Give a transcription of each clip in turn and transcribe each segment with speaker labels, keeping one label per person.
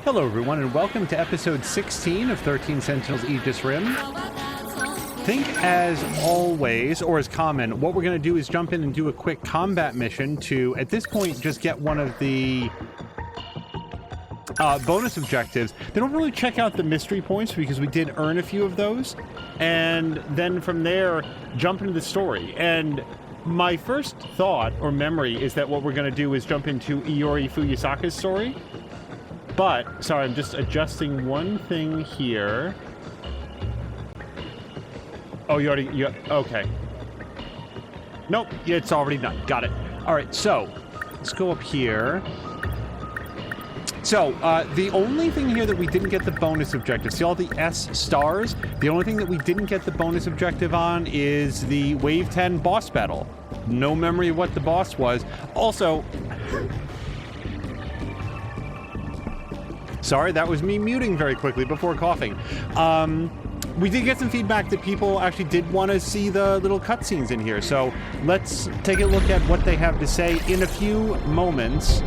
Speaker 1: Hello everyone and welcome to episode 16 of 13 Sentinels Aegis Rim. I think as always, or as common, what we're going to do is jump in and do a quick combat mission to, at this point, just get one of the bonus objectives. They don't really check out the mystery points because we did earn a few of those, and then from there, jump into the story. And my first thought or memory is that what we're going to do is jump into Iori Fuyusaka's story. But, sorry, I'm just adjusting one thing here. Oh, okay. Nope, it's already done. Got it. All right, so, let's go up here. So, the only thing here that we didn't get the bonus objective, see all the S stars? The only thing that we didn't get the bonus objective on is the Wave 10 boss battle. No memory of what the boss was. Also, sorry, that was me muting very quickly before coughing. We did get some feedback that people actually did want to see the little cutscenes in here, so let's take a look at what they have to say in a few moments.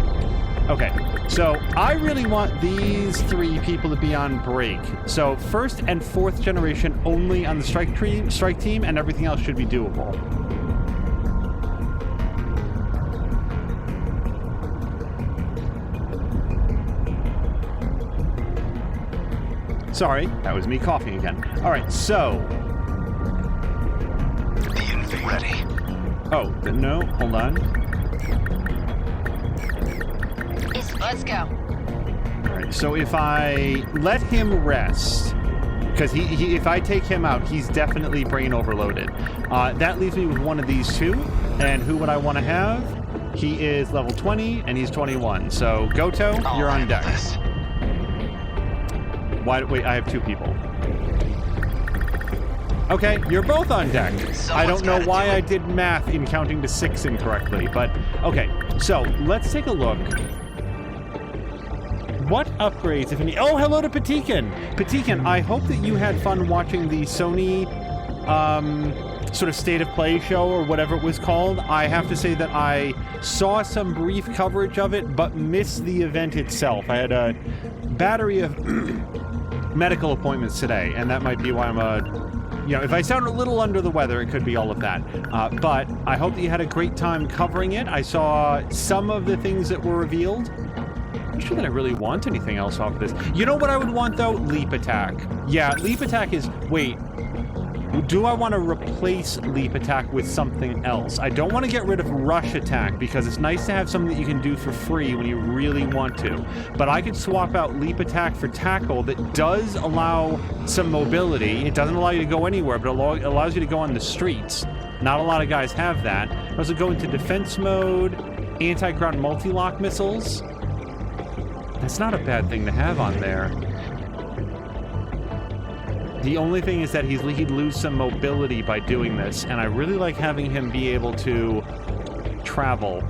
Speaker 1: Okay, so I really want these three people to be on break. So first and fourth generation only on the strike team, and everything else should be doable. Sorry, that was me coughing again. All right, so.
Speaker 2: Ready.
Speaker 1: Oh, no, hold on.
Speaker 3: Let's go.
Speaker 1: All right, so if I let him rest, because if I take him out, he's definitely brain overloaded. That leaves me with one of these two, and who would I want to have? He is level 20, and he's 21. So, Goto, you're on deck. Wait, I have two people. Okay, you're both on deck. I don't know why I did math in counting to 6 incorrectly, but okay. So, let's take a look. What upgrades, if any? Oh, hello to Patikan! Patikan, I hope that you had fun watching the Sony sort of state of play show or whatever it was called. I have to say that I saw some brief coverage of it, but missed the event itself. I had a battery of medical appointments today, and that might be why I'm if I sound a little under the weather, it could be all of that. But I hope that you had a great time covering it. I saw some of the things that were revealed. I'm not sure that I really want anything else off of this. You know what I would want, though? Leap attack. Yeah, leap attack is... Wait. Do I want to replace leap attack with something else? I don't want to get rid of rush attack because it's nice to have something that you can do for free when you really want to. But I could swap out leap attack for tackle that does allow some mobility. It doesn't allow you to go anywhere, but it allows you to go on the streets. Not a lot of guys have that. I also go into defense mode, anti-ground multi-lock missiles. That's not a bad thing to have on there. The only thing is that he'd lose some mobility by doing this, and I really like having him be able to travel.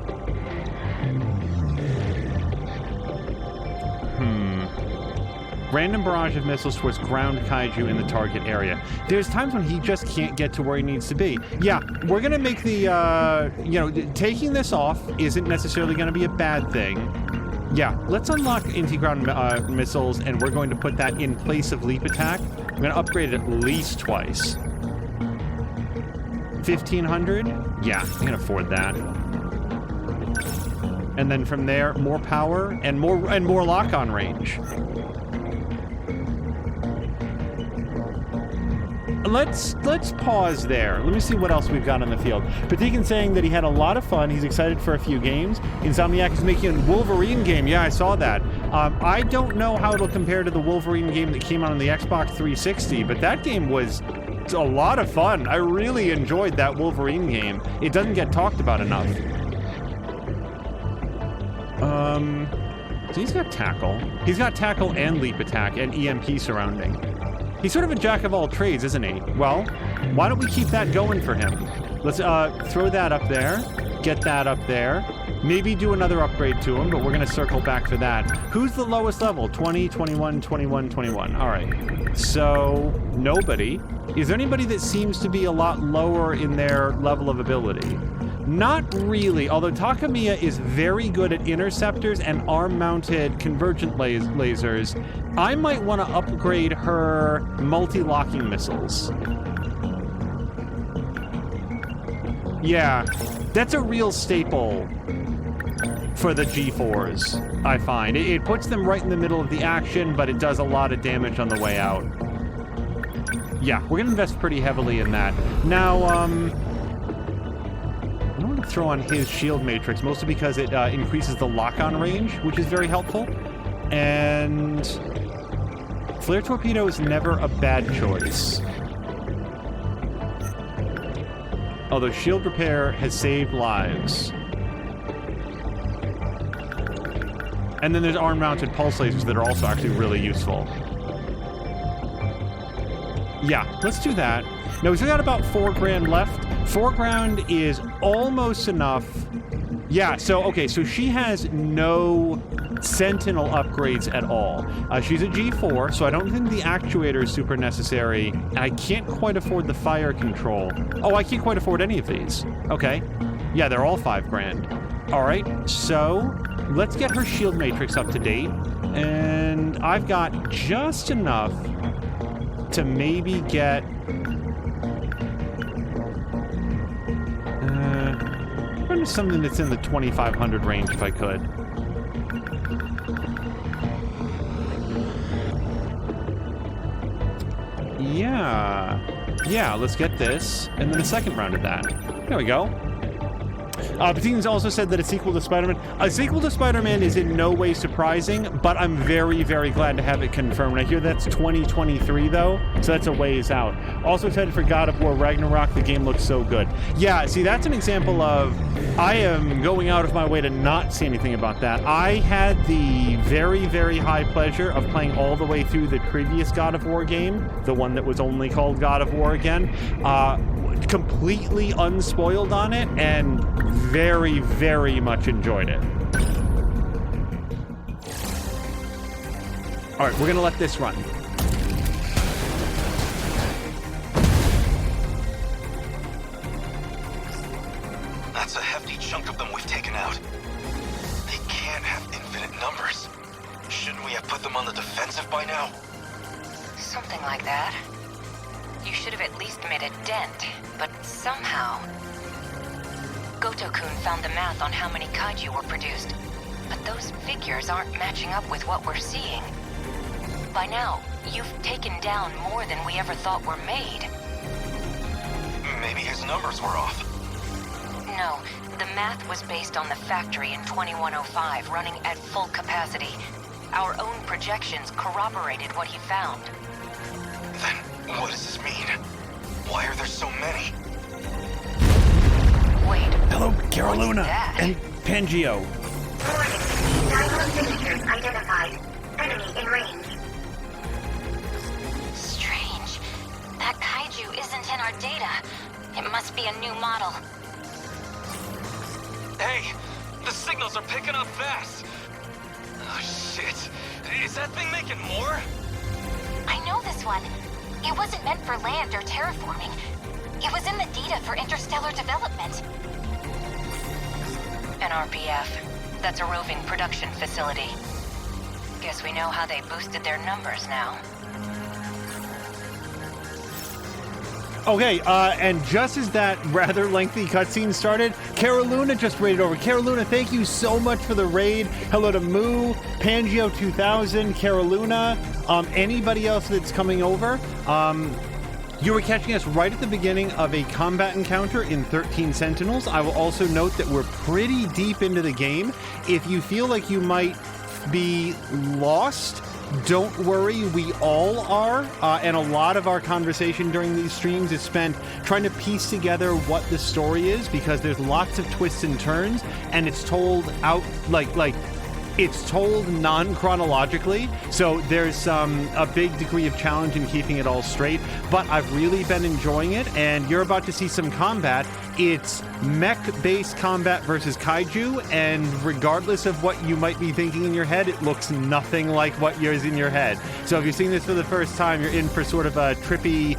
Speaker 1: Random barrage of missiles towards ground kaiju in the target area. There's times when he just can't get to where he needs to be. Yeah, we're gonna make the, taking this off isn't necessarily gonna be a bad thing. Yeah, let's unlock anti-ground missiles, and we're going to put that in place of leap attack. I'm going to upgrade it at least twice. 1,500? Yeah, I can afford that. And then from there, more power and more lock-on range. Let's pause there. Let me see what else we've got on the field. Patikan's saying that he had a lot of fun. He's excited for a few games. Insomniac is making a Wolverine game. Yeah, I saw that. I don't know how it'll compare to the Wolverine game that came out on the Xbox 360, but that game was a lot of fun. I really enjoyed that Wolverine game. It doesn't get talked about enough. So he's got tackle. He's got tackle and leap attack and EMP surrounding. He's sort of a jack of all trades, isn't he? Well, why don't we keep that going for him? Let's throw that up there, get that up there, maybe do another upgrade to him, but we're going to circle back for that. Who's the lowest level? 20, 21, 21, 21. All right. So, nobody. Is there anybody that seems to be a lot lower in their level of ability? Not really, although Takamiya is very good at interceptors and arm-mounted convergent lasers. I might want to upgrade her multi-locking missiles. Yeah, that's a real staple for the G4s, I find. It puts them right in the middle of the action, but it does a lot of damage on the way out. Yeah, we're going to invest pretty heavily in that. Now, I'm going to throw on his shield matrix, mostly because it increases the lock-on range, which is very helpful. And flare torpedo is never a bad choice. Although shield repair has saved lives. And then there's arm-mounted pulse lasers that are also actually really useful. Yeah, let's do that. Now, we still got about $4,000 left. $4,000 is almost enough. Yeah, so she has no Sentinel upgrades at all. She's a G4, so I don't think the actuator is super necessary, and I can't quite afford the fire control. Oh, I can't quite afford any of these. Okay. Yeah, they're all $5,000. All right, so let's get her shield matrix up to date, and I've got just enough to maybe get something that's in the 2,500 range if I could. Yeah, let's get this, and then a second round of that. There we go. Patine's also said that a sequel to Spider-Man. A sequel to Spider-Man is in no way surprising, but I'm very, very glad to have it confirmed. I hear that's 2023, though, so that's a ways out. Also excited for God of War Ragnarok. The game looks so good. Yeah, see, that's an example of... I am going out of my way to not say anything about that. I had the very, very high pleasure of playing all the way through the previous God of War game, the one that was only called God of War again, completely unspoiled on it, and very, very much enjoyed it. All right, we're gonna let this run.
Speaker 2: That's a hefty chunk of them we've taken out. They can't have infinite numbers. Shouldn't we have put them on the defensive by now?
Speaker 3: Something like that. You should have at least made a dent, but somehow... Goto-kun found the math on how many kaiju were produced, but those figures aren't matching up with what we're seeing. By now, you've taken down more than we ever thought were made.
Speaker 2: Maybe his numbers were off.
Speaker 3: No, the math was based on the factory in 2105 running at full capacity. Our own projections corroborated what he found.
Speaker 2: Then, what does this mean? Why are there so many?
Speaker 3: Wait.
Speaker 1: Hello, Caroluna and Pangeo.
Speaker 4: Warning. Dino signatures identified. Enemy in range.
Speaker 3: Strange. That kaiju isn't in our data. It must be a new model.
Speaker 2: Hey, the signals are picking up fast. Oh, shit. Is that thing making more?
Speaker 4: I know this one. It wasn't meant for land or terraforming. It was in the data for interstellar development.
Speaker 3: An RPF. That's a roving production facility. Guess we know how they boosted their numbers now.
Speaker 1: Okay, and just as that rather lengthy cutscene started, Caroluna just raided over. Caroluna, thank you so much for the raid. Hello to Moo, Pangeo 2000, Caroluna, anybody else that's coming over. You were catching us right at the beginning of a combat encounter in 13 Sentinels. I will also note that we're pretty deep into the game. If you feel like you might be lost, don't worry, we all are, and a lot of our conversation during these streams is spent trying to piece together what the story is, because there's lots of twists and turns, and it's told out, it's told non-chronologically, so there's a big degree of challenge in keeping it all straight, but I've really been enjoying it, and you're about to see some combat. It's mech-based combat versus kaiju, and regardless of what you might be thinking in your head, it looks nothing like what yours in your head. So if you're seeing this for the first time, you're in for sort of a trippy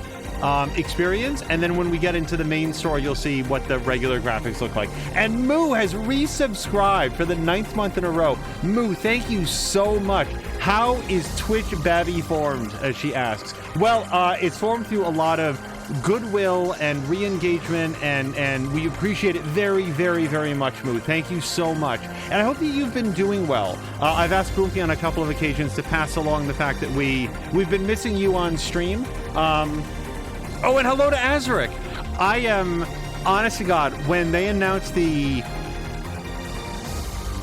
Speaker 1: experience, and then when we get into the main story, you'll see what the regular graphics look like. And Moo has resubscribed for the 9th month in a row. Moo, thank you so much. How is Twitch Babby formed, as she asks? Well, it's formed through a lot of goodwill and re-engagement, and we appreciate it very, very, very much, Moo. Thank you so much. And I hope that you've been doing well. I've asked Boomki on a couple of occasions to pass along the fact that we've been missing you on stream. Oh, and hello to Azaric. I am, honest to God, when they announced the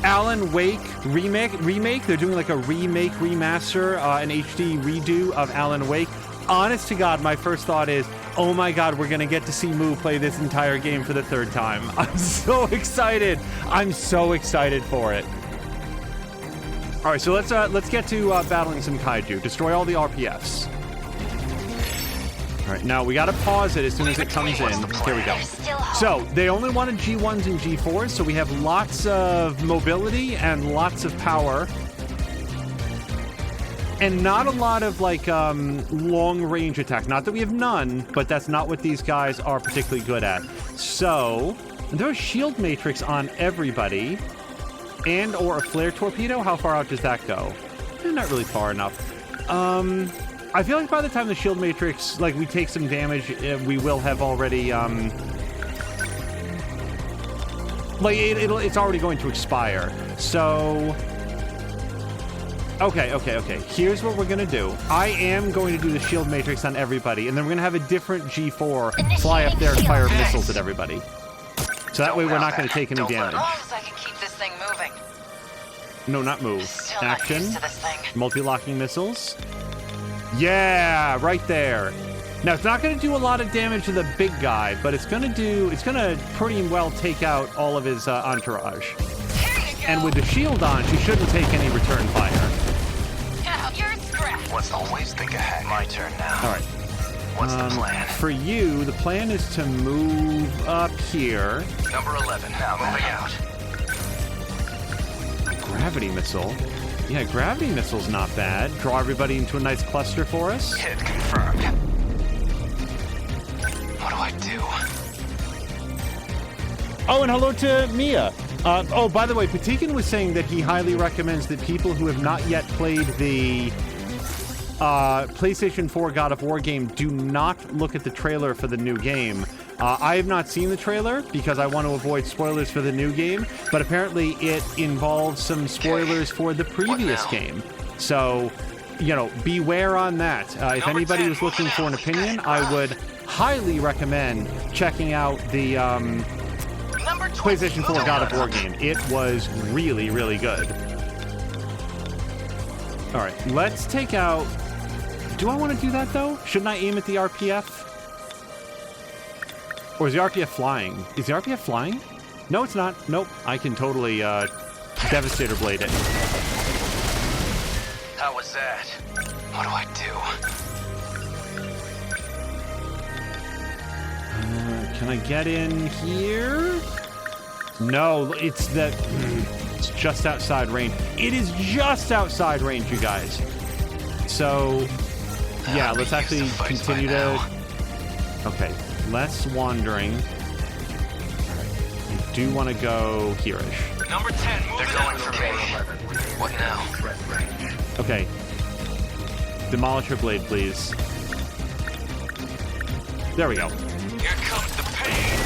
Speaker 1: Alan Wake remake, they're doing like a remake, remaster, an HD redo of Alan Wake. Honest to God, my first thought is, oh my God, we're gonna get to see Moo play this entire game for the 3rd time. I'm so excited. I'm so excited for it. All right, so let's get to battling some kaiju. Destroy all the RPFs. All right, now we got to pause it as soon as it comes in. Here we go. So they only wanted G1s and G4s, so we have lots of mobility and lots of power. And not a lot of, like, long-range attack. Not that we have none, but that's not what these guys are particularly good at. So there's a shield matrix on everybody. And or a flare torpedo. How far out does that go? Not really far enough. I feel like by the time the shield matrix, like, we take some damage, we will have already, like, it's already going to expire. So, okay. Here's what we're gonna do. I am going to do the shield matrix on everybody, and then we're gonna have a different G4 fly up there and fire missiles at everybody. So that way we're not gonna take any damage.
Speaker 3: I can keep this thing moving.
Speaker 1: No, not move.
Speaker 3: Still
Speaker 1: Action.
Speaker 3: not used to this thing.
Speaker 1: Multi-locking missiles. Yeah, right there. Now, it's not going to do a lot of damage to the big guy, but it's going to pretty well take out all of his entourage. And with the shield on, she shouldn't take any return fire.
Speaker 3: You're scrapped.
Speaker 2: Let's always think ahead. My turn now.
Speaker 1: All right.
Speaker 2: What's the plan?
Speaker 1: For you, the plan is to move up here.
Speaker 2: Number 11. Now moving out.
Speaker 1: Gravity missile. Yeah, gravity missile's not bad. Draw everybody into a nice cluster for us.
Speaker 2: Hit confirmed. What do I do?
Speaker 1: Oh, and hello to Mia. Oh, by the way, Patikin was saying that he highly recommends that people who have not yet played the PlayStation 4 God of War game do not look at the trailer for the new game. I have not seen the trailer because I want to avoid spoilers for the new game, but apparently it involves some spoilers for the previous game. So, you know, beware on that. If anybody was looking for an opinion, I would highly recommend checking out the PlayStation 4 God of War game. It was really, really good. All right, let's take out... Do I want to do that, though? Shouldn't I aim at the RPF? Or is the RPF flying? Is the RPF flying? No, it's not. Nope. I can totally Devastator Blade it.
Speaker 2: How was that? What do I do?
Speaker 1: Can I get in here? No, it's that... It's just outside range. It is just outside range, you guys. So, yeah, let's actually continue to... Okay. Less wandering. I do want to go here-ish.
Speaker 2: Number 10, they're going for me. What now?
Speaker 1: Okay. Demolisher blade, please. There we go.
Speaker 2: Here comes the pain.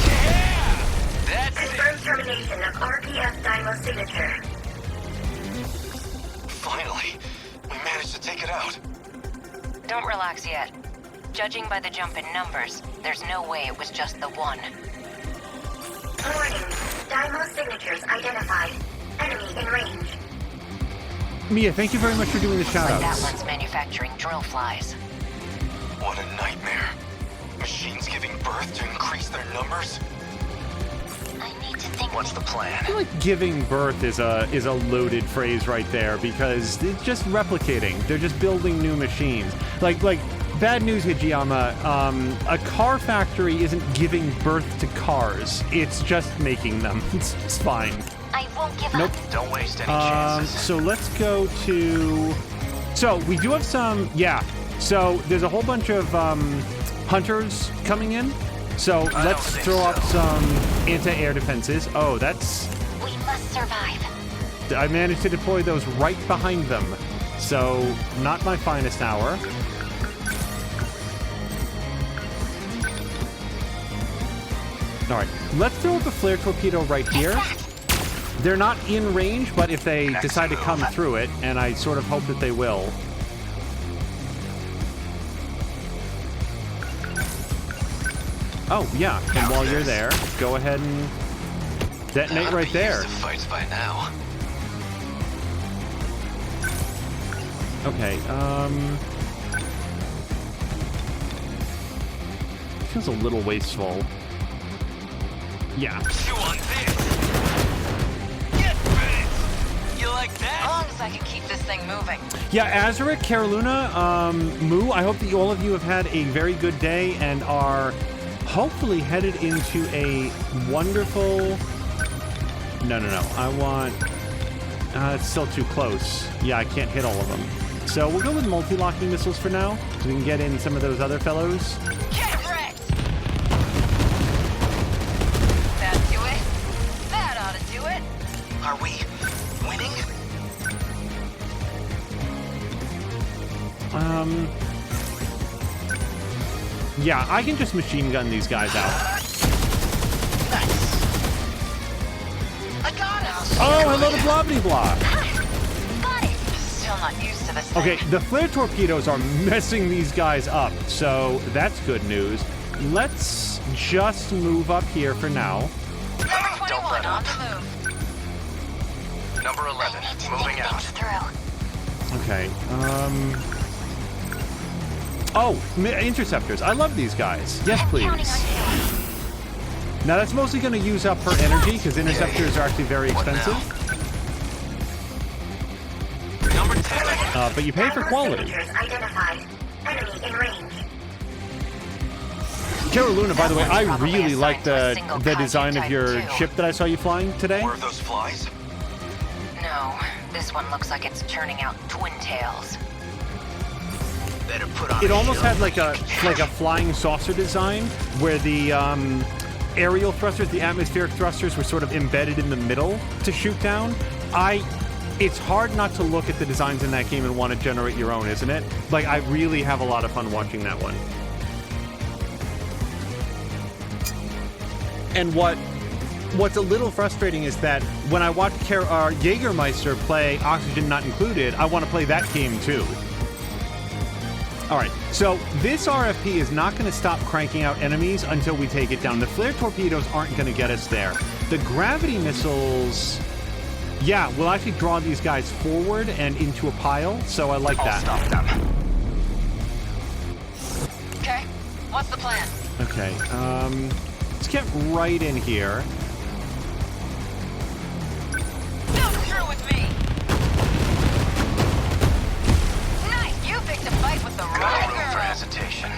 Speaker 2: Yeah! That's
Speaker 5: Confirmed termination of RPF Dymo signature.
Speaker 2: Finally, we managed to take it out.
Speaker 3: Don't relax yet. Judging by the jump in numbers, there's no way it was just the one.
Speaker 5: Warning. Dymo signatures identified. Enemy in range.
Speaker 1: Mia, thank you very much for doing the
Speaker 3: Like that
Speaker 1: shoutouts.
Speaker 3: one's manufacturing drill flies.
Speaker 2: What a nightmare. Machines giving birth to increase their numbers?
Speaker 4: I need to think.
Speaker 2: What's the plan?
Speaker 1: I feel like giving birth is a loaded phrase right there because it's just replicating. They're just building new machines. Like bad news, Hijiyama. A car factory isn't giving birth to cars. It's just making them. It's fine.
Speaker 4: I won't give
Speaker 1: Nope.
Speaker 4: up.
Speaker 2: Don't waste any chances.
Speaker 1: So let's go to... So we do have some... Yeah. So there's a whole bunch of hunters coming in. So let's throw up some anti-air defenses. Oh, that's...
Speaker 4: We must survive.
Speaker 1: I managed to deploy those right behind them. So, not my finest hour. Alright, let's throw up a flare torpedo right here. They're not in range, but if they decide to come through it, and I sort of hope that they will. Oh, yeah, and while you're there, go ahead and detonate right there.
Speaker 2: Fights by now.
Speaker 1: Okay, feels a little wasteful. Yeah.
Speaker 2: Chew on this. Get bit. You like that?
Speaker 3: As long as I can keep this thing moving.
Speaker 1: Yeah, Azaric, Caroluna, Moo, I hope that all of you have had a very good day and are hopefully headed into a wonderful... No. I want... it's still too close. Yeah, I can't hit all of them. So we'll go with multi-locking missiles for now, so we can get in some of those other fellows.
Speaker 3: Get wrecked! That do it? That ought to do it.
Speaker 2: Are we winning?
Speaker 1: Yeah, I can just machine gun these guys out.
Speaker 2: Nice. I got it.
Speaker 1: Oh, hello to Blobbity Blah.
Speaker 3: Got it. Still not used to this thing.
Speaker 1: Okay, the flare torpedoes are messing these guys up, so that's good news. Let's just move up here for now.
Speaker 3: Number
Speaker 2: Don't
Speaker 3: 21
Speaker 2: let
Speaker 3: on
Speaker 2: up.
Speaker 3: the move.
Speaker 2: Number 11,
Speaker 4: Need to
Speaker 2: moving
Speaker 4: think
Speaker 2: out.
Speaker 4: things through.
Speaker 1: Okay, Oh, interceptors. I love these guys. Yes,
Speaker 4: I'm counting
Speaker 1: please.
Speaker 4: on you.
Speaker 1: Now, that's mostly going to use up her energy, because interceptors are actually very
Speaker 2: What
Speaker 1: expensive.
Speaker 2: now? Number 10.
Speaker 1: But you pay for
Speaker 5: Dynamo
Speaker 1: quality.
Speaker 5: signatures identified. Enemy in range.
Speaker 1: Caroluna, by the way, I
Speaker 3: Probably
Speaker 1: really
Speaker 3: assigned
Speaker 1: like
Speaker 3: to a
Speaker 1: the
Speaker 3: single
Speaker 1: design of
Speaker 3: type
Speaker 1: your
Speaker 3: too.
Speaker 1: ship that I saw you flying today.
Speaker 2: More of those flies?
Speaker 3: No, this one looks like it's churning out twin tails.
Speaker 2: Better put on
Speaker 1: It
Speaker 2: a
Speaker 1: almost
Speaker 2: show.
Speaker 1: had like a flying saucer design where the aerial thrusters, the atmospheric thrusters, were sort of embedded in the middle to shoot down. It's hard not to look at the designs in that game and want to generate your own, isn't it? Like, I really have a lot of fun watching that one. And what's a little frustrating is that when I watch Jägermeister play Oxygen Not Included, I want to play that game too. All right, so this RFP is not going to stop cranking out enemies until we take it down. The flare torpedoes aren't going to get us there. The gravity missiles, yeah, we'll actually draw these guys forward and into a pile, so I like
Speaker 2: I'll
Speaker 1: that.
Speaker 2: stop them.
Speaker 3: Okay, what's the plan?
Speaker 1: Okay, let's get right in here.
Speaker 3: Come through with me! Nice, you picked a fight with the
Speaker 2: No
Speaker 3: right
Speaker 2: room for
Speaker 3: girl.
Speaker 2: hesitation.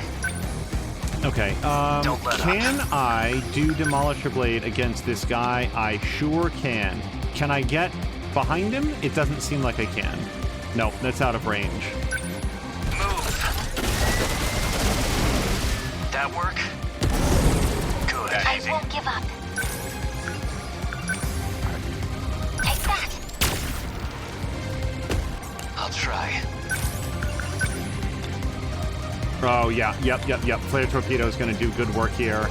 Speaker 1: Okay,
Speaker 2: Don't let
Speaker 1: can
Speaker 2: up.
Speaker 1: I do Demolisher Blade against this guy? I sure can. Can I get behind him? It doesn't seem like I can. No, that's out of range.
Speaker 2: Move. That work? Good.
Speaker 4: I won't give up. Take that.
Speaker 2: I'll try.
Speaker 1: Oh, yeah, yep. Flare Torpedo is going to do good work here.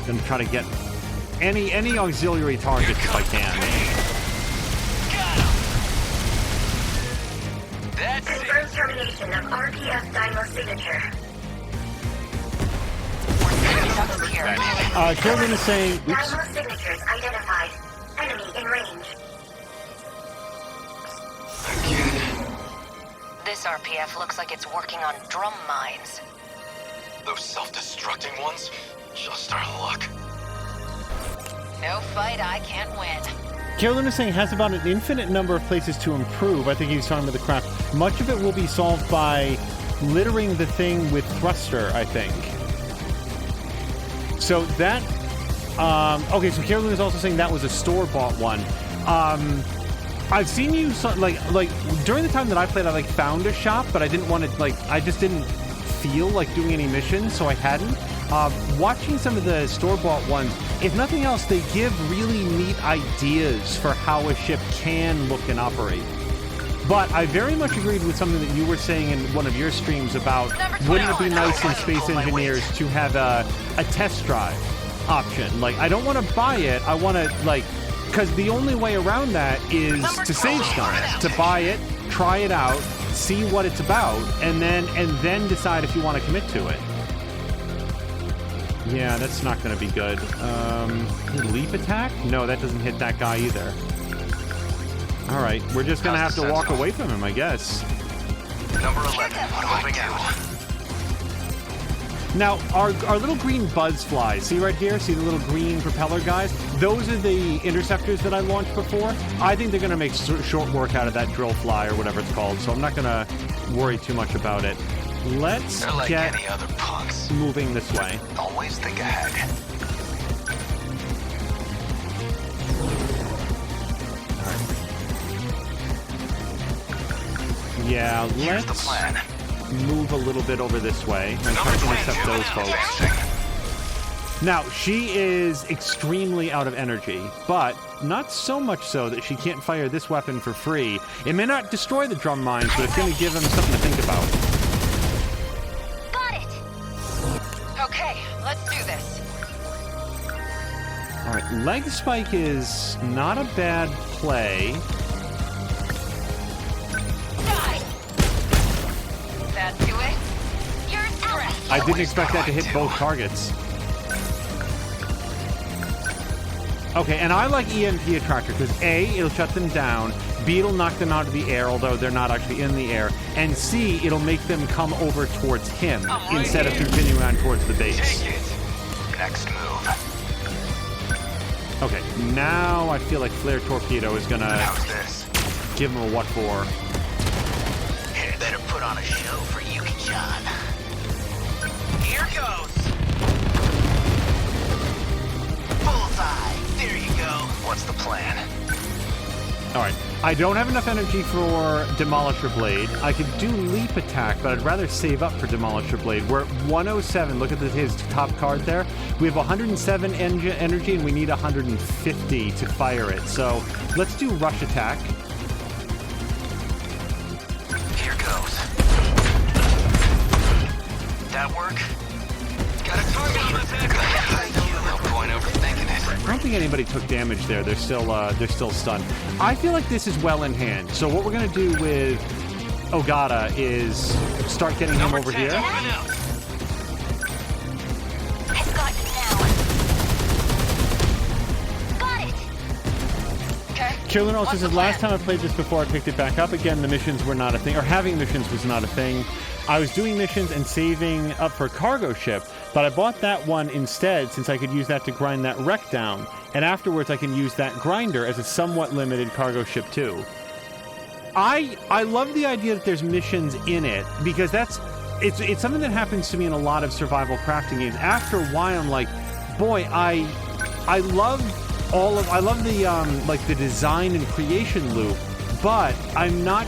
Speaker 1: Going to try to get any auxiliary targets if I can.
Speaker 2: Got him. That's it.
Speaker 5: Confirmed termination of RPF Dymo signature.
Speaker 3: Enemies up here.
Speaker 1: Carolyn is saying, oops,
Speaker 5: Dymo signatures identified. Enemy in range.
Speaker 2: Again.
Speaker 3: This RPF looks like it's working on drum mines.
Speaker 2: Those self-destructing ones? Just our luck.
Speaker 3: No fight I can't win.
Speaker 1: Carolyn is saying has about an infinite number of places to improve. I think he's talking about the craft. Much of it will be solved by littering the thing with thruster, I think. So that... okay, so Carolyn is also saying that was a store-bought one. I've seen you like during the time that I played, I like found a shop, but I didn't want to I just didn't feel like doing any missions, so I hadn't. Watching some of the store-bought ones, if nothing else, they give really neat ideas for how a ship can look and operate. But I very much agreed with something that you were saying in one of your streams about wouldn't it be nice in Space Engineers to have a test drive option? Like, I don't want to buy it, I want to, like, because the only way around that is to save stuff, to buy it, try it out, see what it's about, and then decide if you want to commit to it. Yeah, that's not going to be good. Leap attack? No, that doesn't hit that guy either. All right, we're just going to have to walk away from him, I guess.
Speaker 2: Number 11, moving out.
Speaker 1: Now, our little green buzz flies, see right here? See the little green propeller guys? Those are the interceptors that I launched before. I think they're going to make short work out of that drill fly or whatever it's called, so I'm not going to worry too much about it. Let's
Speaker 2: They're like
Speaker 1: get
Speaker 2: any other punks.
Speaker 1: moving this way.
Speaker 2: Always think ahead.
Speaker 1: Yeah,
Speaker 2: Here's the
Speaker 1: let's
Speaker 2: plan.
Speaker 1: move a little bit over this way and try to intercept those folks. Now, she is extremely out of energy, but not so much so that she can't fire this weapon for free. It may not destroy the drum mines, but it's going to give them something to think about.
Speaker 4: Got it!
Speaker 3: Okay, let's do this.
Speaker 1: All right, leg spike is not a bad play.
Speaker 4: Die!
Speaker 3: That do it?
Speaker 4: Yours out!
Speaker 1: I didn't expect that to hit both targets. Okay, and I like EMP Attractor because A, it'll shut them down, B, it'll knock them out of the air, although they're not actually in the air, and C, it'll make them come over towards him instead of continuing on towards the base.
Speaker 2: Take it. Next move.
Speaker 1: Okay, now I feel like Flare Torpedo is gonna
Speaker 2: How's this?
Speaker 1: give him a what for.
Speaker 2: Better put on a show for Yuki-chan. Here goes. Bullseye. There you go. What's the plan?
Speaker 1: All right, I don't have enough energy for Demolisher Blade. I could do Leap Attack, but I'd rather save up for Demolisher Blade. We're at 107. Look at his top card there. We have 107 energy, and we need 150 to fire it. So let's do Rush Attack.
Speaker 2: Here goes. That work? Got a target on his head. No point overthinking it.
Speaker 1: I don't think anybody took damage there. They're still stunned. I feel like this is well in hand. So what we're gonna do with Ogata is start getting him over here.
Speaker 4: I've got you now. Got it!
Speaker 3: Okay.
Speaker 1: Killer also
Speaker 3: What's the
Speaker 1: says, last
Speaker 3: plan?
Speaker 1: time I played this before, I picked it back up again. The missions were not a thing, or having missions was not a thing. I was doing missions and saving up for cargo ship, but I bought that one instead since I could use that to grind that wreck down. And afterwards I can use that grinder as a somewhat limited cargo ship too. I love the idea that there's missions in it because it's something that happens to me in a lot of survival crafting games. After a while I'm like, boy, I love the like the design and creation loop, but I'm not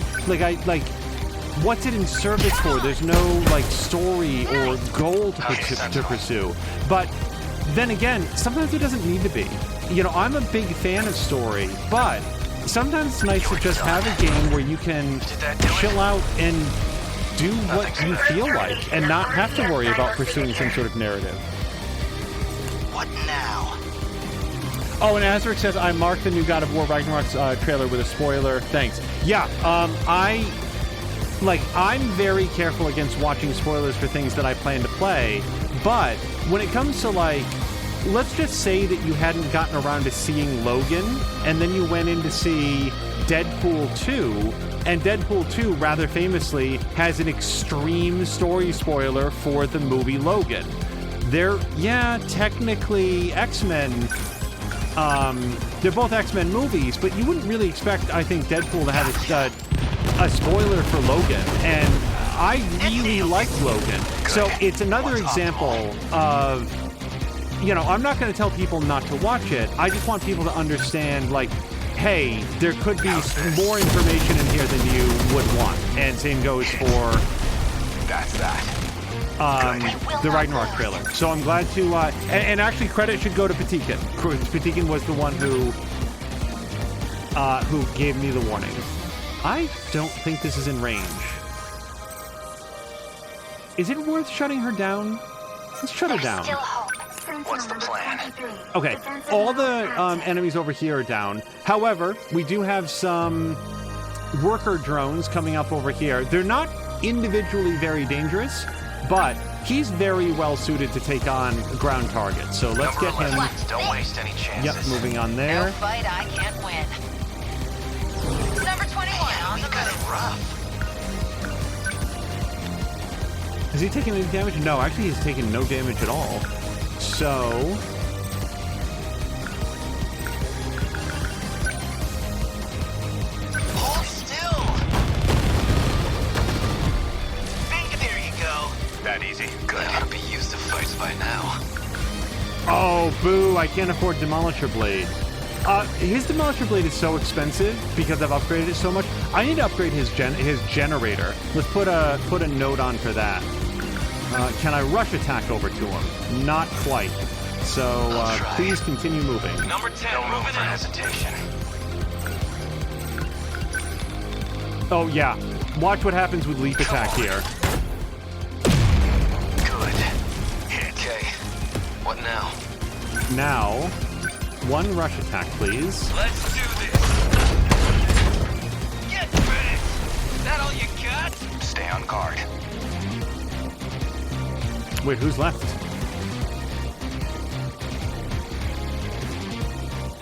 Speaker 1: what's it in service for? There's no like story or goal to pursue. But then again, sometimes it doesn't need to be. You know, I'm a big fan of story, but sometimes it's nice to just have a game where you can chill out and do what you feel like and not have to worry about pursuing some sort of narrative.
Speaker 2: What now?
Speaker 1: Oh, and Azric says, I marked the new God of War Ragnarok's trailer with a spoiler. Thanks. Yeah, I'm very careful against watching spoilers for things that I plan to play, but when it comes to, like, let's just say that you hadn't gotten around to seeing Logan, and then you went in to see Deadpool 2, and Deadpool 2, rather famously, has an extreme story spoiler for the movie Logan. They're, yeah, technically X-Men, they're both X-Men movies, but you wouldn't really expect, I think, Deadpool to have a spoiler for Logan, and I really liked Logan. So it's another example of, you know, I'm not going to tell people not to watch it. I just want people to understand, like, hey, there could be more information in here than you would want. And same goes for
Speaker 2: That's that.
Speaker 1: the Ragnarok trailer. So I'm glad to, and actually credit should go to Patikin. Patikin was the one who gave me the warning. I don't think this is in range. Is it worth shutting her down? Let's shut her down.
Speaker 4: Still hope.
Speaker 2: What's the plan?
Speaker 1: Okay, all the enemies over here are down. However, we do have some worker drones coming up over here. They're not individually very dangerous, but he's very well suited to take on ground targets. So let's get him.
Speaker 2: Don't waste any chances.
Speaker 1: Yep, moving on there.
Speaker 3: No fight I can't win. Number 21 on the
Speaker 2: Got it
Speaker 3: move.
Speaker 2: rough.
Speaker 1: Is he taking any damage? No, actually he's taking no damage at all. So...
Speaker 2: Hold still. There you go. That easy. Good. Ought to be used to fights by now.
Speaker 1: Oh, boo, I can't afford Demolisher Blade. His Demolisher Blade is so expensive because I've upgraded it so much. I need to upgrade his generator. Let's put a note on for that. Can I rush attack over to him? Not quite. So please continue moving.
Speaker 2: Number 10, no room for hesitation.
Speaker 1: Oh yeah, watch what happens with leap attack here.
Speaker 2: Good. Okay. What now?
Speaker 1: Now, one rush attack, please.
Speaker 2: Let's do this. Get ready. That all you got? Stay on guard.
Speaker 1: Wait, who's left?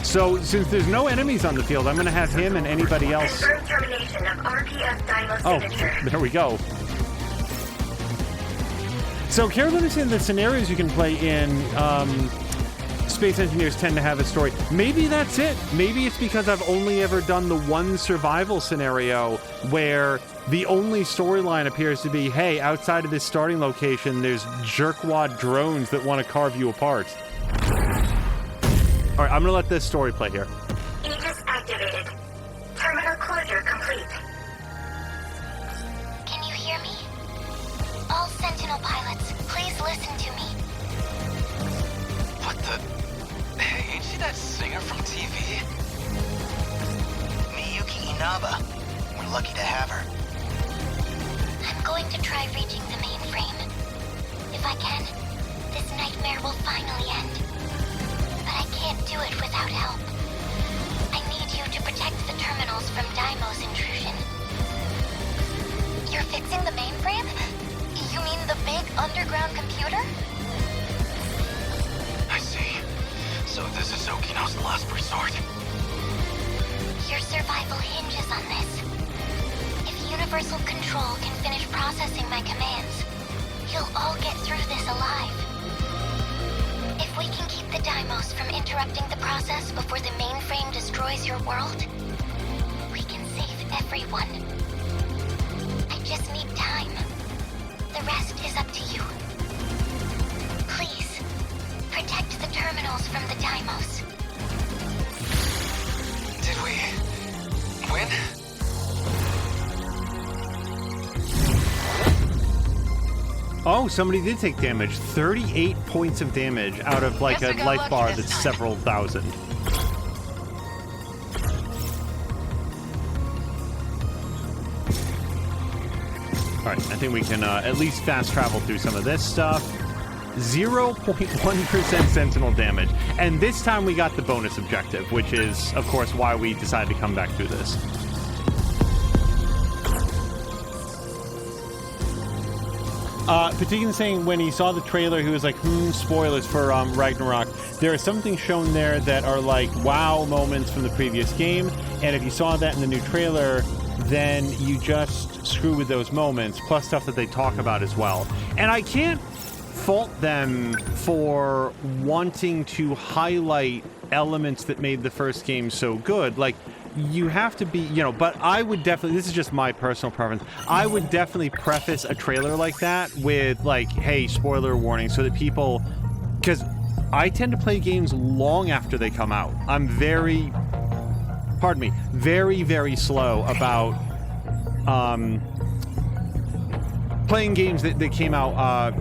Speaker 1: So, since there's no enemies on the field, I'm going to have him and anybody else...
Speaker 5: Confirmed termination of RPF Dymo
Speaker 1: Oh,
Speaker 5: signature.
Speaker 1: there we go. So, care limited the scenarios you can play in, Space Engineers tend to have a story. Maybe that's it. Maybe it's because I've only ever done the one survival scenario where the only storyline appears to be, hey, outside of this starting location, there's jerkwad drones that want to carve you apart. All right, I'm going to let this story play here.
Speaker 5: Aegis activated. Terminal closure complete.
Speaker 4: Can you hear me? All Sentinel pilots, please listen to me.
Speaker 2: What the? Hey, ain't she that singer from TV? Miyuki Inaba. We're lucky to have her.
Speaker 4: I'm going to try reaching the mainframe. If I can, this nightmare will finally end. But I can't do it without help. I need you to protect the terminals from Daimo's intrusion. You're fixing the mainframe? You mean the big underground computer?
Speaker 2: I see. So this is Okino's last resort.
Speaker 4: Your survival hinges on this. If Universal Control can finish processing my commands, you'll all get through this alive. If we can keep the Daimos from interrupting the process before the mainframe destroys your world, we can save everyone. I just need time. The rest is up to you. Please, protect the terminals from the Daimos.
Speaker 2: Did we win?
Speaker 1: Oh, somebody did take damage. 38 points of damage out of like
Speaker 3: Guess
Speaker 1: a
Speaker 3: we got
Speaker 1: life
Speaker 3: lucky
Speaker 1: bar
Speaker 3: this
Speaker 1: that's
Speaker 3: time.
Speaker 1: several thousand. Alright, I think we can at least fast travel through some of this stuff. 0.1% Sentinel damage. And this time we got the bonus objective, which is, of course, why we decided to come back through this. Patikin saying when he saw the trailer, he was like, spoilers for Ragnarok. There are some things shown there that are like wow moments from the previous game, and if you saw that in the new trailer, then you just screw with those moments, plus stuff that they talk about as well. And I can't fault them for wanting to highlight elements that made the first game so good. Like, you have to be, you know, but I would definitely, this is just my personal preference, I would definitely preface a trailer like that with, like, hey, spoiler warning, so that people, because I tend to play games long after they come out. I'm very pardon me, very, very slow about playing games that came out,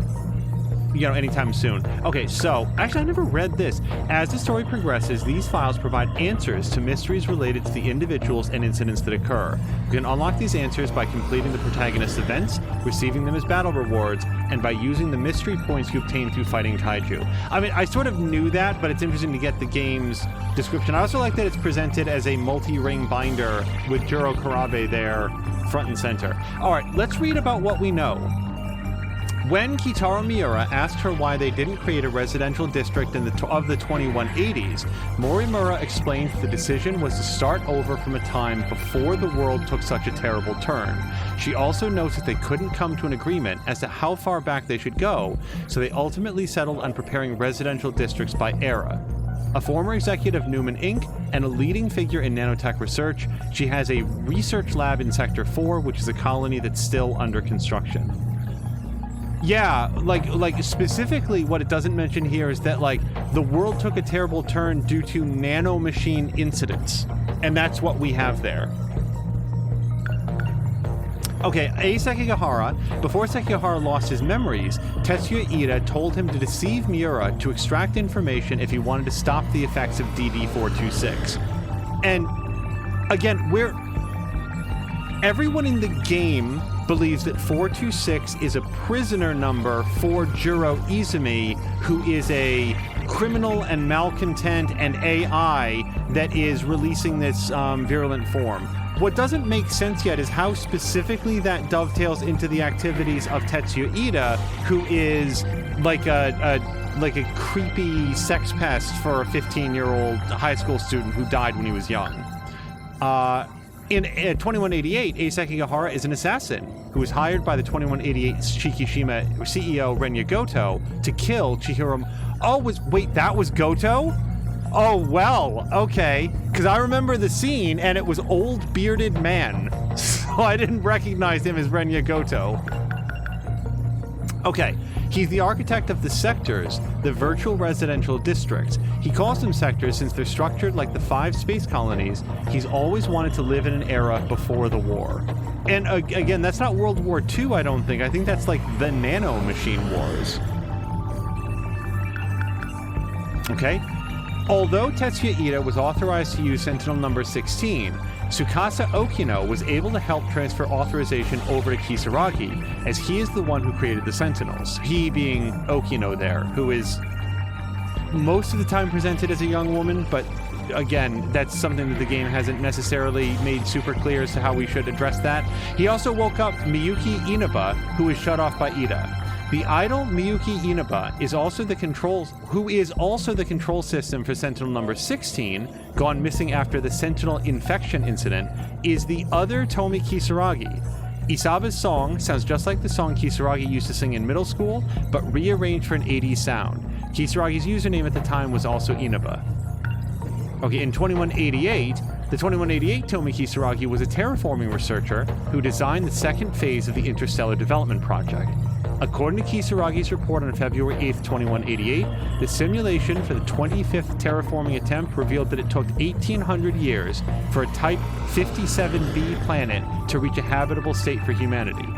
Speaker 1: anytime soon. Okay, so, actually, I never read this. As the story progresses, these files provide answers to mysteries related to the individuals and incidents that occur. You can unlock these answers by completing the protagonist's events, receiving them as battle rewards, and by using the mystery points you obtain through fighting kaiju. I mean, I sort of knew that, but it's interesting to get the game's description. I also like that it's presented as a multi-ring binder with Juro Karabe there, front and center. All right, let's read about what we know. When Kitaro Miura asked her why they didn't create a residential district of the 2180s, Morimura explained the decision was to start over from a time before the world took such a terrible turn. She also notes that they couldn't come to an agreement as to how far back they should go, so they ultimately settled on preparing residential districts by era. A former executive of Newman Inc. and a leading figure in nanotech research, she has a research lab in Sector 4, which is a colony that's still under construction. Yeah, like specifically what it doesn't mention here is that, like, the world took a terrible turn due to nanomachine incidents. And that's what we have there. Okay, Sekigahara. Before Sekigahara lost his memories, Tetsuya Ida told him to deceive Miura to extract information if he wanted to stop the effects of DD-426. And, again, everyone in the game believes that 426 is a prisoner number for Juro Izumi, who is a criminal and malcontent and AI that is releasing this virulent form. What doesn't make sense yet is how specifically that dovetails into the activities of Tetsuya Ida, who is like a creepy sex pest for a 15-year-old high school student who died when he was young. In 2188, Sekigahara is an assassin who was hired by the 2188 Shikishima CEO Renya Goto to kill Chihiro. Wait, that was Goto? Oh, well, okay. Because I remember the scene, and it was old bearded man. So I didn't recognize him as Renya Goto. Okay, he's the architect of the sectors, the virtual residential districts. He calls them sectors since they're structured like the 5 space colonies. He's always wanted to live in an era before the war. And again, that's not World War II, I don't think. I think that's like the nanomachine wars. Okay? Although Tetsuya Ida was authorized to use Sentinel number 16, Tsukasa Okino was able to help transfer authorization over to Kisaragi, as he is the one who created the Sentinels. He being Okino there, who is most of the time presented as a young woman, but again, that's something that the game hasn't necessarily made super clear as to how we should address that. He also woke up Miyuki Inaba, who was shut off by Ida. The idol Miyuki Inaba is also the control system for Sentinel number 16, gone missing after the Sentinel infection incident, is the other Tomi Kisaragi. Isaba's song sounds just like the song Kisaragi used to sing in middle school, but rearranged for an 80s sound. Kisaragi's username at the time was also Inaba. Okay, in 2188, the 2188 Tomi Kisaragi was a terraforming researcher who designed the second phase of the Interstellar Development Project. According to Kisaragi's report on February 8th, 2188, the simulation for the 25th terraforming attempt revealed that it took 1,800 years for a Type 57b planet to reach a habitable state for humanity.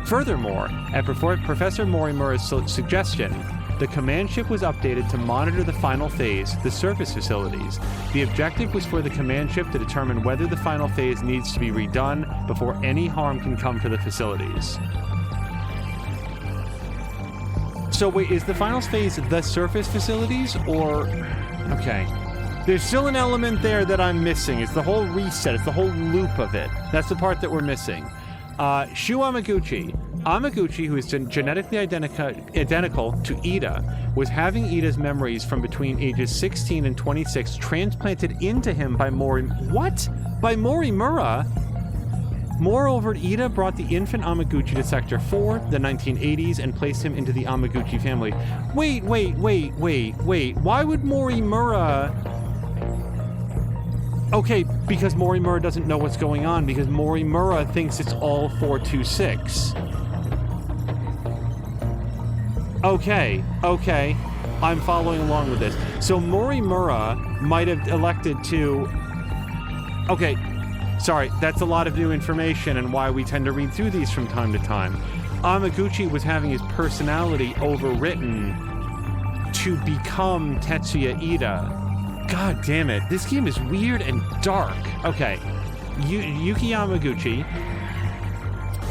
Speaker 1: Furthermore, at Professor Morimura's suggestion, the command ship was updated to monitor the final phase, the surface facilities. The objective was for the command ship to determine whether the final phase needs to be redone before any harm can come to the facilities. So wait, is the final phase the surface facilities, or... Okay. There's still an element there that I'm missing. It's the whole reset. It's the whole loop of it. That's the part that we're missing. Shu Amaguchi. Amaguchi, who is genetically identical to Ida, was having Ida's memories from between ages 16 and 26 transplanted into him by By Morimura? Moreover, Ida brought the infant Amaguchi to Sector 4, the 1980s, and placed him into the Amaguchi family. Wait. Why would Morimura... Okay, because Morimura doesn't know what's going on, because Morimura thinks it's all 426. Okay. I'm following along with this. So Morimura might have elected to... Okay, sorry, that's a lot of new information and why we tend to read through these from time to time. Amaguchi was having his personality overwritten to become Tetsuya Ida. God damn it, this game is weird and dark. Okay, Yuki Yamaguchi.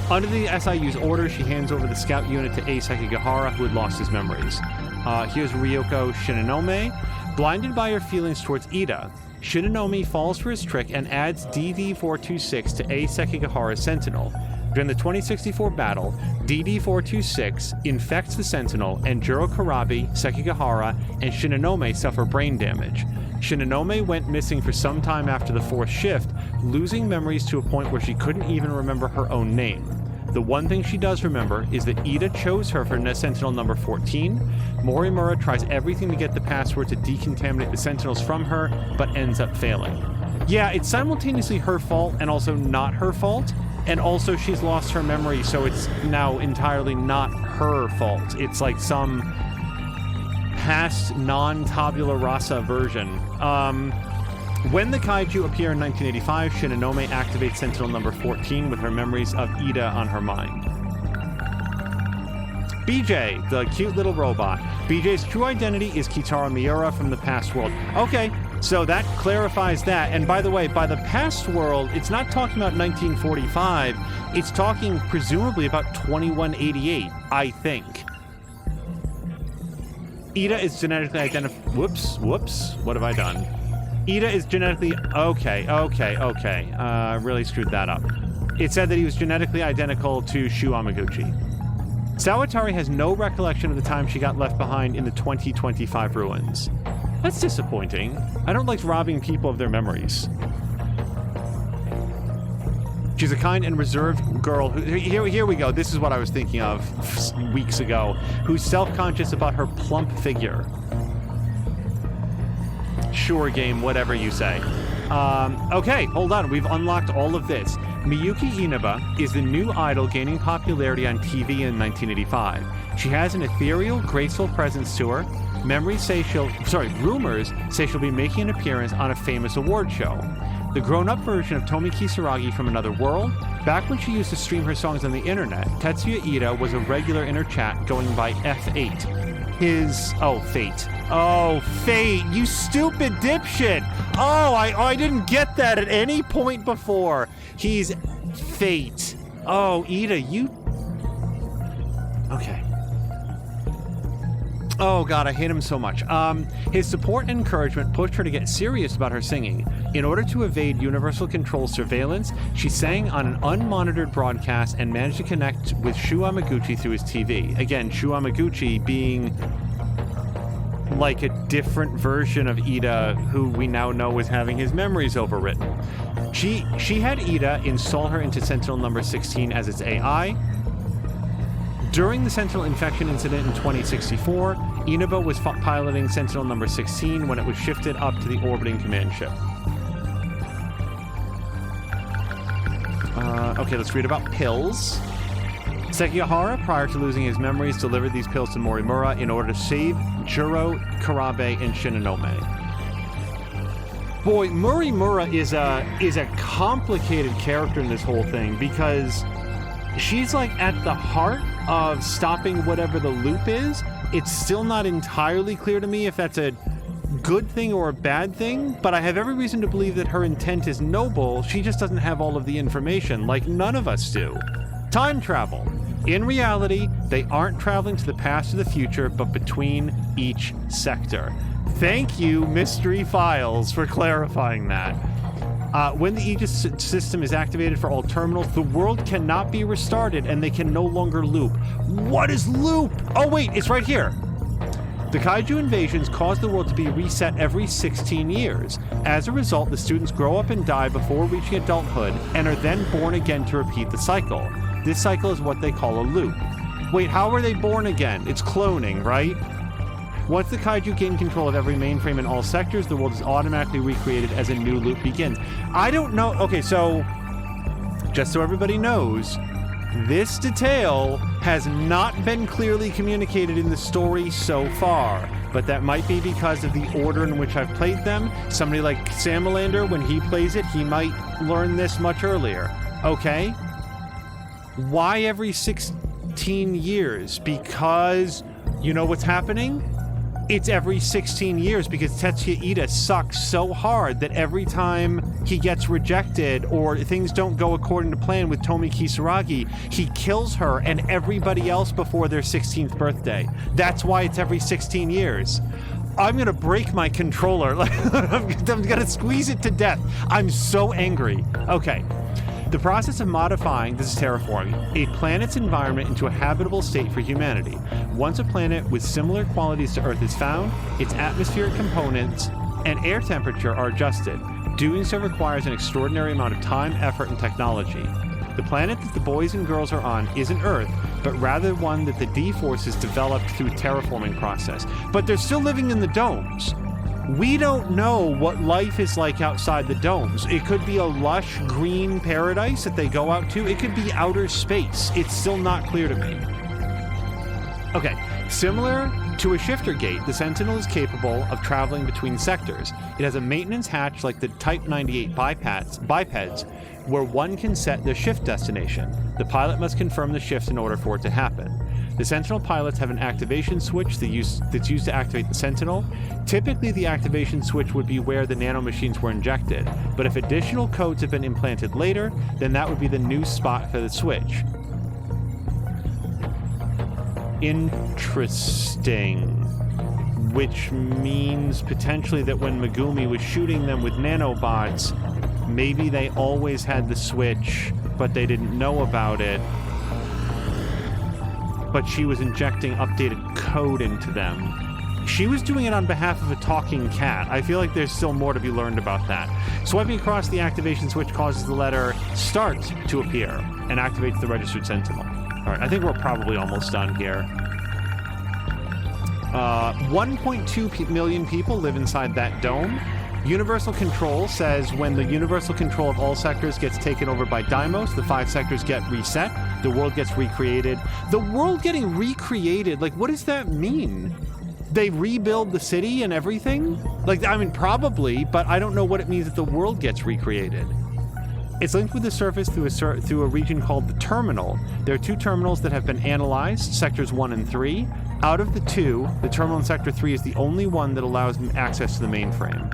Speaker 1: Under the SIU's order, she hands over the scout unit to Ei Sekigahara, who had lost his memories. Here's Ryoko Shinonome. Blinded by her feelings towards Ida, Shinonome falls for his trick and adds DD-426 to Ei Sekigahara's Sentinel. During the 2064 battle, DD-426 infects the Sentinel, and Juro Karabi, Sekigahara, and Shinonome suffer brain damage. Shinonome went missing for some time after the fourth shift, losing memories to a point where she couldn't even remember her own name. The one thing she does remember is that Ida chose her for Sentinel number 14. Morimura tries everything to get the password to decontaminate the Sentinels from her, but ends up failing. Yeah, it's simultaneously her fault and also not her fault. And also she's lost her memory, so it's now entirely not her fault. It's like some past non-tabula rasa version. When the kaiju appear in 1985, Shinonome activates Sentinel number 14 with her memories of Ida on her mind. BJ, the cute little robot. BJ's true identity is Kitara Miura from the past world. Okay, so that clarifies that. And by the way, by the past world, it's not talking about 1945. It's talking presumably about 2188, I think. Ida is genetically identified. Whoops. What have I done? Ida is genetically... Okay. Really screwed that up. It said that he was genetically identical to Shu Amaguchi. Sawatari has no recollection of the time she got left behind in the 2025 ruins. That's disappointing. I don't like robbing people of their memories. She's a kind and reserved girl who... Here we go. This is what I was thinking of weeks ago. Who's self-conscious about her plump figure. Sure, game, whatever you say. Okay, hold on. We've unlocked all of this. Miyuki Inaba is the new idol gaining popularity on TV in 1985. She has an ethereal, graceful presence to her. Rumors say she'll be making an appearance on a famous award show. The grown-up version of Tomi Kisaragi from Another World. Back when she used to stream her songs on the internet, Tetsuya Ida was a regular in her chat going by F8. Fate. Oh, Fate, you stupid dipshit! Oh, I didn't get that at any point before. He's Fate. Oh, Ida, you... Okay. Oh god, I hate him so much. His support and encouragement pushed her to get serious about her singing. In order to evade Universal Control surveillance, she sang on an unmonitored broadcast and managed to connect with Shu Amaguchi through his TV. Again, Shu Amaguchi being like a different version of Ida, who we now know was having his memories overwritten. She had Ida install her into Sentinel number 16 as its AI. During the Sentinel infection incident in 2064, Inaba was piloting Sentinel number 16 when it was shifted up to the orbiting command ship. Okay, let's read about pills. Sekigahara, prior to losing his memories, delivered these pills to Morimura in order to save Juro, Karabe, and Shinonome. Boy, Morimura is a complicated character in this whole thing, because she's like at the heart of stopping whatever the loop is. It's still not entirely clear to me if that's a good thing or a bad thing, but I have every reason to believe that her intent is noble. She just doesn't have all of the information, like none of us do. Time travel. In reality, they aren't traveling to the past or the future, but between each sector. Thank you, Mystery Files, for clarifying that. When the Aegis system is activated for all terminals, the world cannot be restarted and they can no longer loop. What is loop? Oh wait, it's right here. The kaiju invasions cause the world to be reset every 16 years. As a result, the students grow up and die before reaching adulthood and are then born again to repeat the cycle. This cycle is what they call a loop. Wait, how are they born again? It's cloning, right? Once the kaiju gain control of every mainframe in all sectors, the world is automatically recreated as a new loop begins. I don't know. Okay, so just so everybody knows, this detail has not been clearly communicated in the story so far. but that might be because of the order in which I've played them. Somebody like Samalander, when he plays it, he might learn this much earlier. Okay. Why every 16 years? Because you know what's happening? It's every 16 years because Tetsuya Ida sucks so hard that every time he gets rejected or things don't go according to plan with Tomi Kisaragi, he kills her and everybody else before their 16th birthday. That's why it's every 16 years. I'm gonna break my controller. I'm gonna squeeze it to death. I'm so angry. Okay. The process of modifying, this is terraforming, a planet's environment into a habitable state for humanity. Once a planet with similar qualities to Earth is found, its atmospheric components and air temperature are adjusted. Doing so requires an extraordinary amount of time, effort, and technology. The planet that the boys and girls are on isn't Earth, but rather one that the D-Forces developed through a terraforming process. But they're still living in the domes. We don't know what life is like outside the domes. It could be a lush green paradise that they go out to. It could be outer space. It's still not clear to me. Okay, similar to a shifter gate, the Sentinel is capable of traveling between sectors. It has a maintenance hatch like the Type 98 bipeds, where one can set the shift destination. The pilot must confirm the shift in order for it to happen. The Sentinel pilots have an activation switch that's used to activate the Sentinel. Typically, the activation switch would be where the nanomachines were injected, but if additional codes have been implanted later, then that would be the new spot for the switch. Interesting. Which means potentially that when Megumi was shooting them with nanobots, maybe they always had the switch, but they didn't know about it. But she was injecting updated code into them. She was doing it on behalf of a talking cat. I feel like there's still more to be learned about that. Swiping across the activation switch causes the letter START to appear and activates the registered Sentinel. All right, I think we're probably almost done here. 1.2 million people live inside that dome. Universal Control says when the universal control of all sectors gets taken over by Deimos, the 5 sectors get reset, the world gets recreated. The world getting recreated, like, what does that mean? They rebuild the city and everything? Like, I mean, probably, but I don't know what it means that the world gets recreated. It's linked with the surface through a region called the Terminal. There are 2 terminals that have been analyzed, sectors 1 and 3. Out of the 2, the terminal in sector 3 is the only one that allows access to the mainframe.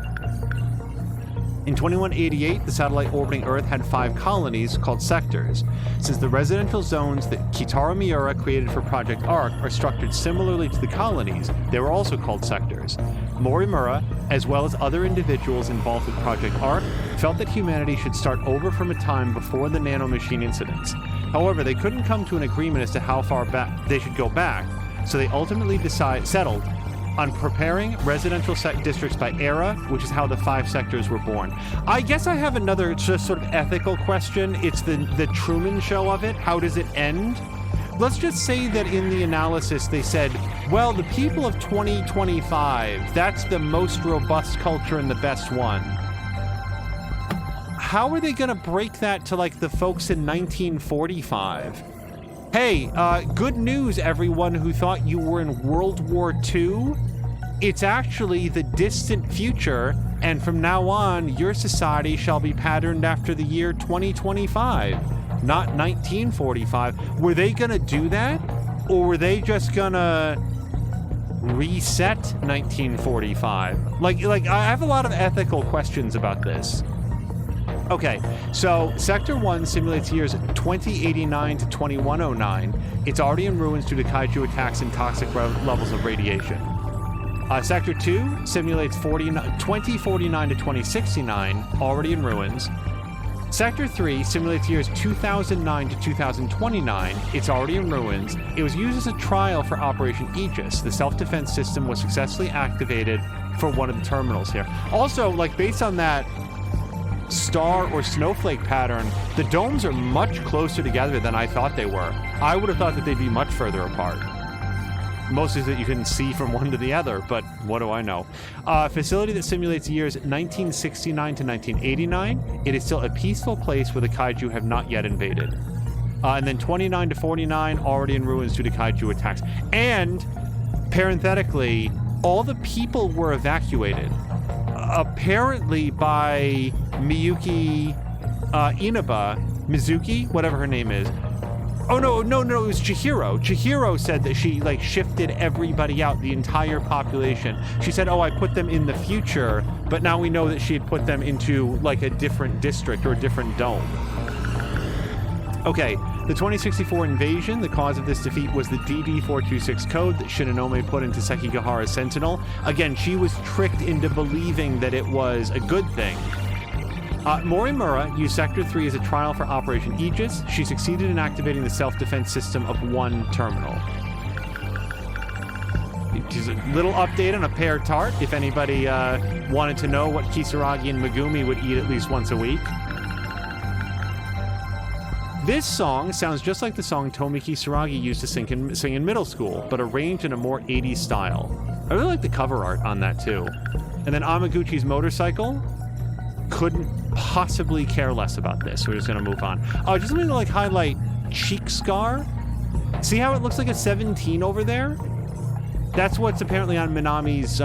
Speaker 1: In 2188, the satellite orbiting Earth had 5 colonies called sectors. Since the residential zones that Kitaro Miura created for Project Arc are structured similarly to the colonies, they were also called sectors. Morimura, as well as other individuals involved with Project Arc, felt that humanity should start over from a time before the nanomachine incidents. However, they couldn't come to an agreement as to how far back they should go back, so they ultimately settled on preparing residential districts by era, which is how the 5 sectors were born. I guess I have another just sort of ethical question. It's the Truman Show of it. How does it end? Let's just say that in the analysis they said, well, the people of 2025, that's the most robust culture and the best one. How are they going to break that to, like, the folks in 1945? Hey, good news, everyone who thought you were in World War II. It's actually the distant future, and from now on, your society shall be patterned after the year 2025, not 1945. Were they gonna do that? Or were they just gonna reset 1945? Like, I have a lot of ethical questions about this. Okay, so Sector 1 simulates years 2089 to 2109. It's already in ruins due to kaiju attacks and toxic levels of radiation. Sector 2 simulates 2049 to 2069, already in ruins. Sector 3 simulates years 2009 to 2029. It's already in ruins. It was used as a trial for Operation Aegis. The self-defense system was successfully activated for one of the terminals here. Also, like, based on that star or snowflake pattern, the domes are much closer together than I thought they were. I would have thought that they'd be much further apart. Mostly that you can see from one to the other, but what do I know? Facility that simulates years 1969 to 1989. It is still a peaceful place where the kaiju have not yet invaded. And then 29 to 49, already in ruins due to kaiju attacks. And, parenthetically, all the people were evacuated. Apparently by Mizuki, whatever her name is. Oh, no, it was Chihiro. Chihiro said that she, like, shifted everybody out, the entire population. She said, oh, I put them in the future, but now we know that she had put them into, like, a different district or a different dome. Okay, the 2064 invasion, the cause of this defeat was the DD-426 code that Shinonome put into Sekigahara's Sentinel. Again, she was tricked into believing that it was a good thing. Morimura used Sector 3 as a trial for Operation Aegis. She succeeded in activating the self-defense system of one terminal. Just a little update on a pear tart, if anybody wanted to know what Kisaragi and Megumi would eat at least once a week. This song sounds just like the song Tomi Kisaragi used to sing in middle school, but arranged in a more 80s style. I really like the cover art on that too. And then Amaguchi's motorcycle. Couldn't possibly care less about this. We're just gonna move on. Oh, just something to like highlight cheek scar. See how it looks like a 17 over there? That's what's apparently on Minami's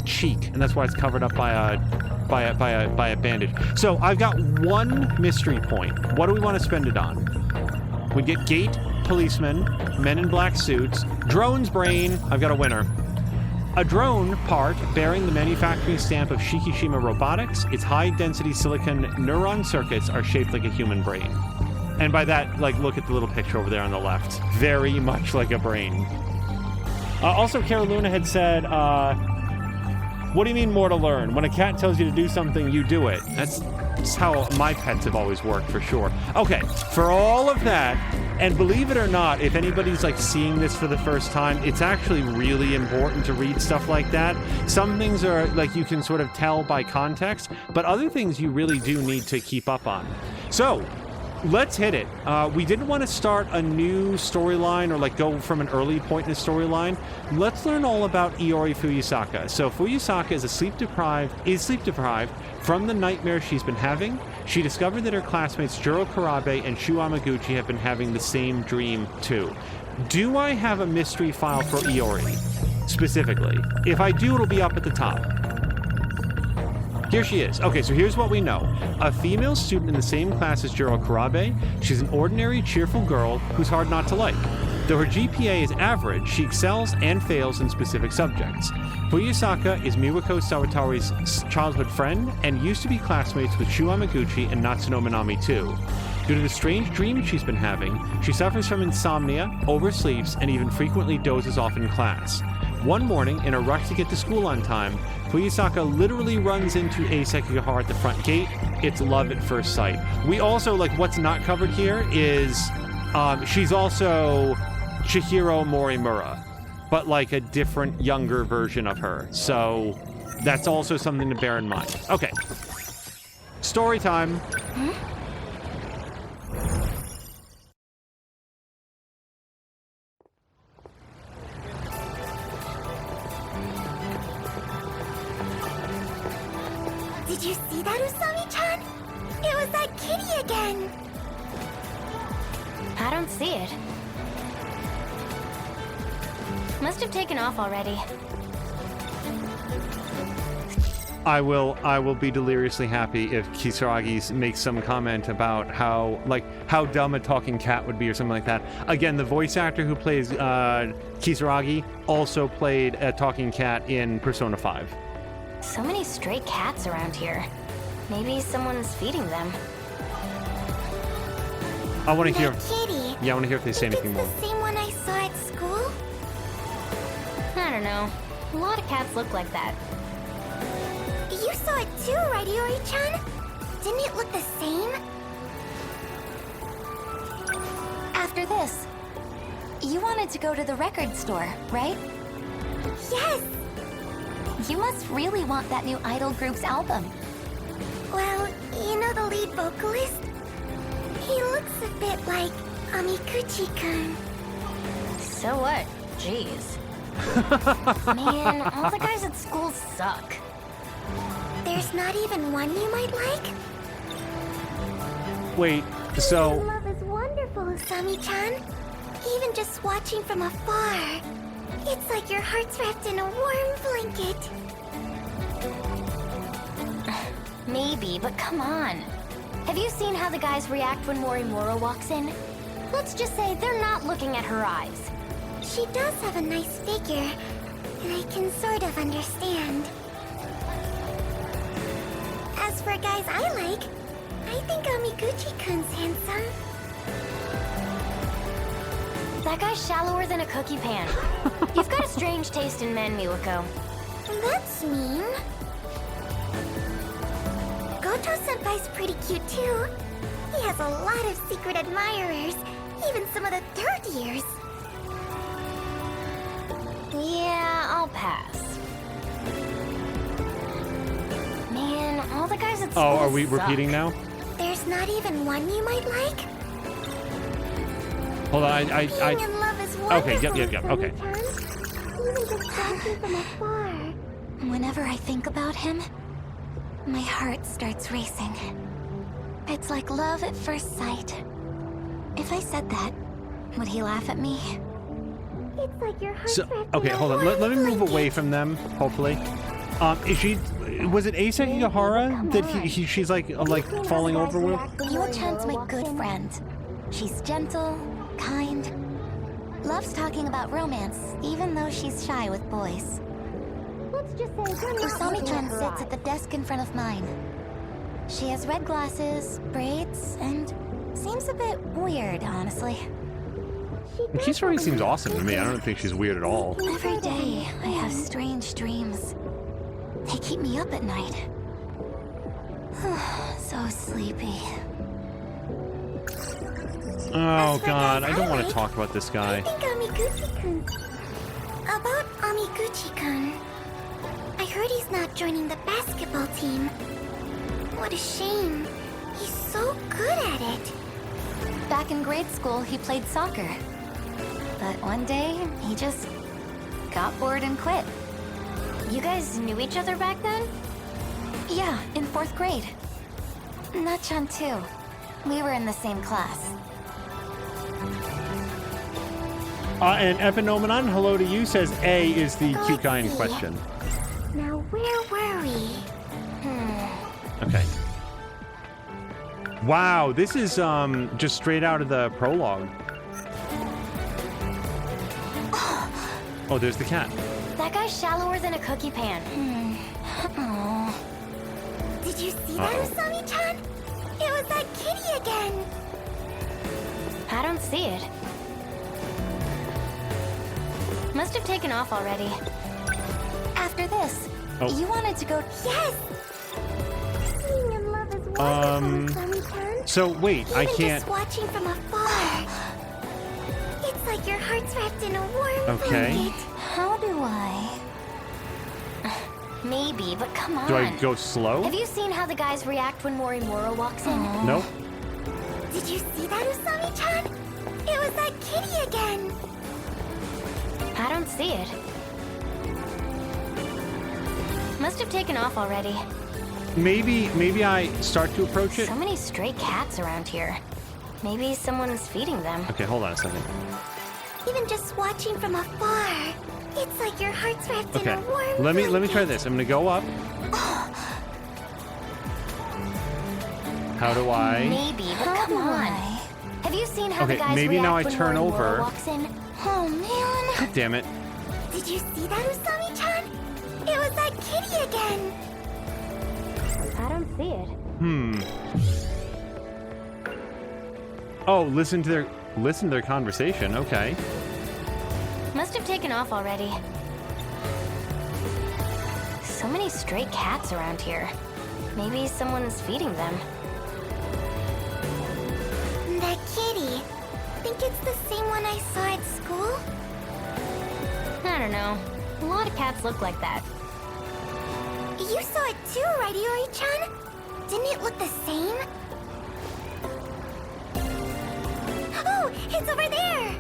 Speaker 1: cheek, and that's why it's covered up by a bandage. So I've got one mystery point. What do we want to spend it on? We get gate, policemen, men in black suits, drone's brain. I've got a winner. A drone part bearing the manufacturing stamp of Shikishima Robotics. Its high-density silicon neuron circuits are shaped like a human brain. And by that, like, look at the little picture over there on the left. Very much like a brain. Also, Cara Luna had said, what do you mean more to learn? When a cat tells you to do something, you do it. That's how my pets have always worked, for sure. Okay, for all of that, and believe it or not, if anybody's like seeing this for the first time, it's actually really important to read stuff like that. Some things are like you can sort of tell by context, but other things you really do need to keep up on. So, let's hit it. We didn't want to start a new storyline or like go from an early point in the storyline. Let's learn all about Iori Fuyusaka. So Fuyusaka is sleep deprived from the nightmare she's been having. She discovered that her classmates Juro Karabe and Shu Amaguchi have been having the same dream too. Do I have a mystery file for Iori specifically? If I do, it'll be up at the top. Here she is. Okay, so here's what we know. A female student in the same class as Juro Karabe. She's an ordinary, cheerful girl who's hard not to like. Though her GPA is average, she excels and fails in specific subjects. Fuyusaka is Miwako Sawatari's childhood friend and used to be classmates with Shu Amaguchi and Natsuno Minami too. Due to the strange dreams she's been having, she suffers from insomnia, oversleeps, and even frequently dozes off in class. One morning, in a rush to get to school on time, Fuyusaka literally runs into Sekigahara at the front gate. It's love at first sight. We also, like, what's not covered here is she's also Chihiro Morimura, but like a different, younger version of her. So that's also something to bear in mind. Okay. Story time.
Speaker 4: Did you see that, Usami-chan? It was that kitty again!
Speaker 3: I don't see it. Must have taken off already.
Speaker 1: I will be deliriously happy if Kisaragi makes some comment about how dumb a talking cat would be or something like that. Again, the voice actor who plays Kisaragi also played a talking cat in Persona 5.
Speaker 3: So many stray cats around here. Maybe someone's feeding them.
Speaker 1: I want to hear.
Speaker 4: Kitty.
Speaker 1: Yeah, I want to hear if they say anything more.
Speaker 4: It's the same one I saw at school?
Speaker 3: I don't know. A lot of cats look like that.
Speaker 4: You saw it too, right, Iori-chan? Didn't it look the same?
Speaker 6: After this, you wanted to go to the record store, right?
Speaker 4: Yes!
Speaker 6: You must really want that new idol group's album.
Speaker 4: Well, you know the lead vocalist? He looks a bit like Amikuchi-kun.
Speaker 3: So what? Jeez. Man, all the guys at school suck.
Speaker 4: There's not even one you might like?
Speaker 1: Wait, so
Speaker 4: Love is wonderful, Usami-chan. Even just watching from afar. It's like your heart's wrapped in a warm blanket.
Speaker 6: Maybe, but come on. Have you seen how the guys react when Morimura walks in? Let's just say they're not looking at her eyes.
Speaker 4: She does have a nice figure, and I can sort of understand. As for guys I like, I think Amiguchi-kun's handsome.
Speaker 6: That guy's shallower than a cookie pan. You've got a strange taste in men, Miwako.
Speaker 4: That's mean. Goto-senpai's pretty cute too. He has a lot of secret admirers, even some of the third years.
Speaker 6: Yeah, I'll pass. Man, all the guys at school
Speaker 1: Oh, are we
Speaker 6: suck.
Speaker 1: repeating now?
Speaker 4: There's not even one you might like?
Speaker 1: Hold on,
Speaker 4: Being in love is wonderful,
Speaker 1: yep, okay.
Speaker 4: Sunny-chan. Even just watching from afar.
Speaker 6: Whenever I think about him, my heart starts racing. It's like love at first sight. If I said that, would he laugh at me?
Speaker 4: It's like your heart's
Speaker 1: So,
Speaker 4: wrapped
Speaker 1: okay,
Speaker 4: in a
Speaker 1: hold on.
Speaker 4: warm
Speaker 1: Let me move
Speaker 4: blanket.
Speaker 1: away from them, hopefully. Was it Asa Higahara that she's like falling over with?
Speaker 6: Io-chan's my good friend. She's gentle, kind, loves talking about romance, even though she's shy with boys.
Speaker 4: Let's just say they're not
Speaker 6: Usami-chan
Speaker 4: looking at her
Speaker 6: sits at the desk in front of mine. She has red glasses, braids, and seems a bit weird, honestly.
Speaker 1: Kisari seems awesome to me. I don't think she's weird at all.
Speaker 6: Every day, I have strange dreams. They keep me up at night. So sleepy.
Speaker 1: Oh god, I don't want to talk about this guy.
Speaker 4: I think Amiguchi-kun. About Amiguchi-kun. I heard he's not joining the basketball team. What a shame. He's so good at it.
Speaker 6: Back in grade school, he played soccer. But one day, he just got bored and quit. You guys knew each other back then? Yeah, in 4th grade. Na-chan too. We were in the same class.
Speaker 1: And Epinomenon, hello to you, says A is the cute guy in question.
Speaker 4: Now where were we?
Speaker 1: Okay. Wow, this is just straight out of the prologue. Oh, there's the cat.
Speaker 6: That guy's shallower than a cookie pan.
Speaker 4: Did you see that,
Speaker 1: Uh-oh.
Speaker 4: Usami-chan? It was that kitty again.
Speaker 6: I don't see it. Must have taken off already. After this,
Speaker 1: Oh.
Speaker 6: you wanted to go...
Speaker 4: Yes! Being in love is wonderful, Usami-chan.
Speaker 1: So wait, I
Speaker 4: Even
Speaker 1: can't.
Speaker 4: just watching from afar. It's like your heart's wrapped in a warm
Speaker 1: Okay.
Speaker 4: blanket.
Speaker 6: How do I... Maybe, but come on.
Speaker 1: Do I go slow?
Speaker 6: Have you seen how the guys react when Morimura walks in?
Speaker 1: Nope.
Speaker 4: Did you see that, Usami-chan? It was that kitty again.
Speaker 6: I don't see it. Must have taken off already.
Speaker 1: Maybe I start to approach it.
Speaker 6: So many stray cats around here. Maybe someone's feeding them.
Speaker 1: Okay, hold on a second.
Speaker 4: Even just watching from afar. It's like your heart's wrapped
Speaker 1: Okay,
Speaker 4: in a warm
Speaker 1: let me
Speaker 4: blanket.
Speaker 1: try this. I'm gonna go up. How do I?
Speaker 6: Maybe, but come on. Have you seen how
Speaker 1: Okay,
Speaker 6: the guys
Speaker 1: maybe
Speaker 6: react
Speaker 1: now I
Speaker 6: when
Speaker 1: turn
Speaker 6: Morimura
Speaker 1: over.
Speaker 6: walks in? Oh man.
Speaker 1: God damn it!
Speaker 4: Did you see that, Usami-chan? It was that kitty again.
Speaker 6: I don't see it.
Speaker 1: Oh, listen to their conversation. Okay.
Speaker 6: Must have taken off already. So many stray cats around here. Maybe someone's feeding them.
Speaker 4: That kitty. Think it's the same one I saw at school?
Speaker 6: I don't know. A lot of cats look like that.
Speaker 4: You saw it too, right, Iori-chan? Didn't it look the same? Oh, it's over there!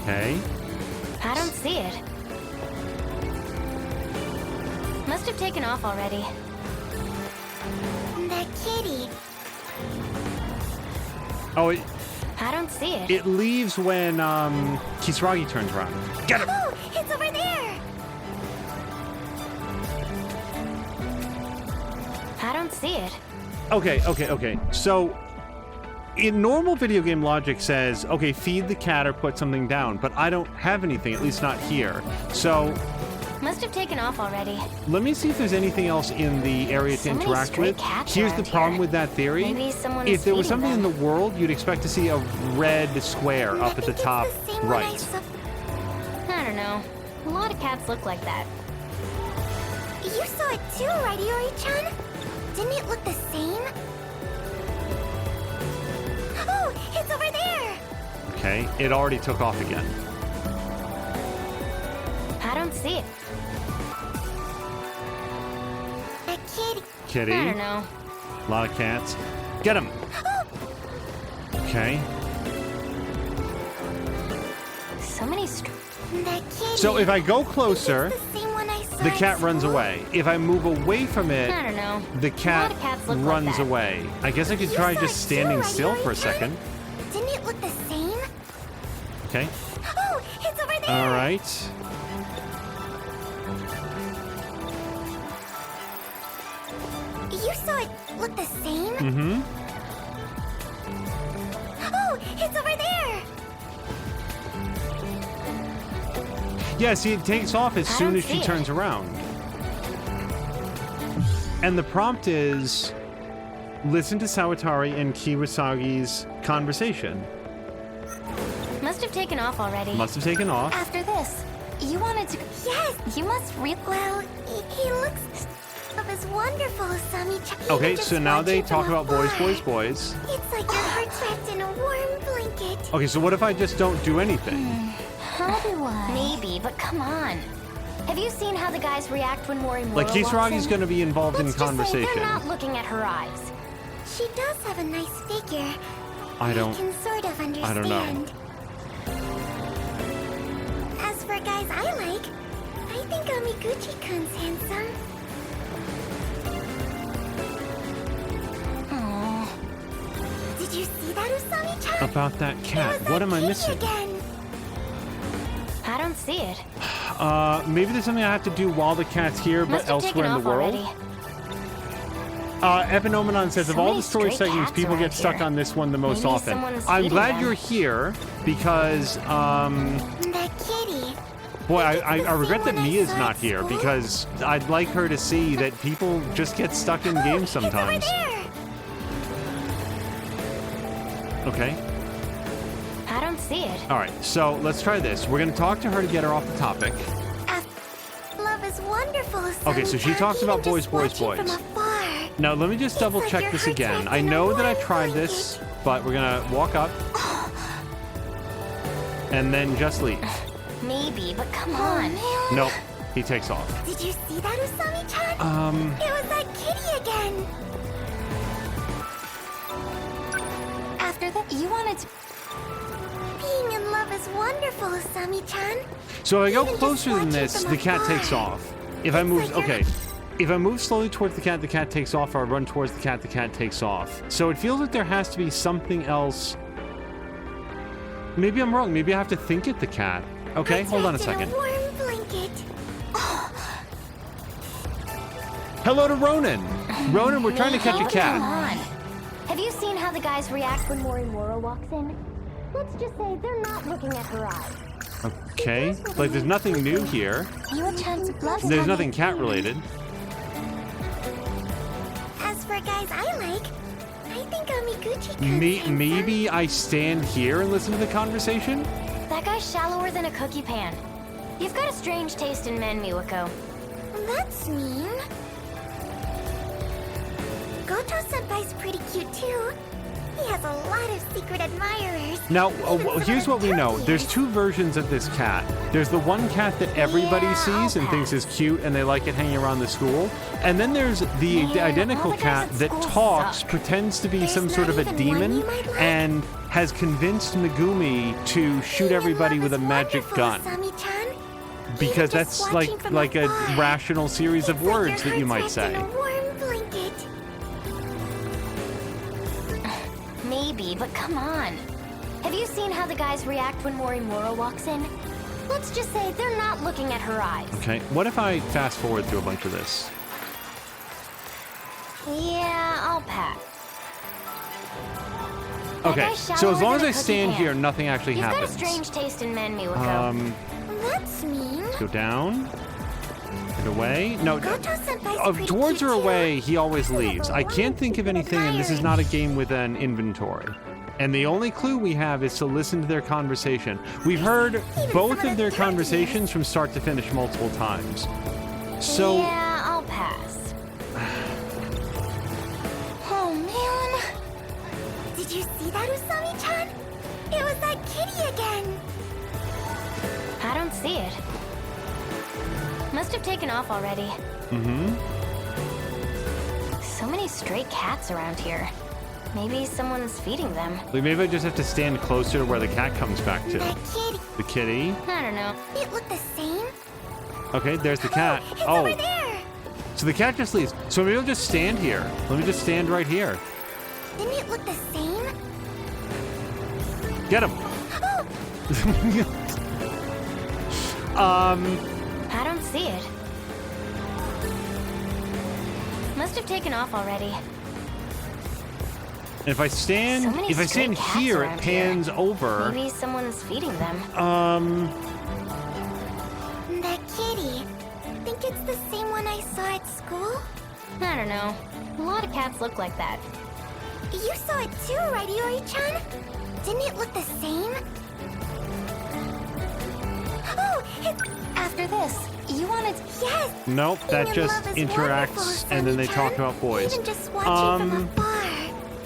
Speaker 1: Okay.
Speaker 6: I don't see it. Must have taken off already.
Speaker 4: That kitty.
Speaker 1: Oh,
Speaker 6: I don't see it.
Speaker 1: It leaves when Kisaragi turns around. Get him!
Speaker 4: Oh, it's over there!
Speaker 6: I don't see it.
Speaker 1: Okay. So, in normal video game logic says, okay, feed the cat or put something down, but I don't have anything, at least not here. So,
Speaker 6: Must have taken off already.
Speaker 1: let me see if there's anything else in the area to
Speaker 6: So many
Speaker 1: interact
Speaker 6: stray
Speaker 1: with.
Speaker 6: cats
Speaker 1: Here's the
Speaker 6: around
Speaker 1: problem
Speaker 6: here.
Speaker 1: with that theory.
Speaker 6: Maybe someone
Speaker 1: If
Speaker 6: is
Speaker 1: there was
Speaker 6: feeding
Speaker 1: something
Speaker 6: them.
Speaker 1: in the world, you'd expect to see a red square up
Speaker 4: I
Speaker 1: at the
Speaker 4: think it's
Speaker 1: top
Speaker 4: the same one I
Speaker 1: right.
Speaker 4: saw.
Speaker 6: I don't know. A lot of cats look like that.
Speaker 4: You saw it too, right, Iori-chan? Didn't it look the same? Oh, it's over there!
Speaker 1: Okay, it already took off again.
Speaker 6: I don't see it.
Speaker 4: A kitty.
Speaker 1: Kitty,
Speaker 6: I
Speaker 1: a
Speaker 6: don't know.
Speaker 1: lot of cats. Get him! Okay.
Speaker 6: So many
Speaker 4: The kitty.
Speaker 1: So if I go closer,
Speaker 4: It's the same one I saw
Speaker 1: the
Speaker 4: at
Speaker 1: cat runs
Speaker 4: school.
Speaker 1: away. If I move away from it,
Speaker 6: I don't know.
Speaker 1: the
Speaker 6: A lot
Speaker 1: cat
Speaker 6: of cats look like
Speaker 1: runs
Speaker 6: that.
Speaker 1: away. I guess I could
Speaker 4: You
Speaker 1: try
Speaker 4: saw
Speaker 1: just
Speaker 4: it
Speaker 1: standing
Speaker 4: too, right,
Speaker 1: still for a
Speaker 4: Iori-chan?
Speaker 1: second.
Speaker 4: Didn't it look the same?
Speaker 1: Okay.
Speaker 4: Oh, it's over there!
Speaker 1: All right.
Speaker 4: You saw it look the same?
Speaker 1: Mm-hmm.
Speaker 4: Oh, it's over there!
Speaker 1: Yeah, see, it takes off as
Speaker 6: I
Speaker 1: soon
Speaker 6: don't
Speaker 1: as she
Speaker 6: see it.
Speaker 1: turns around. And the prompt is, listen to Sawatari and Kiwasagi's conversation.
Speaker 6: Must have taken off already.
Speaker 1: Must have taken off.
Speaker 6: After this, you wanted to.
Speaker 4: Yes!
Speaker 6: You must
Speaker 4: Well, he looks of as wonderful as Sami-chan.
Speaker 1: Okay,
Speaker 4: Even just
Speaker 1: so now they
Speaker 4: watching
Speaker 1: talk
Speaker 4: from
Speaker 1: about boys,
Speaker 4: afar.
Speaker 1: boys, boys.
Speaker 4: It's like your heart's wrapped in a warm blanket.
Speaker 1: Okay, so what if I just don't do anything?
Speaker 6: How do I? Maybe, but come on. Have you seen how the guys react when Mori
Speaker 1: Like, Kisaragi's going to be involved in
Speaker 6: Let's just say
Speaker 1: conversation.
Speaker 6: they're not looking at her eyes.
Speaker 4: She does have a nice figure.
Speaker 1: I don't...
Speaker 4: can sort of understand.
Speaker 1: I don't know.
Speaker 4: As for guys I like, I think Amiguchi-kun's handsome.
Speaker 6: Aww.
Speaker 4: Did you see that, Usami-chan?
Speaker 1: About that
Speaker 4: It
Speaker 1: cat.
Speaker 4: was
Speaker 1: What
Speaker 4: that
Speaker 1: am I
Speaker 4: kitty
Speaker 1: missing?
Speaker 4: Again.
Speaker 6: I don't see it.
Speaker 1: Maybe there's something I have to do while the cat's here, but
Speaker 6: Must have
Speaker 1: elsewhere
Speaker 6: taken
Speaker 1: in
Speaker 6: off
Speaker 1: the world.
Speaker 6: already.
Speaker 1: Epinomenon says, of
Speaker 6: So
Speaker 1: all
Speaker 6: many
Speaker 1: the story
Speaker 6: stray
Speaker 1: segments,
Speaker 6: cats
Speaker 1: people
Speaker 6: around
Speaker 1: get stuck
Speaker 6: here.
Speaker 1: on this one the most
Speaker 6: Maybe
Speaker 1: often.
Speaker 6: someone's
Speaker 1: I'm
Speaker 6: feeding
Speaker 1: glad
Speaker 6: them.
Speaker 1: you're here because,
Speaker 4: The kitty.
Speaker 1: boy, I
Speaker 4: the
Speaker 1: regret
Speaker 4: same
Speaker 1: that
Speaker 4: one I
Speaker 1: Mia's
Speaker 4: saw
Speaker 1: not
Speaker 4: at
Speaker 1: here
Speaker 4: school?
Speaker 1: because I'd like her to see that people just get stuck in games sometimes.
Speaker 4: It's over there.
Speaker 1: Okay.
Speaker 6: I don't see it.
Speaker 1: All right. So let's try this. We're going to talk to her to get her off the topic.
Speaker 4: Love is wonderful.
Speaker 1: Okay, so she
Speaker 4: Usami-chan,
Speaker 1: talks about
Speaker 4: even
Speaker 1: boys,
Speaker 4: just
Speaker 1: boys,
Speaker 4: watching
Speaker 1: boys.
Speaker 4: From afar.
Speaker 1: Now, let me just double
Speaker 4: like
Speaker 1: check
Speaker 4: your
Speaker 1: this
Speaker 4: heart's
Speaker 1: again.
Speaker 4: wrapped
Speaker 1: I
Speaker 4: in a
Speaker 1: know that I
Speaker 4: warm
Speaker 1: tried
Speaker 4: blanket.
Speaker 1: this, but we're going to walk up and then just leave.
Speaker 6: Maybe, but come
Speaker 4: Oh,
Speaker 6: on.
Speaker 4: man.
Speaker 1: Nope. He takes off.
Speaker 4: Did you see that, Usami-chan? It was that kitty again.
Speaker 6: After that, you wanted to.
Speaker 4: Being in love is wonderful, Usami-chan.
Speaker 1: So if I go
Speaker 4: Even just
Speaker 1: closer than
Speaker 4: watching
Speaker 1: this,
Speaker 4: from
Speaker 1: the cat
Speaker 4: afar.
Speaker 1: takes off. If I
Speaker 4: It's
Speaker 1: move,
Speaker 4: like you're-
Speaker 1: okay. If I move slowly towards the cat takes off, or I run towards the cat takes off. So it feels like there has to be something else. Maybe I'm wrong. Maybe I have to think at the cat. Okay,
Speaker 4: It's
Speaker 1: hold on a
Speaker 4: wrapped in
Speaker 1: second.
Speaker 4: a warm blanket.
Speaker 1: Hello to Ronan. Ronan, we're trying to catch a
Speaker 6: Maybe, but Come
Speaker 1: cat.
Speaker 6: on. Have you seen how the guys react when Mori walks in? Let's just say they're not looking at her eyes.
Speaker 1: Okay, like there's nothing new here.
Speaker 6: Iori-chan loves
Speaker 1: There's nothing cat related.
Speaker 4: As for guys I like, I think Amiguchi-kun's handsome.
Speaker 1: Maybe I stand here and listen to the conversation?
Speaker 6: That guy's shallower than a cookie pan. You've got a strange taste in men, Miwako.
Speaker 4: That's mean. Goto-senpai's pretty cute too. He has a lot of secret admirers.
Speaker 1: Now,
Speaker 4: Even some
Speaker 1: here's
Speaker 4: of
Speaker 1: what we know.
Speaker 4: Turkey's.
Speaker 1: There's two versions of this cat. There's the one cat that everybody
Speaker 6: Yeah,
Speaker 1: sees and
Speaker 6: I'll
Speaker 1: thinks is cute and they like it hanging around the school. And then there's the
Speaker 6: Man,
Speaker 1: identical
Speaker 6: all the guys
Speaker 1: cat
Speaker 6: at
Speaker 1: that
Speaker 6: school
Speaker 1: talks,
Speaker 6: suck.
Speaker 1: pretends to be
Speaker 4: There's
Speaker 1: some sort
Speaker 4: not
Speaker 1: of a
Speaker 4: even one
Speaker 1: demon,
Speaker 4: you might like?
Speaker 1: and has convinced Megumi to shoot everybody with a magic gun.
Speaker 4: Usami-chan.
Speaker 1: Because
Speaker 4: Even just
Speaker 1: that's
Speaker 4: watching from
Speaker 1: like a
Speaker 4: afar.
Speaker 1: rational series of
Speaker 4: It's like
Speaker 1: words
Speaker 4: your
Speaker 1: that you might
Speaker 4: heart's
Speaker 1: say.
Speaker 4: wrapped in a warm blanket.
Speaker 6: Maybe, but come on. Have you seen how the guys react when Morimura walks in? Let's just say they're not looking at her eyes.
Speaker 1: Okay, what if I fast forward through a bunch of this?
Speaker 6: Yeah, I'll pass.
Speaker 1: Okay, so as long as I stand here, nothing actually
Speaker 6: You've
Speaker 1: happens.
Speaker 6: got a strange taste in men, Miwako.
Speaker 4: That's mean.
Speaker 1: Go down. And away. No,
Speaker 4: Goto-senpai's
Speaker 1: towards or
Speaker 4: pretty cute,
Speaker 1: away, he always leaves. I can't think of anything, and this is not a game with an inventory. And the only clue we have is to listen to their conversation. We've heard both of their conversations from start to finish multiple times. So...
Speaker 6: Yeah, I'll pass.
Speaker 4: Oh, man. Did you see that, Usami-chan? It was that kitty again.
Speaker 6: I don't see it. Must have taken off already.
Speaker 1: Mm-hmm.
Speaker 6: So many stray cats around here. Maybe someone's feeding them.
Speaker 1: Maybe I just have to stand closer to where the cat comes back to.
Speaker 4: That kitty.
Speaker 1: The kitty.
Speaker 6: I don't know.
Speaker 4: It looked the same.
Speaker 1: Okay, there's the cat.
Speaker 4: It's over there.
Speaker 1: So the cat just leaves. So maybe I'll just stand here. Let me just stand right here.
Speaker 4: Didn't it look the same?
Speaker 1: Get him.
Speaker 4: Oh,
Speaker 6: I don't see it. Must have taken off already.
Speaker 1: And if I
Speaker 6: So
Speaker 1: stand,
Speaker 6: many
Speaker 1: if I
Speaker 6: stray
Speaker 1: stand
Speaker 6: cats
Speaker 1: here, it
Speaker 6: around
Speaker 1: pans
Speaker 6: here.
Speaker 1: over.
Speaker 6: Maybe someone's feeding them.
Speaker 4: that kitty. Think it's the same one I saw at school?
Speaker 6: I don't know. A lot of cats look like that.
Speaker 4: You saw it too, right, Iori-chan? Didn't it look the same? Oh, it's...
Speaker 6: After this, you wanted...
Speaker 4: Yes!
Speaker 1: Nope, that
Speaker 4: Being in
Speaker 1: just
Speaker 4: love is
Speaker 1: interacts,
Speaker 4: wonderful,
Speaker 1: and then they
Speaker 4: Sunny-chan.
Speaker 1: talk about boys.
Speaker 4: Even just watching from afar.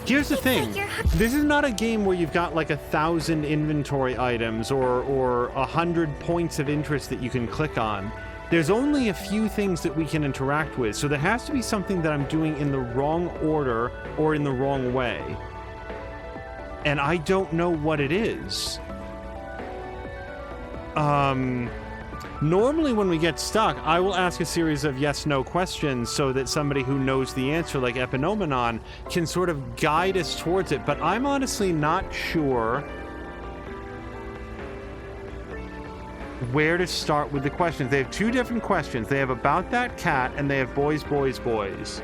Speaker 1: Here's the
Speaker 4: It's
Speaker 1: thing.
Speaker 4: like you're-
Speaker 1: This is not a game where you've got like 1,000 inventory items or 100 points of interest that you can click on. There's only a few things that we can interact with, so there has to be something that I'm doing in the wrong order or in the wrong way. And I don't know what it is. Normally when we get stuck, I will ask a series of yes-no questions so that somebody who knows the answer, like Epinomenon, can sort of guide us towards it. But I'm honestly not sure where to start with the questions. They have two different questions. They have about that cat, and they have boys, boys, boys.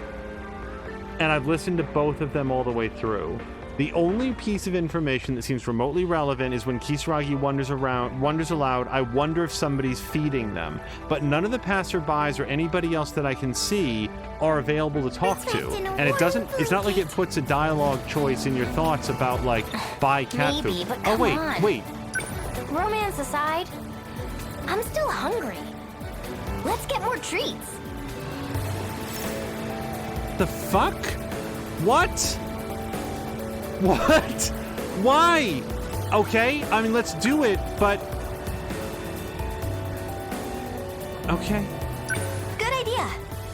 Speaker 1: And I've listened to both of them all the way through. The only piece of information that seems remotely relevant is when Kisaragi wonders aloud, I wonder if somebody's feeding them. But none of the passerbys or anybody else that I can see are available to talk
Speaker 4: That's
Speaker 1: to.
Speaker 4: right, in a
Speaker 1: And it's not like it
Speaker 4: blanket.
Speaker 1: puts a dialogue choice in your thoughts about, like, buy cat
Speaker 6: Maybe,
Speaker 1: food.
Speaker 6: but
Speaker 1: Oh,
Speaker 6: come
Speaker 1: wait,
Speaker 6: on.
Speaker 1: wait.
Speaker 6: Romance aside, I'm still hungry. Let's get more treats.
Speaker 1: The fuck? What? What? Why? Okay, I mean, let's do it, but... Okay.
Speaker 6: Good idea.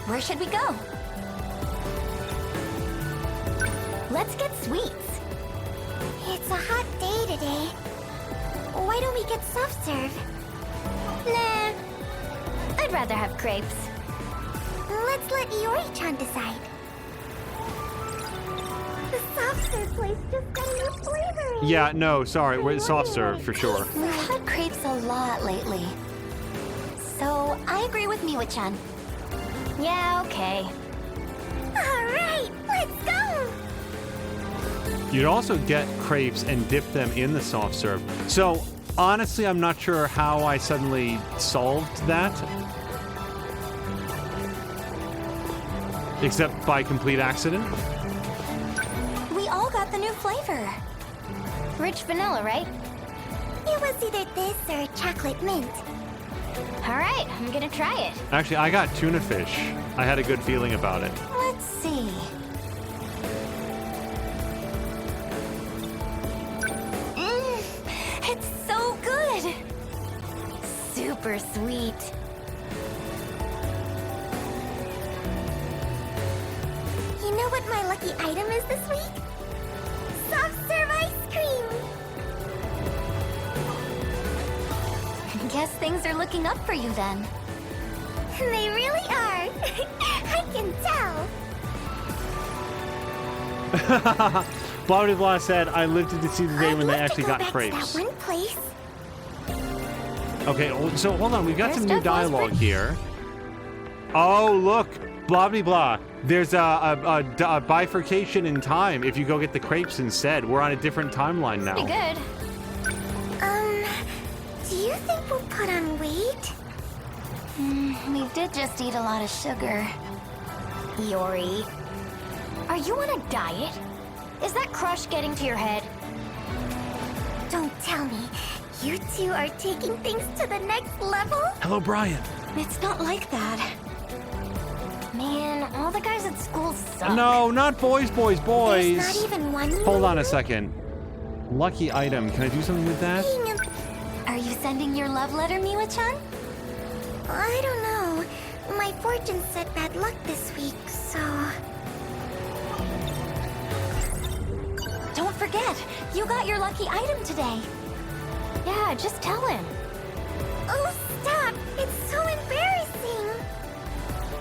Speaker 6: Where should we go? Let's get sweets.
Speaker 4: It's a hot day today. Why don't we get soft serve?
Speaker 6: Nah. I'd rather have crepes.
Speaker 4: Let's let Iori-chan decide. The soft serve place just got a new flavor.
Speaker 1: Yeah, no, sorry, we're soft serve for sure.
Speaker 6: We've had crepes a lot lately. So I agree with Miwa-chan. Yeah, okay.
Speaker 4: All right, let's go.
Speaker 1: You'd also get crepes and dip them in the soft serve. So, honestly, I'm not sure how I suddenly solved that. Except by complete accident.
Speaker 6: We all got the new flavor. Rich vanilla, right?
Speaker 4: It was either this or chocolate mint.
Speaker 6: All right, I'm gonna try it.
Speaker 1: Actually, I got tuna fish. I had a good feeling about it.
Speaker 6: Let's see. It's so good. Super sweet.
Speaker 4: You know what my lucky item is this week? Soft serve ice cream.
Speaker 6: Guess things are looking up for you then.
Speaker 4: They really are. I can tell.
Speaker 1: Blah blah blah said, I lived to see the day when they actually got
Speaker 4: That
Speaker 1: crepes.
Speaker 4: one place.
Speaker 1: Okay, so hold on. We've got
Speaker 6: Their
Speaker 1: some new
Speaker 6: stuff was
Speaker 1: dialogue
Speaker 6: pretty-
Speaker 1: here. Oh, look. Blah blah blah. There's a bifurcation in time if you go get the crepes instead. We're on a different timeline now.
Speaker 6: Pretty good.
Speaker 4: Do you think we'll put on weight?
Speaker 6: We did just eat a lot of sugar.
Speaker 4: Iori.
Speaker 6: Are you on a diet? Is that crush getting to your head?
Speaker 4: Don't tell me. You two are taking things to the next level?
Speaker 1: Hello, Brian.
Speaker 6: It's not like that. Man, all the guys at school suck.
Speaker 1: No, not boys.
Speaker 4: There's not even one.
Speaker 1: Hold on a second. Lucky item. Can I do something with that?
Speaker 6: Are you sending your love letter, Miwa-chan?
Speaker 4: I don't know. My fortune said bad luck this week, so...
Speaker 6: Don't forget, you got your lucky item today. Yeah, just tell him.
Speaker 4: Oh, stop! It's so embarrassing!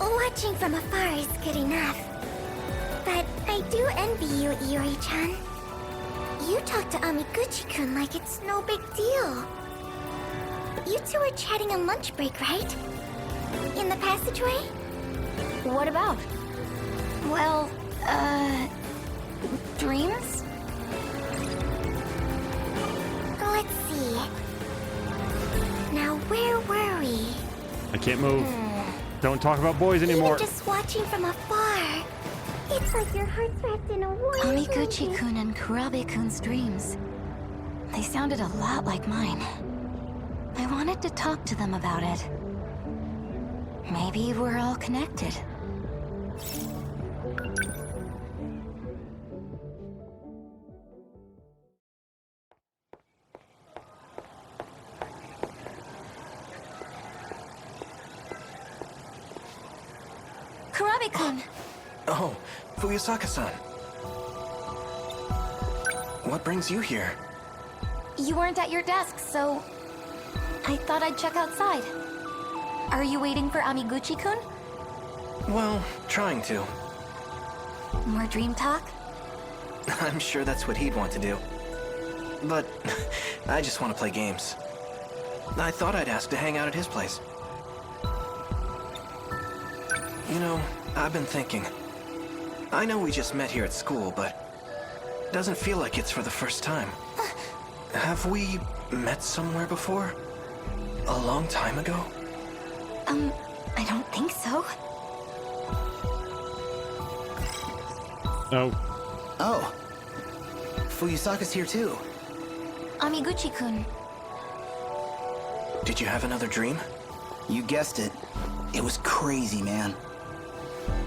Speaker 4: Watching from afar is good enough. But I do envy you, Iori-chan. You talk to Amiguchi-kun like it's no big deal. You two were chatting on lunch break, right? In the passageway?
Speaker 6: What about? Well, dreams?
Speaker 4: Let's see. Now, where were we?
Speaker 1: I can't move. Don't talk about boys anymore.
Speaker 4: Even just watching from afar, it's like your heart's wrapped in a warm blanket.
Speaker 6: Amiguchi-kun and Kurabe-kun's dreams. They sounded a lot like mine. I wanted to talk to them about it. Maybe we're all connected. Kurabe-kun!
Speaker 2: Oh, Fuyusaka-san. What brings you here?
Speaker 6: You weren't at your desk, so... I thought I'd check outside. Are you waiting for Amiguchi-kun?
Speaker 2: Well, trying to.
Speaker 6: More dream talk?
Speaker 2: I'm sure that's what he'd want to do. But I just want to play games. I thought I'd ask to hang out at his place. You know, I've been thinking. I know we just met here at school, but it doesn't feel like it's for the first time. Have we met somewhere before? A long time ago?
Speaker 6: I don't think so.
Speaker 1: No.
Speaker 7: Oh. Fuyusaka's here too.
Speaker 6: Amiguchi-kun.
Speaker 2: Did you have another dream?
Speaker 7: You guessed it. It was crazy, man.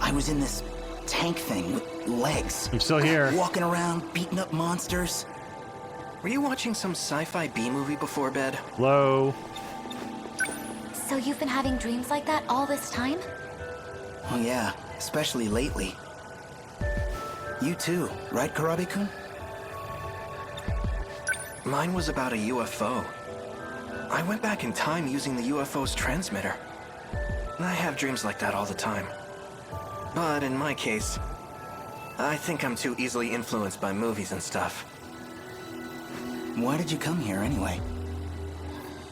Speaker 7: I was in this tank thing with legs.
Speaker 1: I'm still here.
Speaker 7: Walking around, beating up monsters.
Speaker 2: Were you watching some sci-fi B-movie before bed?
Speaker 1: Hello.
Speaker 6: So you've been having dreams like that all this time?
Speaker 7: Oh yeah, especially lately. You too, right, Kurabe-kun?
Speaker 2: Mine was about a UFO. I went back in time using the UFO's transmitter. I have dreams like that all the time. But in my case, I think I'm too easily influenced by movies and stuff.
Speaker 7: Why did you come here anyway?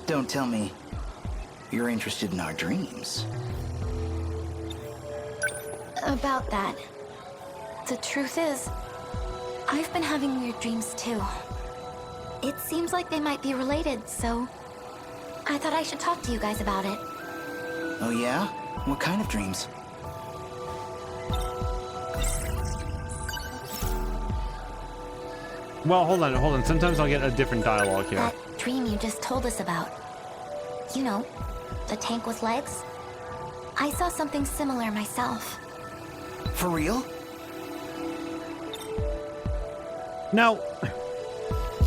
Speaker 7: Don't tell me you're interested in our dreams.
Speaker 6: About that. The truth is, I've been having weird dreams too. It seems like they might be related, so I thought I should talk to you guys about it.
Speaker 7: Oh yeah? What kind of dreams?
Speaker 1: Well, hold on. Sometimes I'll get a different dialogue here.
Speaker 6: That dream you just told us about. You know, the tank with legs? I saw something similar myself.
Speaker 7: For real?
Speaker 1: Now,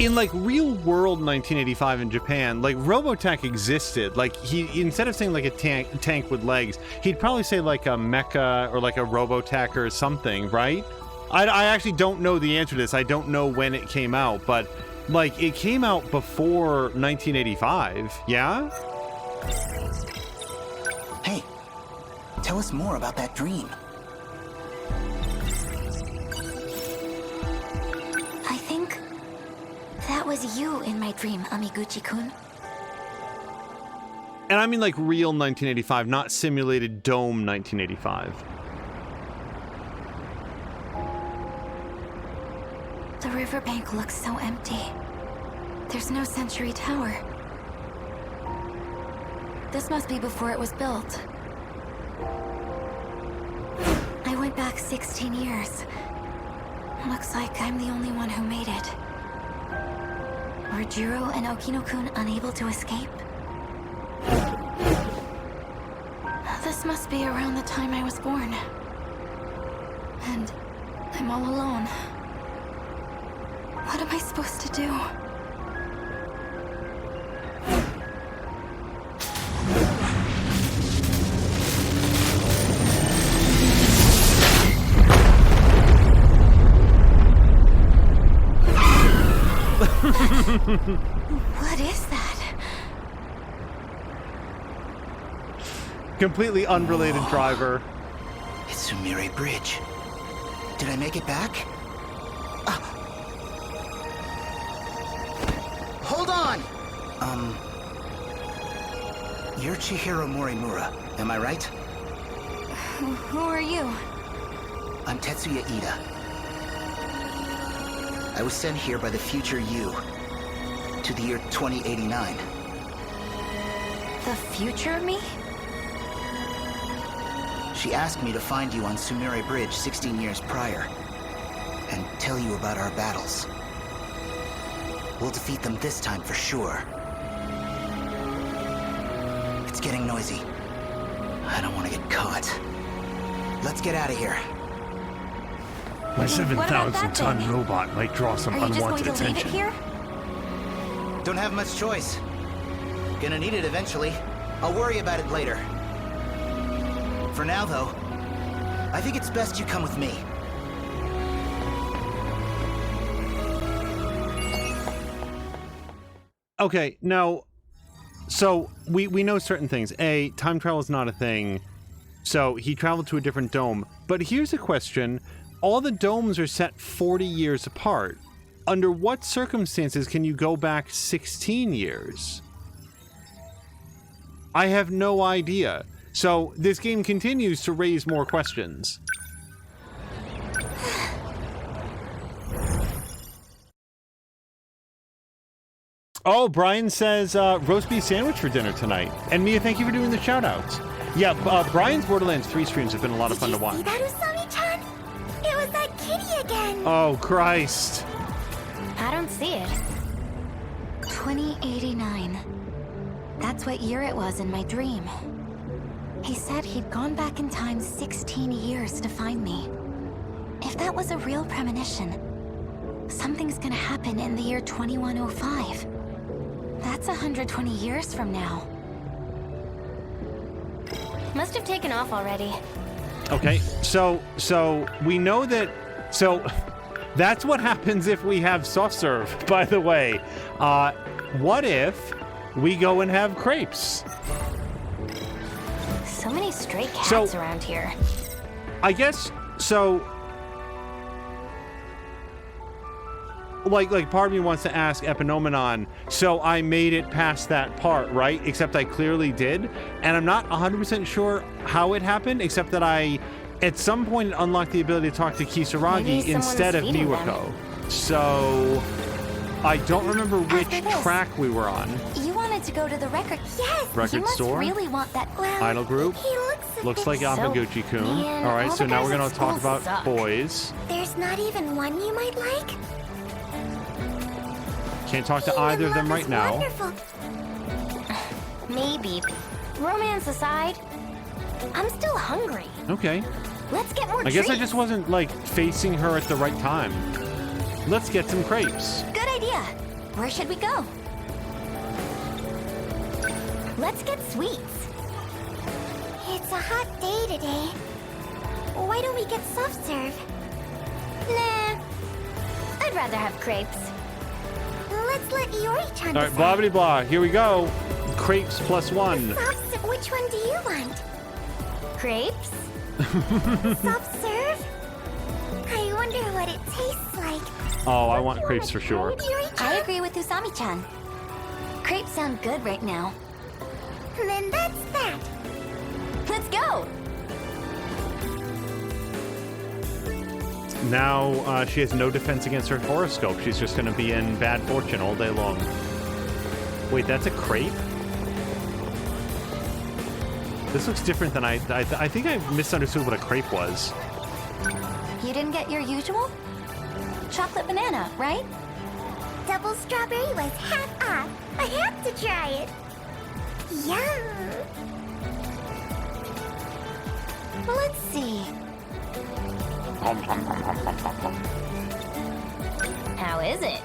Speaker 1: in like real world 1985 in Japan, like Robotech existed. Like he, instead of saying like a tank with legs, he'd probably say like a mecha or like a Robotech or something, right? I actually don't know the answer to this. I don't know when it came out, but like it came out before 1985, yeah?
Speaker 7: Hey, tell us more about that dream.
Speaker 6: That was you in my dream, Amiguchi-kun.
Speaker 1: And I mean like real 1985, not simulated dome 1985.
Speaker 6: The riverbank looks so empty. There's no Century Tower. This must be before it was built. I went back 16 years. Looks like I'm the only one who made it. Were Jiro and Okino-kun unable to escape? This must be around the time I was born. And I'm all alone. What am I supposed to do? What is that?
Speaker 1: Completely unrelated driver.
Speaker 7: It's Sumire Bridge. Did I make it back? Hold on! You're Chihiro Morimura, am I right?
Speaker 6: Who are you?
Speaker 7: I'm Tetsuya Ida. I was sent here by the future you to the year 2089.
Speaker 6: The future me?
Speaker 7: She asked me to find you on Sumire Bridge 16 years prior and tell you about our battles. We'll defeat them this time for sure. It's getting noisy. I don't want to get caught. Let's get out of here.
Speaker 1: My
Speaker 6: What about that
Speaker 1: 7,000-ton
Speaker 6: thing?
Speaker 1: robot might draw some
Speaker 6: Are you just going
Speaker 1: unwanted
Speaker 6: to leave it
Speaker 1: attention.
Speaker 6: here?
Speaker 7: Don't have much choice. Gonna need it eventually. I'll worry about it later. For now, though, I think it's best you come with me.
Speaker 1: Okay, now, so we know certain things. A, time travel is not a thing, so he traveled to a different dome. But here's a question. All the domes are set 40 years apart. Under what circumstances can you go back 16 years? I have no idea. So this game continues to raise more questions. Oh, Brian says roast beef sandwich for dinner tonight. And Mia, thank you for doing the shout-outs. Yeah, Brian's Borderlands 3 streams have been a lot of fun to watch.
Speaker 4: Did you see that, Usami-chan? It was that kitty again.
Speaker 1: Oh, Christ.
Speaker 6: I don't see it. 2089. That's what year it was in my dream. He said he'd gone back in time 16 years to find me. If that was a real premonition, something's gonna happen in the year 2105. That's 120 years from now.
Speaker 4: Must have taken off already.
Speaker 1: Okay, so we know that, so that's what happens if we have soft serve, by the way. What if we go and have crepes?
Speaker 4: So many stray cats around here.
Speaker 1: I guess, so, like part of me wants to ask Epinomenon, so I made it past that part, right? Except I clearly did, and I'm not 100% sure how it happened, except that I, at some point, unlocked the ability to talk to Kisaragi
Speaker 4: Maybe
Speaker 1: instead of
Speaker 4: someone's feeding
Speaker 1: Miwako. So, I don't remember which
Speaker 6: After this.
Speaker 1: track we were on.
Speaker 6: You wanted to go to the record.
Speaker 4: Yes.
Speaker 1: Record
Speaker 6: You must
Speaker 1: store?
Speaker 6: really want that.
Speaker 4: Well,
Speaker 1: Idol group?
Speaker 4: He
Speaker 1: Looks like Yamaguchi-kun.
Speaker 4: man,
Speaker 1: All right,
Speaker 4: all
Speaker 1: so
Speaker 4: the
Speaker 1: now we're
Speaker 4: guys
Speaker 1: gonna
Speaker 4: at
Speaker 1: talk
Speaker 4: school
Speaker 1: about
Speaker 4: suck.
Speaker 1: boys.
Speaker 4: There's not even one you might like?
Speaker 1: Can't talk to either of them right now.
Speaker 4: Wonderful. Maybe. Romance aside, I'm still hungry.
Speaker 1: Okay.
Speaker 4: Let's get more
Speaker 1: I guess I
Speaker 4: treats.
Speaker 1: just wasn't, like, facing her at the right time. Let's get some crepes.
Speaker 6: Good idea. Where should we go?
Speaker 4: Let's get sweets. It's a hot day today. Why don't we get soft serve? Nah. I'd rather have crepes. Let's let Iori-chan
Speaker 1: All right,
Speaker 4: decide.
Speaker 1: blah, blah, blah. Here we go. Crepes plus one.
Speaker 4: Soft serve. Which one do you want?
Speaker 6: Crepes?
Speaker 4: Soft serve? I wonder what what it tastes like.
Speaker 1: Oh, I want crepes for sure.
Speaker 6: I agree with Usami-chan. Crepes sound good right now.
Speaker 4: Then that's that.
Speaker 6: Let's go!
Speaker 1: Now she has no defense against her horoscope. She's just going to be in bad fortune all day long. Wait, that's a crepe? This looks different than I think I misunderstood what a crepe was.
Speaker 6: You didn't get your usual? Chocolate banana, right?
Speaker 4: Double strawberry was half off. I have to try it. Yum.
Speaker 6: Well, let's see. How is it?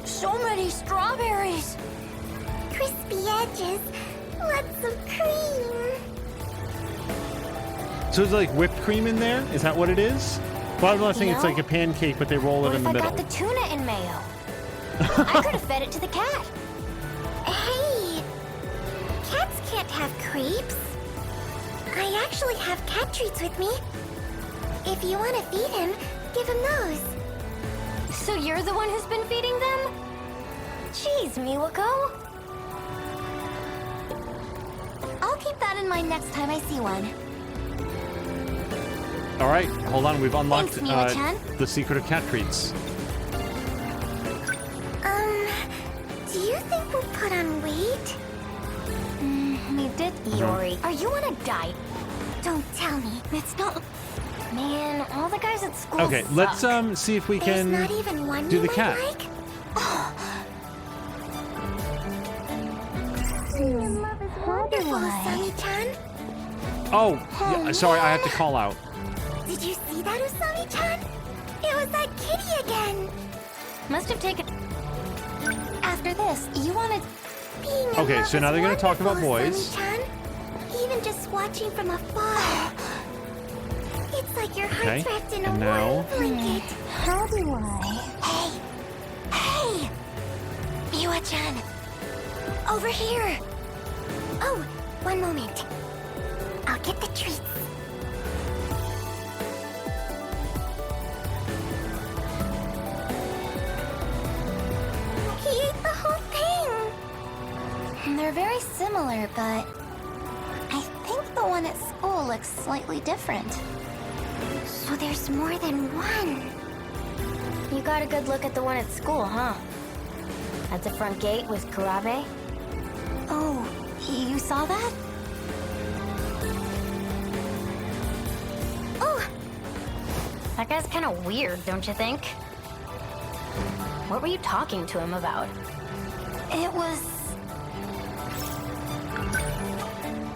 Speaker 6: So many strawberries.
Speaker 4: Crispy edges. Lots of cream.
Speaker 1: So is like whipped cream in there? Is that what it is? Well, I was saying it's
Speaker 6: No.
Speaker 1: like a pancake, but they roll it
Speaker 6: What
Speaker 1: in
Speaker 6: if
Speaker 1: the
Speaker 6: I
Speaker 1: middle.
Speaker 6: got the tuna in mayo? I could have fed it to the cat.
Speaker 4: Hey, cats can't have crepes. I actually have cat treats with me. If you want to feed him, give him those.
Speaker 6: So you're the one who's been feeding them? Jeez, Miwako. I'll keep that in mind next time I see one.
Speaker 1: All right, hold on. We've unlocked
Speaker 6: Thanks, Miwa-chan.
Speaker 1: the secret of cat treats.
Speaker 4: Do you think we'll put on weight?
Speaker 6: We did, Iori. Are you on a diet?
Speaker 4: Don't tell me.
Speaker 6: It's not... Man, all the guys at school
Speaker 1: Okay,
Speaker 6: suck.
Speaker 1: let's see if we
Speaker 4: There's
Speaker 1: can
Speaker 4: not even one
Speaker 1: do
Speaker 4: you
Speaker 1: the
Speaker 4: might
Speaker 1: cat.
Speaker 4: like? Wonderful, Usami-chan.
Speaker 1: Oh, yeah, sorry, I have to call out.
Speaker 4: Did you see that, Usami-chan? It was that kitty again.
Speaker 6: Must have taken... After this, you wanted...
Speaker 4: Being in
Speaker 1: Okay,
Speaker 4: love
Speaker 1: so now
Speaker 4: is
Speaker 1: they're gonna talk about
Speaker 4: wonderful,
Speaker 1: boys.
Speaker 4: Usami-chan. Even just watching from afar. It's like your heart's
Speaker 1: Okay,
Speaker 4: wrapped in a
Speaker 1: and now-
Speaker 4: warm blanket.
Speaker 6: How do I...
Speaker 4: Hey! Hey! Miwa-chan! Over here! Oh, one moment. I'll get the treats. He ate the whole thing!
Speaker 6: They're very similar, but... I think the one at school looks slightly different.
Speaker 4: So there's more than one.
Speaker 6: You got a good look at the one at school, huh? At the front gate with Kurabe? Oh, you saw that?
Speaker 4: Oh,
Speaker 6: That guy's kind of weird, don't you think? What were you talking to him about? It was...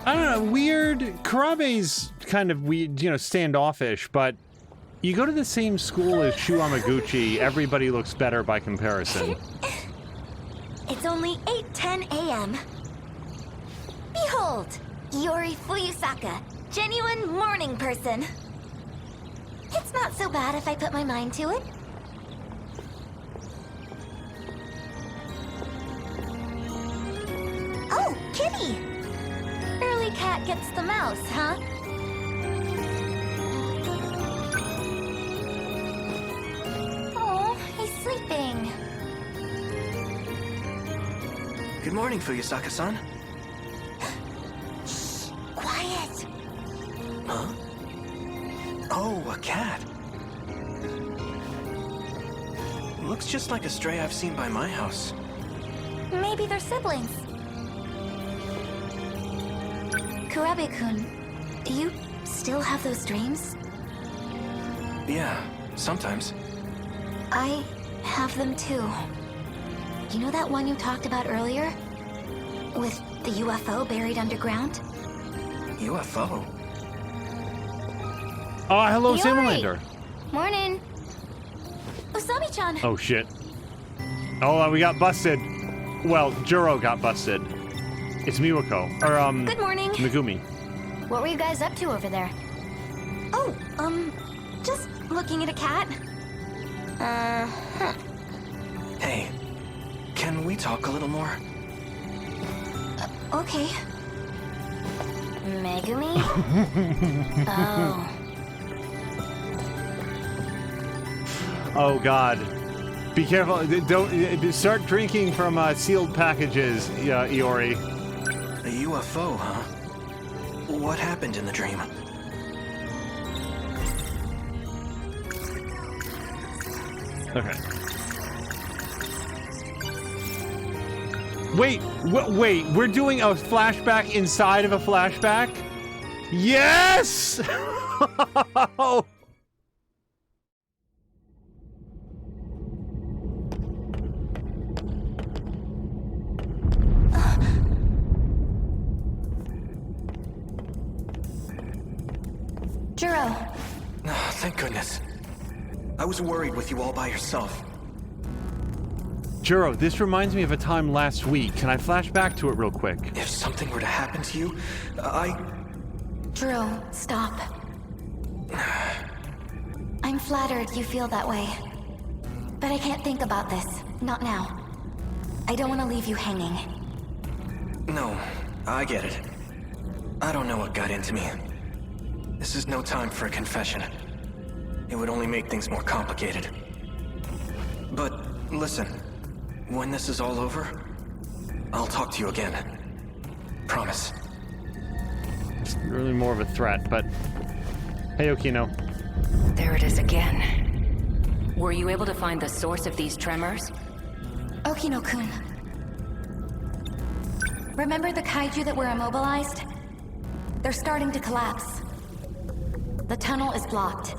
Speaker 1: I don't know, weird. Karabe's kind of weird, you know, standoffish, but you go to the same school as Shu Amaguchi, everybody looks better by comparison.
Speaker 6: It's only 8:10 a.m. Behold, Iori Fuyusaka, genuine morning person. It's not so bad if I put my mind to it. Oh, kitty! Early cat gets the mouse, huh? Oh, he's sleeping.
Speaker 2: Good morning, Fuyusaka-san.
Speaker 4: quiet.
Speaker 2: Huh? Oh, a cat. Looks just like a stray I've seen by my house.
Speaker 6: Maybe they're siblings. Kurabe-kun, do you still have those dreams?
Speaker 2: Yeah, sometimes.
Speaker 6: I have them too. You know that one you talked about earlier? With the UFO buried underground?
Speaker 2: UFO?
Speaker 1: Oh, hello,
Speaker 6: Iori!
Speaker 1: Salamander.
Speaker 6: Morning. Usami-chan.
Speaker 1: Oh, shit. Oh, we got busted. Well, Juro got busted. It's Miwako. Or,
Speaker 6: Good morning.
Speaker 1: Megumi.
Speaker 6: What were you guys up to over there? Oh, just looking at a cat.
Speaker 2: Hey, can we talk a little more?
Speaker 6: Okay. Megumi? Oh.
Speaker 1: Oh God. Be careful. Don't start drinking from sealed packages, Iori.
Speaker 2: A UFO, huh? What happened in the dream?
Speaker 1: Okay. Wait, wait, we're doing a flashback inside of a flashback? Yes!
Speaker 6: Juro,
Speaker 2: Oh, thank goodness. I was worried with you all by yourself.
Speaker 1: Juro, this reminds me of a time last week. Can I flash back to it real quick?
Speaker 2: If something were to happen to you,
Speaker 6: Juro, stop. I'm flattered you feel that way. But I can't think about this. Not now. I don't want to leave you hanging.
Speaker 2: No, I get it. I don't know what got into me. This is no time for a confession. It would only make things more complicated. But listen, when this is all over, I'll talk to you again. Promise.
Speaker 1: It's really more of a threat, but... Hey, Okino.
Speaker 3: There it is again. Were you able to find the source of these tremors?
Speaker 6: Okino-kun. Remember the kaiju that were immobilized? They're starting to collapse. The tunnel is blocked.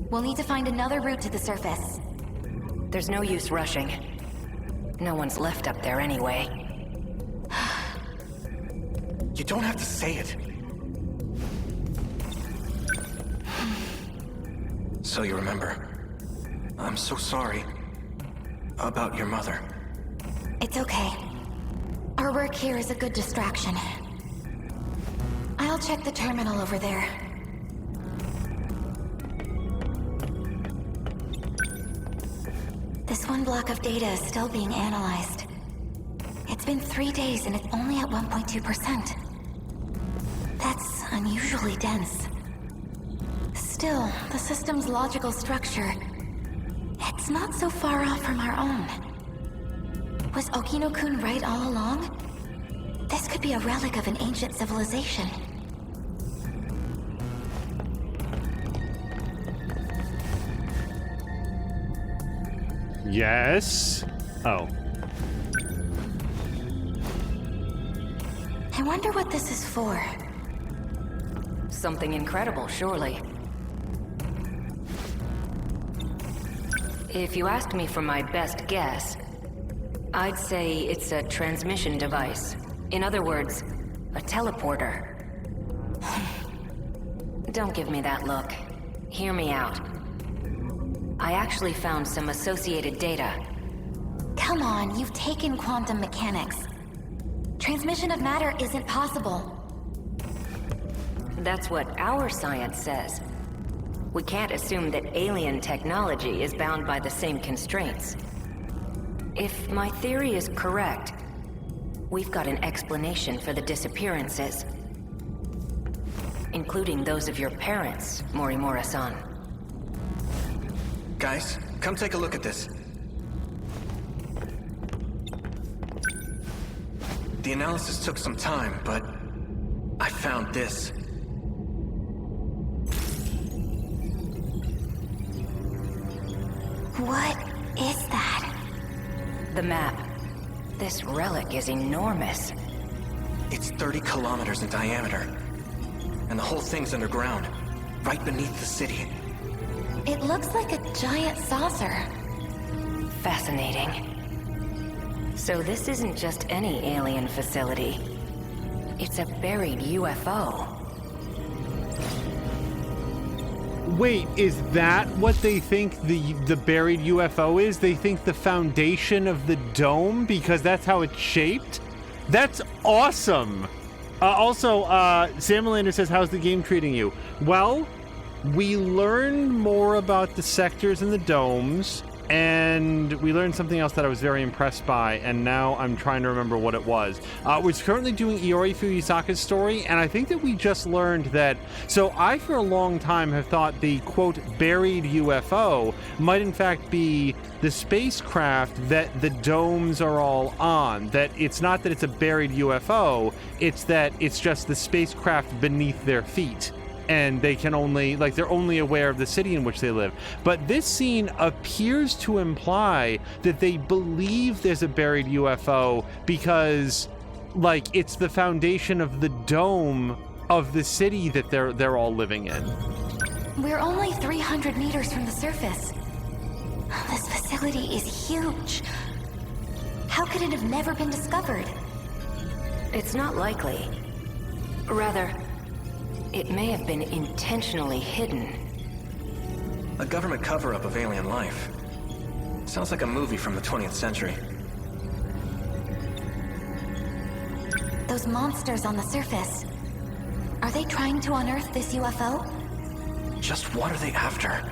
Speaker 6: We'll need to find another route to the surface.
Speaker 3: There's no use rushing. No one's left up there anyway.
Speaker 2: You don't have to say it. So you remember. I'm so sorry. About your mother.
Speaker 6: It's okay. Our work here is a good distraction. I'll check the terminal over there. This one block of data is still being analyzed. It's been 3 days and it's only at 1.2%. That's unusually dense. Still, the system's logical structure, it's not so far off from our own. Was Okino-kun right all along? This could be a relic of an ancient civilization.
Speaker 1: Yes? Oh.
Speaker 6: I wonder what this is for.
Speaker 3: Something incredible, surely. If you asked me for my best guess, I'd say it's a transmission device. In other words, a teleporter. Don't give me that look. Hear me out. I actually found some associated data.
Speaker 6: Come on, you've taken quantum mechanics. Transmission of matter isn't possible.
Speaker 3: That's what our science says. We can't assume that alien technology is bound by the same constraints. If my theory is correct, we've got an explanation for the disappearances. Including those of your parents, Morimura-san.
Speaker 2: Guys, come take a look at this. The analysis took some time, but I found this.
Speaker 6: What is that?
Speaker 3: The map. This relic is enormous.
Speaker 2: It's 30 kilometers in diameter. And the whole thing's underground, right beneath the city.
Speaker 6: It looks like a giant saucer.
Speaker 3: Fascinating. So this isn't just any alien facility. It's a buried UFO.
Speaker 1: Wait, is that what they think the buried UFO is? They think the foundation of the dome because that's how it's shaped? That's awesome! Also, Sam Melander says, how's the game treating you? Well, we learned more about the sectors and the domes, And we learned something else that I was very impressed by, and now I'm trying to remember what it was. We're currently doing Iori Fuyusaka's story, and I think that we just learned that... So I, for a long time, have thought the, quote, buried UFO might in fact be the spacecraft that the domes are all on. That it's not that it's a buried UFO, it's that it's just the spacecraft beneath their feet. And they can only, like, they're only aware of the city in which they live. But this scene appears to imply that they believe there's a buried UFO because, like, it's the foundation of the dome of the city that they're all living in.
Speaker 6: We're only 300 meters from the surface. This facility is huge. How could it have never been discovered?
Speaker 3: It's not likely. Rather, it may have been intentionally hidden.
Speaker 2: A government cover-up of alien life. Sounds like a movie from the 20th century.
Speaker 6: Those monsters on the surface. Are they trying to unearth this UFO?
Speaker 2: Just what are they after?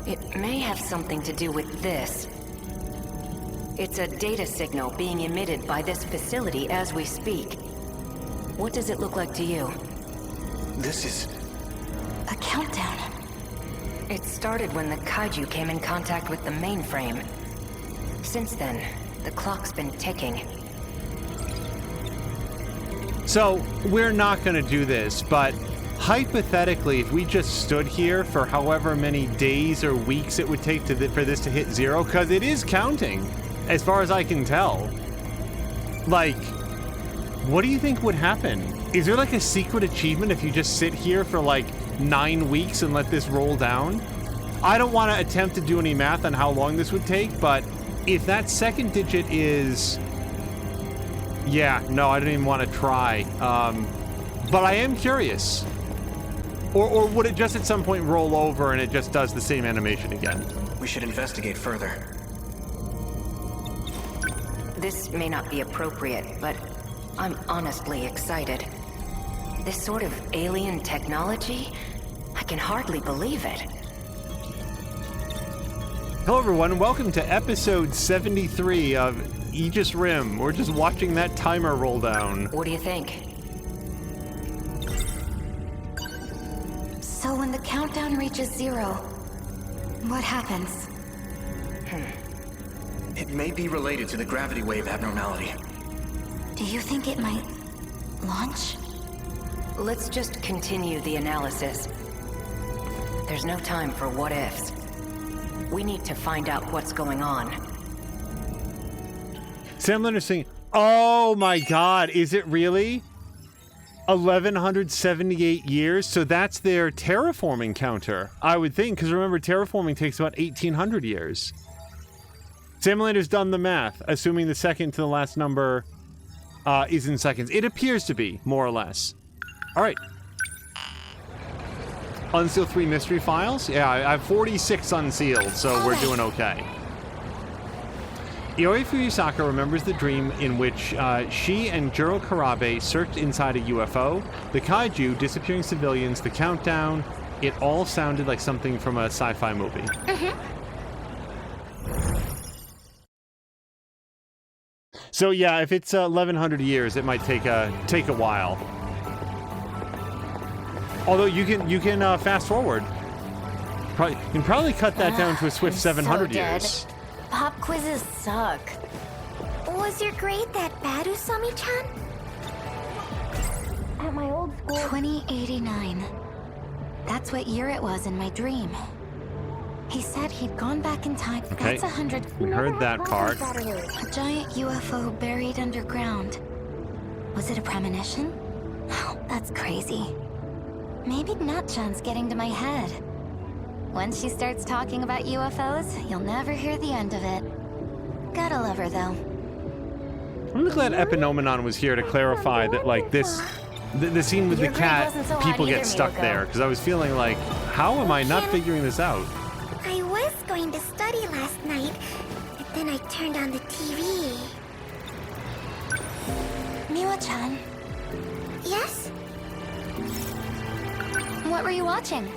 Speaker 3: It may have something to do with this. It's a data signal being emitted by this facility as we speak. What does it look like to you?
Speaker 2: This is...
Speaker 6: A countdown.
Speaker 3: It started when the kaiju came in contact with the mainframe. Since then, the clock's been ticking.
Speaker 1: So, we're not going to do this, but hypothetically, if we just stood here for however many days or weeks it would take for this to hit zero, because it is counting, as far as I can tell, like, what do you think would happen? Is there like a secret achievement if you just sit here for like 9 weeks and let this roll down? I don't want to attempt to do any math on how long this would take, but if that second digit is... Yeah, no, I don't even want to try. But I am curious. Or would it just at some point roll over and it just does the same animation again?
Speaker 2: We should investigate further.
Speaker 3: This may not be appropriate, but I'm honestly excited. This sort of alien technology, I can hardly believe it.
Speaker 1: Hello everyone, welcome to episode 73 of Aegis Rim. We're just watching that timer roll down.
Speaker 3: What do you think?
Speaker 6: So when the countdown reaches zero, what happens?
Speaker 2: It may be related to the gravity wave abnormality.
Speaker 6: Do you think it might launch?
Speaker 3: Let's just continue the analysis. There's no time for what-ifs. We need to find out what's going on.
Speaker 1: Sam Leonard's saying, oh my god, is it really? 1178 years? So that's their terraforming counter, I would think, because remember, terraforming takes about 1800 years. Sam Leonard's done the math, assuming the second to the last number is in seconds. It appears to be, more or less. All right. Unsealed 3 mystery files? Yeah, I have 46 unsealed, so we're doing okay. Iori Fuyusaka remembers the dream in which she and Juro Karabe searched inside a UFO, the kaiju, disappearing civilians, the countdown. It all sounded like something from a sci-fi movie. So yeah, if it's 1100 years, it might take a while. Although you can fast forward. You can probably cut that down to a swift 700 years.
Speaker 6: Pop quizzes suck.
Speaker 4: Was your grade that bad, Usami-chan?
Speaker 6: At my old school... 2089. That's what year it was in my dream. He said he'd gone back in time.
Speaker 1: Okay,
Speaker 6: That's 100...
Speaker 1: we heard that part.
Speaker 6: A giant UFO buried underground. Was it a premonition? Oh, that's crazy. Maybe Nutchan's getting to my head. Once she starts talking about UFOs, you'll never hear the end of it. Gotta love her, though.
Speaker 1: I'm really glad Epinomenon was here to clarify that, like, the scene with the cat, people get stuck there, because I was feeling like, how am I not figuring this out?
Speaker 4: I was going to study last night, but then I turned on the TV.
Speaker 6: Miwa-chan,
Speaker 4: Yes?
Speaker 6: What were you watching?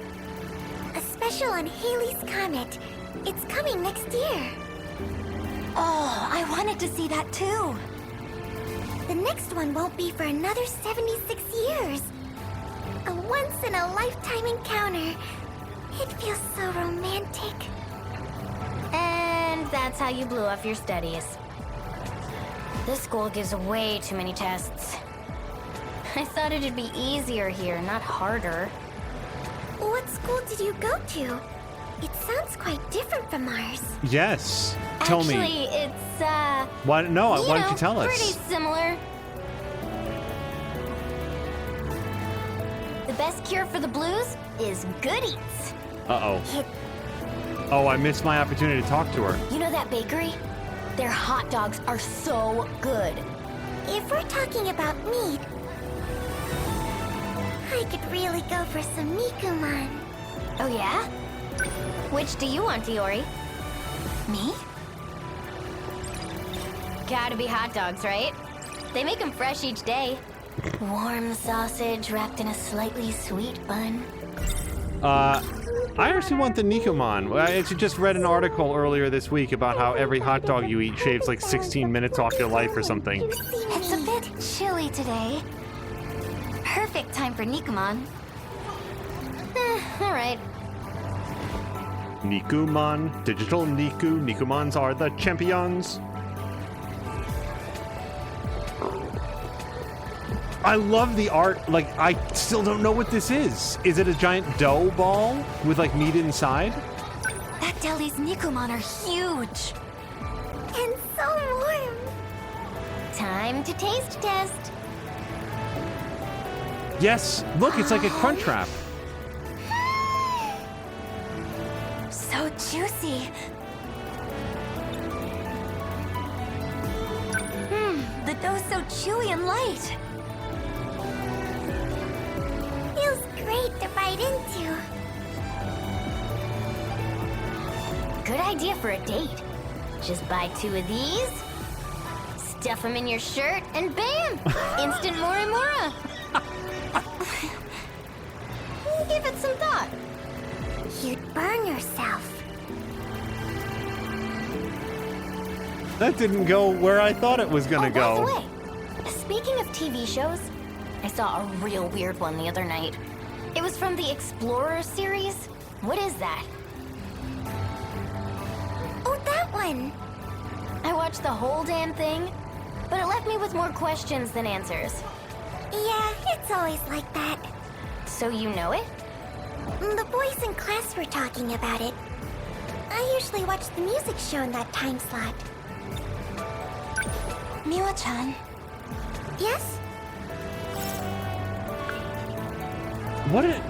Speaker 4: A special on Halley's Comet. It's coming next year.
Speaker 6: Oh, I wanted to see that too.
Speaker 4: The next one won't be for another 76 years. A once-in-a-lifetime encounter. It feels so romantic.
Speaker 6: And that's how you blew off your studies. This school gives way too many tests. I thought it'd be easier here, not harder.
Speaker 4: What school did you go to? It sounds quite different from ours.
Speaker 1: Yes. Tell me.
Speaker 6: Actually, it's,
Speaker 1: Why? No. Why don't you tell us?
Speaker 6: Pretty similar. The best cure for the blues is good eats.
Speaker 1: Uh-oh. Oh, I missed my opportunity to talk to her.
Speaker 6: You know that bakery? Their hot dogs are so good.
Speaker 4: If we're talking about meat, I could really go for some Nikuman.
Speaker 6: Oh yeah? Which do you want, Iori? Me? Gotta be hot dogs, right? They make them fresh each day. Warm sausage wrapped in a slightly sweet bun.
Speaker 1: I actually want the Nikuman. I actually just read an article earlier this week about how every hot dog you eat shaves like 16 minutes off your life or something.
Speaker 6: It's a bit chilly today. Perfect time for Nikuman. Alright.
Speaker 1: Nikuman, digital Niku. Nikumans are the champions. I love the art. Like, I still don't know what this is. Is it a giant dough ball with like meat inside?
Speaker 6: That deli's Nikuman are huge.
Speaker 4: And so warm.
Speaker 6: Time to taste test.
Speaker 1: Yes. Look, it's like a crunch wrap.
Speaker 6: So juicy. The dough's so chewy and light.
Speaker 4: Feels great to bite into.
Speaker 6: Good idea for a date. Just buy 2 of these, stuff them in your shirt, and bam! Instant Morimura! Give it some thought.
Speaker 4: You'd burn yourself.
Speaker 1: That didn't go where I thought it was gonna go.
Speaker 6: By the way, speaking of TV shows, I saw a real weird one the other night. It was from the Explorer series. What is that?
Speaker 4: Oh, that one.
Speaker 6: I watched the whole damn thing, but it left me with more questions than answers.
Speaker 4: Yeah, it's always like that.
Speaker 6: So you know it?
Speaker 4: The boys in class were talking about it. I usually watch the music show in that time slot.
Speaker 6: Miwa-chan.
Speaker 4: Yes?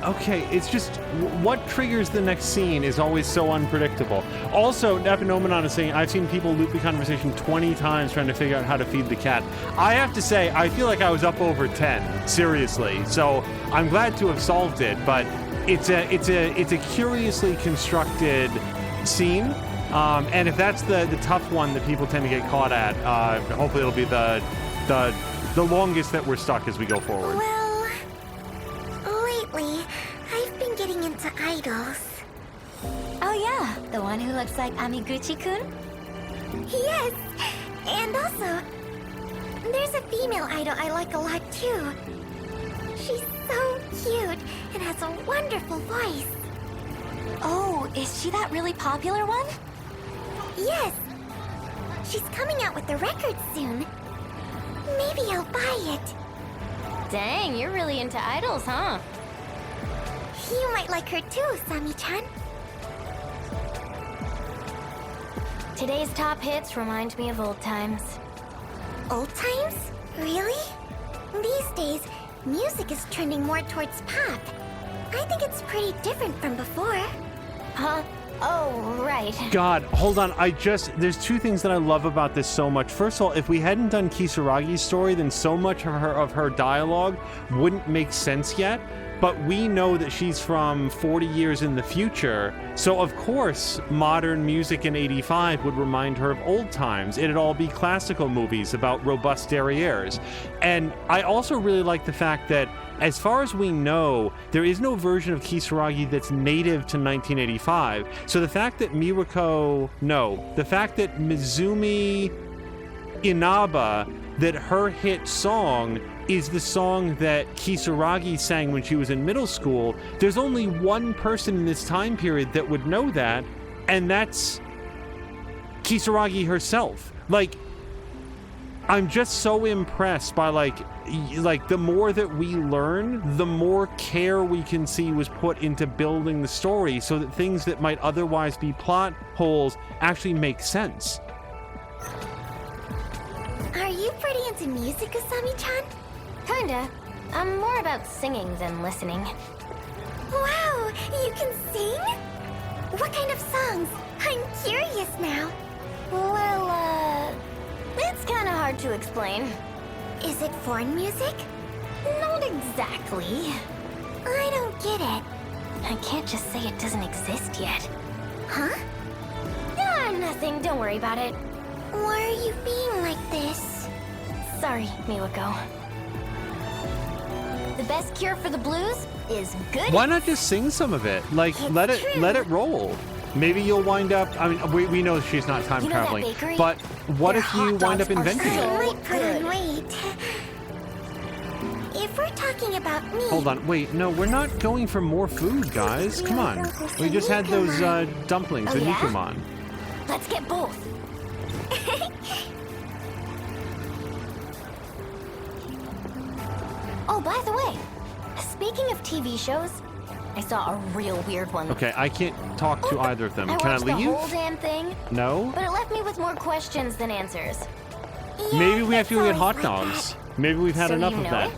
Speaker 1: Okay, it's just, what triggers the next scene is always so unpredictable. Also, Epinomenon is saying, I've seen people loop the conversation 20 times trying to figure out how to feed the cat. I have to say, I feel like I was up over 10, seriously. So, I'm glad to have solved it, but it's a curiously constructed scene. And if that's the tough one that people tend to get caught at, hopefully it'll be the longest that we're stuck as we go forward.
Speaker 4: Well, lately, I've been getting into idols.
Speaker 6: Oh yeah, the one who looks like Amiguchi-kun?
Speaker 4: Yes, and also, there's a female idol I like a lot too. She's so cute and has a wonderful voice.
Speaker 6: Oh, is she that really popular one?
Speaker 4: Yes, she's coming out with a record soon. Maybe I'll buy it.
Speaker 6: Dang, you're really into idols, huh?
Speaker 4: You might like her too, Sami-chan.
Speaker 6: Today's top hits remind me of old times.
Speaker 4: Old times? Really? These days, music is trending more towards pop. I think it's pretty different from before.
Speaker 6: Huh? Oh, right.
Speaker 1: God, hold on. There's 2 things that I love about this so much. First of all, if we hadn't done Kisaragi's story, then so much of her dialogue wouldn't make sense yet. but we know that she's from 40 years in the future, so of course modern music in 85 would remind her of old times. It'd all be classical movies about robust derrieres. And I also really like the fact that, as far as we know, there is no version of Kisaragi that's native to 1985. So the fact that Mizumi Inaba, that her hit song is the song that Kisaragi sang when she was in middle school, there's only one person in this time period that would know that, and that's Kisaragi herself. Like, I'm just so impressed by like the more that we learn, the more care we can see was put into building the story so that things that might otherwise be plot holes actually make sense.
Speaker 6: Are you pretty into music, Asami-chan? Kinda. I'm more about singing than listening. Wow, you can sing? What kind of songs? I'm curious now. Well, it's kinda hard to explain. Is it foreign music? Not exactly. I don't get it. I can't just say it doesn't exist yet. Huh? Ah, nothing. Don't worry about it. Why are you being like this? Sorry, Miwako. The best cure for the blues is good.
Speaker 1: Why not just sing some of it? Like, let it roll. Maybe you'll wind up, I mean, we know she's not time traveling, but what if you wind up inventing it?
Speaker 6: Wait. If we're talking about me...
Speaker 1: Hold on, wait, no, we're not going for more food, guys. Come on. We just had those dumplings, the Nikuman.
Speaker 6: Let's get both. Oh, by the way, speaking of TV shows, I saw a real weird one.
Speaker 1: Okay, I can't talk to either of them. Can I leave?
Speaker 6: I watched the whole damn thing.
Speaker 1: No?
Speaker 6: But it left me with more questions than answers.
Speaker 1: Maybe we have to go get hot dogs. Maybe we've had enough of that.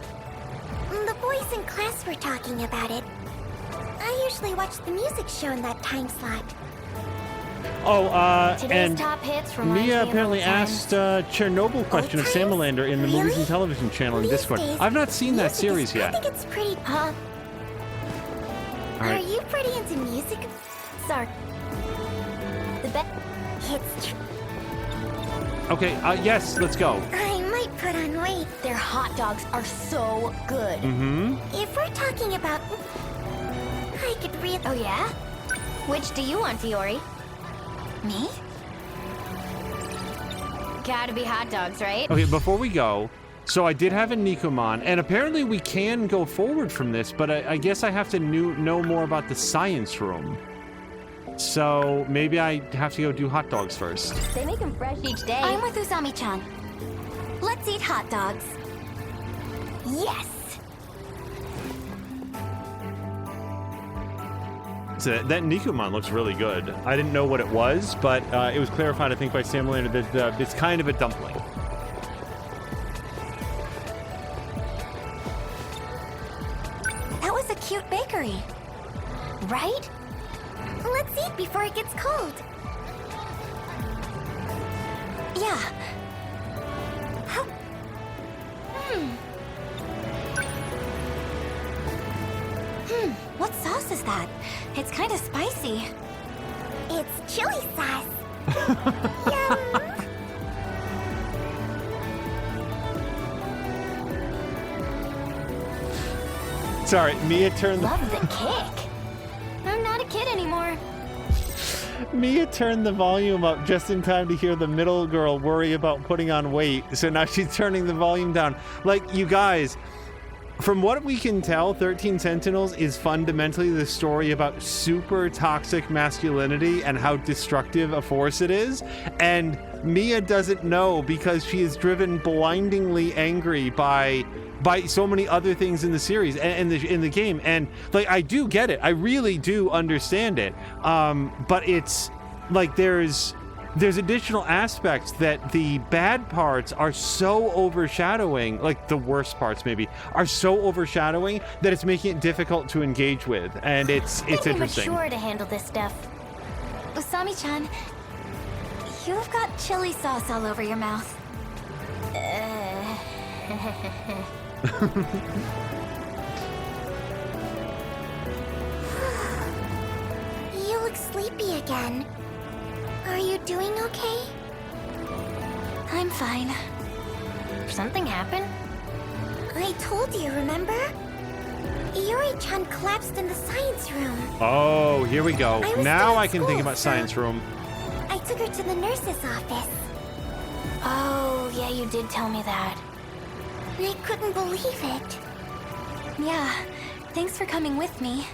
Speaker 6: The boys in class were talking about it. I usually watch the music show in that time slot.
Speaker 1: Oh,
Speaker 6: Today's
Speaker 1: and
Speaker 6: top hits
Speaker 1: Mia apparently asked Chernobyl question of Samalander in the Movies and Television channel in Discord. I've not seen that series yet.
Speaker 6: I think it's pretty, huh?
Speaker 1: Right.
Speaker 6: Are you pretty into music? Sorry. The best hits.
Speaker 1: Okay, yes, let's go.
Speaker 6: I might put on weight. Their hot dogs are so good.
Speaker 1: Mm-hmm.
Speaker 6: If we're talking about... I could read... Oh, yeah? Which do you want, Iori? Me? Gotta be hot dogs, right?
Speaker 1: Okay, before we go, so I did have a Nikuman, and apparently we can go forward from this, but I guess I have to know more about the science room. So maybe I have to go do hot dogs first.
Speaker 6: They make them fresh each day. I'm with Usami-chan. Let's eat hot dogs. Yes!
Speaker 1: So that Nikuman looks really good. I didn't know what it was, but it was clarified, I think, by Samalander that it's kind of a dumpling.
Speaker 6: That was a cute bakery. Right? Let's eat before it gets cold. Yeah. How? What sauce is that? It's kind of spicy. It's chili sauce. Yum.
Speaker 1: Sorry, Mia turned
Speaker 6: Love the kick. I'm not a kid anymore.
Speaker 1: Mia turned the volume up just in time to hear the middle girl worry about putting on weight. So now she's turning the volume down. Like, you guys, from what we can tell, 13 Sentinels is fundamentally the story about super toxic masculinity and how destructive a force it is. And Mia doesn't know because she is driven blindingly angry by so many other things in the series and in the game. And like, I do get it. I really do understand it. But it's like there's additional aspects that the bad parts are so overshadowing, like the worst parts maybe, are so overshadowing that it's making it difficult to engage with. And it's interesting.
Speaker 6: You're mature to handle this stuff. Usami-chan, you've got chili sauce all over your mouth.
Speaker 4: sleepy again. Are you doing okay?
Speaker 6: I'm fine. Something happened?
Speaker 4: I told you, remember? Iori-chan collapsed in the science room.
Speaker 1: Oh, here we go.
Speaker 4: I was
Speaker 1: Now
Speaker 4: still
Speaker 1: I
Speaker 4: at
Speaker 1: can think
Speaker 4: school,
Speaker 1: about
Speaker 4: so-
Speaker 1: science room.
Speaker 4: I took her to the nurse's office.
Speaker 6: Oh, yeah, you did tell me that.
Speaker 4: I couldn't believe it.
Speaker 6: Yeah, thanks for coming with me.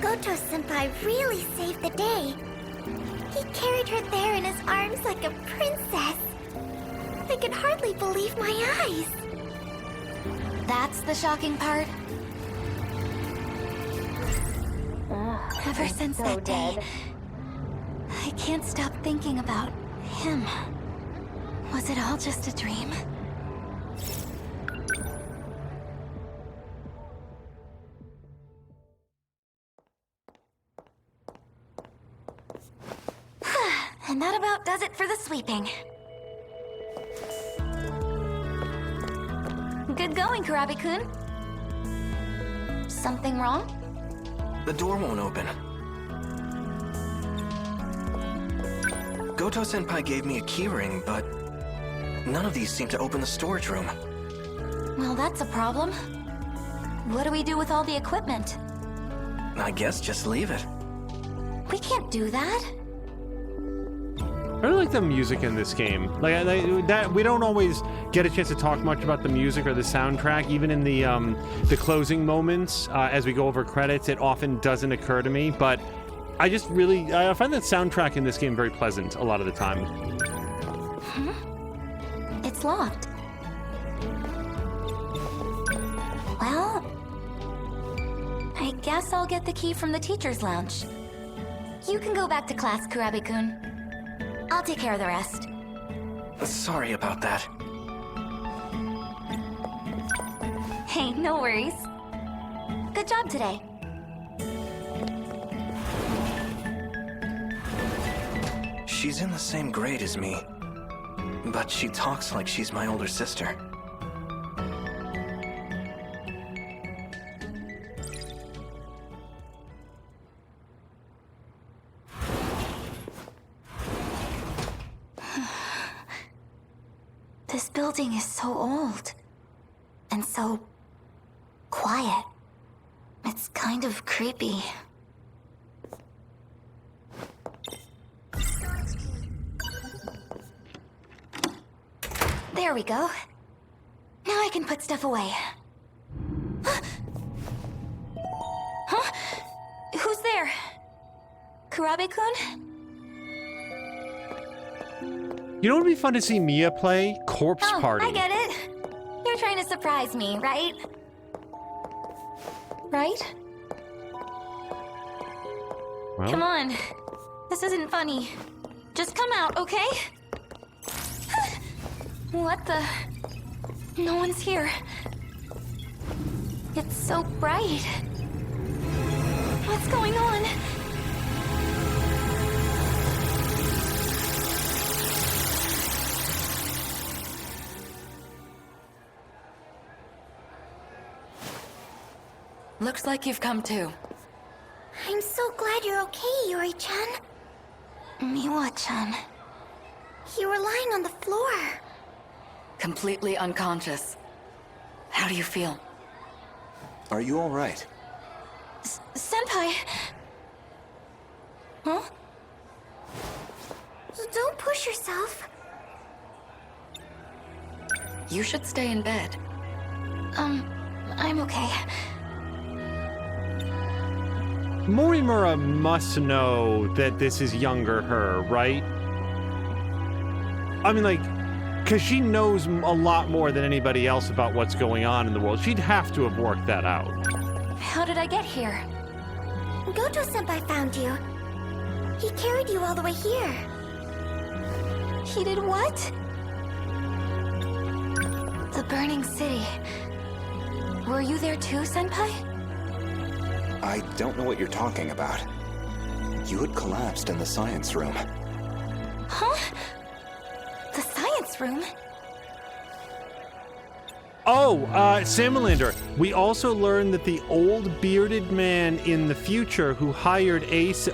Speaker 4: Goto-senpai really saved the day. He carried her there in his arms like a princess. I could hardly believe my eyes.
Speaker 6: That's the shocking part. Ever since that day, I can't stop thinking about him. Was it all just a dream? And that about does it for the sweeping. Good going, Kurabe-kun. Something wrong?
Speaker 2: The door won't open. Goto-senpai gave me a keyring, but none of these seem to open the storage room.
Speaker 6: Well, that's a problem. What do we do with all the equipment?
Speaker 2: I guess just leave it.
Speaker 6: We can't do that.
Speaker 1: I really like the music in this game. Like that, we don't always get a chance to talk much about the music or the soundtrack. Even in the closing moments, as we go over credits, it often doesn't occur to me. But I just really, I find that soundtrack in this game very pleasant a lot of the time.
Speaker 6: It's locked. Well, I guess I'll get the key from the teacher's lounge. You can go back to class, Kurabe-kun. I'll take care of the rest.
Speaker 2: Sorry about that.
Speaker 6: Hey, no worries. Good job today.
Speaker 2: She's in the same grade as me, but she talks like she's my older sister.
Speaker 6: This building is so old. And so quiet. It's kind of creepy. There we go. Now I can put stuff away. Huh? Who's there? Kurabe-kun?
Speaker 1: You know what would be fun to see Mia play? Corpse
Speaker 6: Oh,
Speaker 1: Party.
Speaker 6: I get it. You're trying to surprise me, right? Right?
Speaker 1: Well,
Speaker 6: Come on. This isn't funny. Just come out, okay? What the? No one's here. It's so bright. What's going on?
Speaker 3: Looks like you've come to.
Speaker 4: I'm so glad you're okay, Iori-chan.
Speaker 6: Miwa-chan.
Speaker 4: You were lying on the floor.
Speaker 3: Completely unconscious. How do you feel?
Speaker 8: Are you all right?
Speaker 6: Senpai! Huh?
Speaker 4: Don't push yourself.
Speaker 3: You should stay in bed.
Speaker 6: I'm okay.
Speaker 1: Morimura must know that this is younger her, right? I mean, like, because she knows a lot more than anybody else about what's going on in the world. She'd have to have worked that out.
Speaker 6: How did I get here?
Speaker 4: Goto-senpai found you. He carried you all the way here.
Speaker 6: He did what? The burning city. Were you there too, Senpai?
Speaker 8: I don't know what you're talking about. You had collapsed in the science room.
Speaker 6: Huh? The science room?
Speaker 1: Oh, Salamander. We also learned that the old bearded man in the future who hired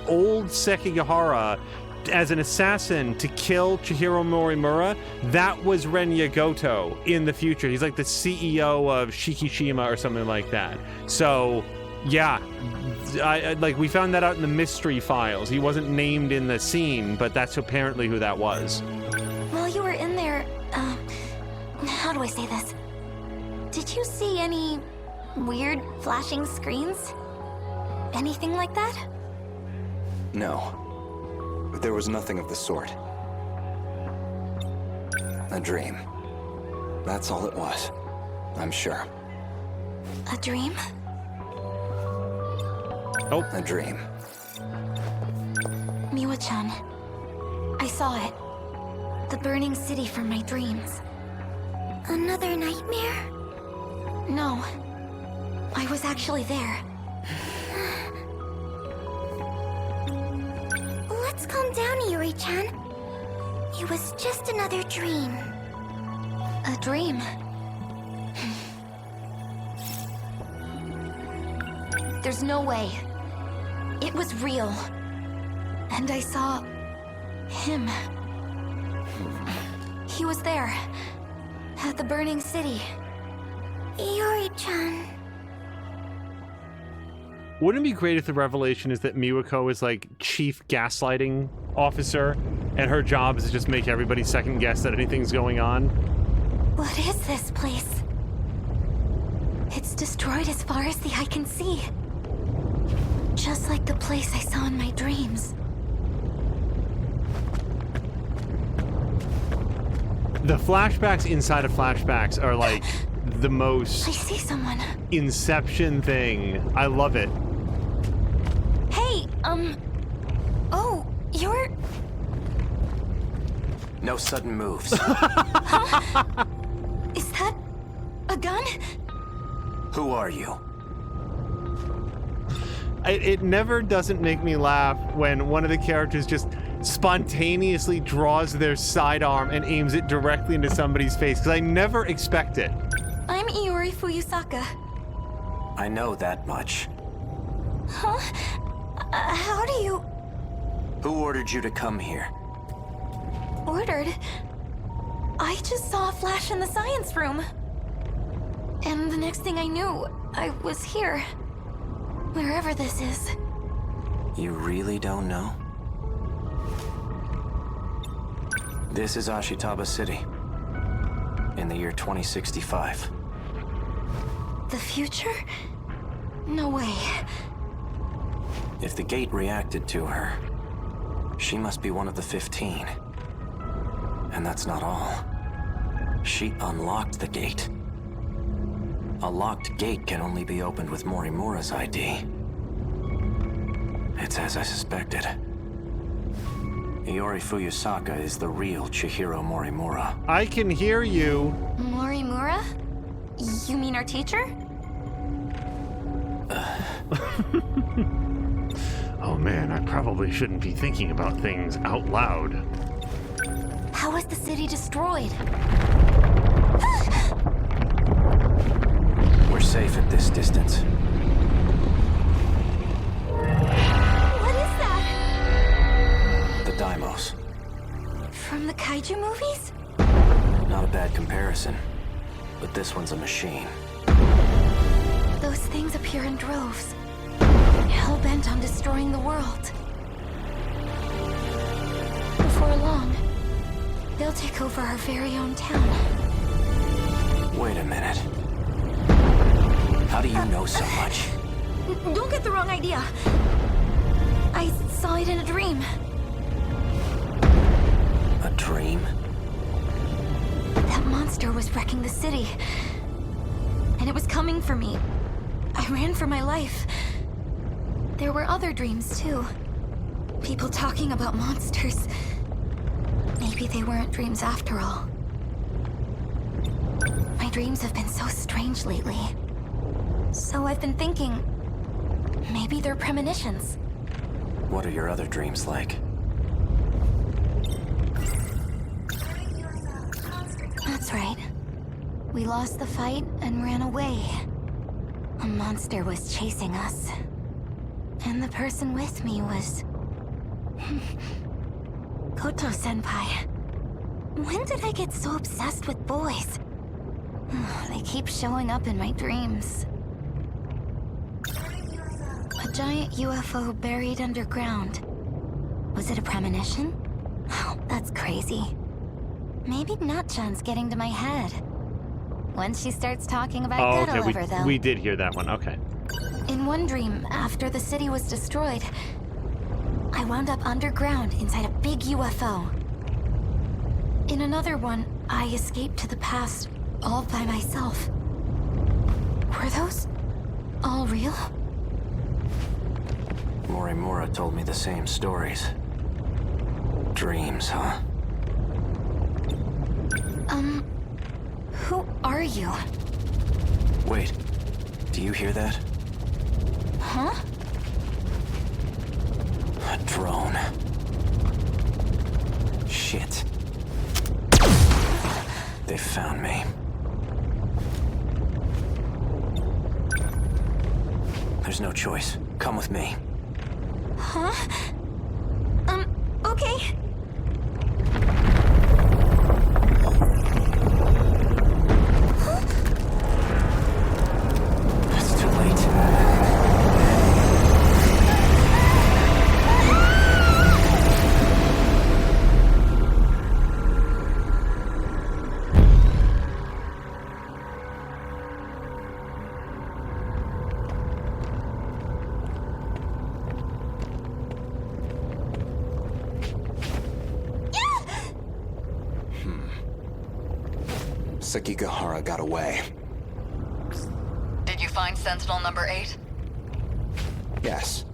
Speaker 1: old Sekigahara as an assassin to kill Chihiro Morimura, that was Ren Yagoto in the future. He's like the CEO of Shikishima or something like that. So, yeah, like we found that out in the mystery files. He wasn't named in the scene, but that's apparently who that was.
Speaker 6: While you were in there, how do I say this? Did you see any weird flashing screens? Anything like that?
Speaker 8: No. There was nothing of the sort. A dream. That's all it was. I'm sure.
Speaker 6: A dream?
Speaker 1: Oh.
Speaker 8: A dream.
Speaker 6: Miwa-chan, I saw it. The burning city from my dreams.
Speaker 4: Another nightmare?
Speaker 6: No. I was actually there.
Speaker 4: Let's calm down, Iori-chan. It was just another dream.
Speaker 6: A dream? There's no way. It was real. And I saw him. He was there. At the burning city.
Speaker 4: Iori-chan.
Speaker 1: Wouldn't it be great if the revelation is that Miwako is like chief gaslighting officer and her job is to just make everybody second guess that anything's going on?
Speaker 6: What is this place? It's destroyed as far as the eye can see. Just like the place I saw in my dreams.
Speaker 1: The flashbacks inside of flashbacks are like the
Speaker 6: I
Speaker 1: most
Speaker 6: see someone.
Speaker 1: Inception thing. I love it.
Speaker 6: Hey, oh, you're...
Speaker 2: No sudden moves.
Speaker 6: Is that a gun?
Speaker 2: Who are you?
Speaker 1: It never doesn't make me laugh when one of the characters just spontaneously draws their sidearm and aims it directly into somebody's face, because I never expect it.
Speaker 6: I'm Iori Fuyusaka.
Speaker 2: I know that much.
Speaker 6: Huh? How do you...
Speaker 2: Who ordered you to come here?
Speaker 6: Ordered? I just saw a flash in the science room. And the next thing I knew, I was here. Wherever this is.
Speaker 2: You really don't know? This is Ashitaba City. In the year 2065.
Speaker 6: The future? No way.
Speaker 2: If the gate reacted to her, she must be one of the 15. And that's not all. She unlocked the gate. A locked gate can only be opened with Morimura's ID. It's as I suspected. Iori Fuyusaka is the real Chihiro Morimura.
Speaker 1: I can hear you.
Speaker 6: Morimura? You mean our teacher?
Speaker 1: Oh man, I probably shouldn't be thinking about things out loud.
Speaker 6: How was the city destroyed?
Speaker 2: We're safe at this distance.
Speaker 6: What is that?
Speaker 2: The Daimos.
Speaker 6: From the kaiju movies?
Speaker 2: Not a bad comparison, but this one's a machine.
Speaker 6: Those things appear in droves. Hell-bent on destroying the world. Before long, they'll take over our very own town.
Speaker 2: Wait a minute. How do you know so much?
Speaker 6: Don't get the wrong idea. I saw it in a dream.
Speaker 2: A dream?
Speaker 6: That monster was wrecking the city. And it was coming for me. I ran for my life. There were other dreams, too. People talking about monsters. Maybe they weren't dreams after all. My dreams have been so strange lately. So I've been thinking, maybe they're premonitions.
Speaker 2: What are your other dreams like?
Speaker 6: That's right. We lost the fight and ran away. A monster was chasing us. And the person with me was... Koto-senpai. When did I get so obsessed with boys? They keep showing up in my dreams. A giant UFO buried underground. Was it a premonition? Oh, that's crazy. Maybe Natchan's getting to my head. Once she starts talking about
Speaker 1: okay,
Speaker 6: Ghetto though.
Speaker 1: we did hear that one, okay.
Speaker 6: In one dream, after the city was destroyed, I wound up underground inside a big UFO. In another one, I escaped to the past all by myself. Were those all real?
Speaker 2: Morimura told me the same stories. Dreams, huh?
Speaker 6: Who are you?
Speaker 2: Wait, do you hear that?
Speaker 6: Huh?
Speaker 2: A drone. Shit. They found me. There's no choice. Come with me.
Speaker 6: Huh? Okay.
Speaker 2: It's too late.
Speaker 8: Sekigahara got away.
Speaker 9: Did you find Sentinel number 8?
Speaker 8: Yes.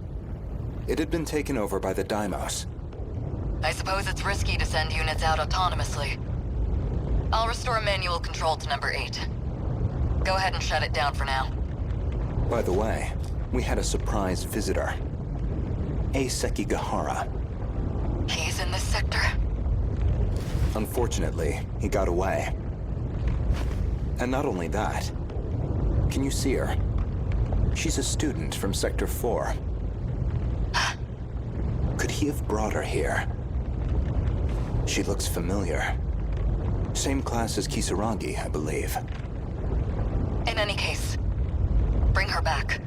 Speaker 8: It had been taken over by the Daimos.
Speaker 9: I suppose it's risky to send units out autonomously. I'll restore manual control to number 8. Go ahead and shut it down for now.
Speaker 8: By the way, we had a surprise visitor. Sekigahara.
Speaker 9: He's in this sector.
Speaker 8: Unfortunately, he got away. And not only that, can you see her? She's a student from Sector 4. Could he have brought her here? She looks familiar. Same class as Kisaragi, I believe.
Speaker 9: In any case, bring her back.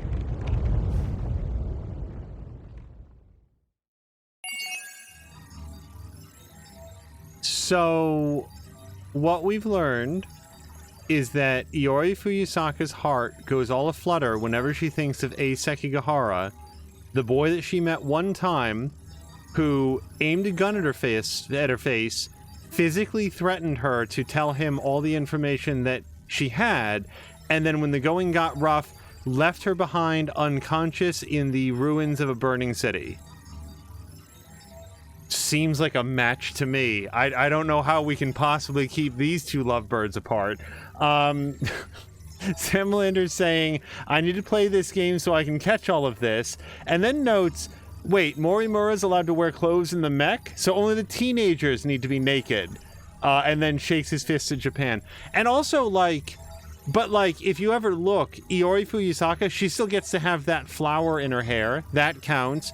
Speaker 1: So, what we've learned is that Iori Fuyusaka's heart goes all aflutter whenever she thinks of Sekigahara, the boy that she met one time, who aimed a gun at her face, physically threatened her to tell him all the information that she had, and then when the going got rough, left her behind unconscious in the ruins of a burning city. Seems like a match to me. I don't know how we can possibly keep these two lovebirds apart. Samlander's saying, I need to play this game so I can catch all of this, and then notes, wait, Morimura's allowed to wear clothes in the mech? So only the teenagers need to be naked. And then shakes his fist at Japan. And also, if you ever look, Iori Fuyusaka, she still gets to have that flower in her hair. That counts.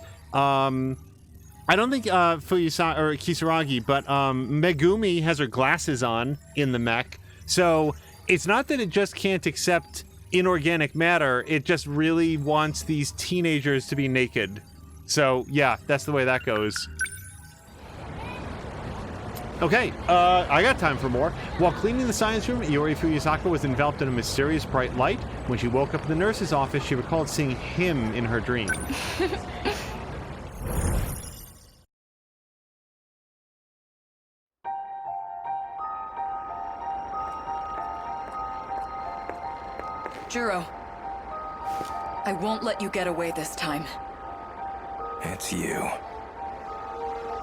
Speaker 1: I don't think Fuyusaka or Kisaragi, but Megumi has her glasses on in the mech. So it's not that it just can't accept inorganic matter, it just really wants these teenagers to be naked. So yeah, that's the way that goes. Okay, I got time for more. While cleaning the science room, Iori Fuyusaka was enveloped in a mysterious bright light. When she woke up in the nurse's office, she recalled seeing him in her dream.
Speaker 9: Juro, I won't let you get away this time.
Speaker 2: It's you.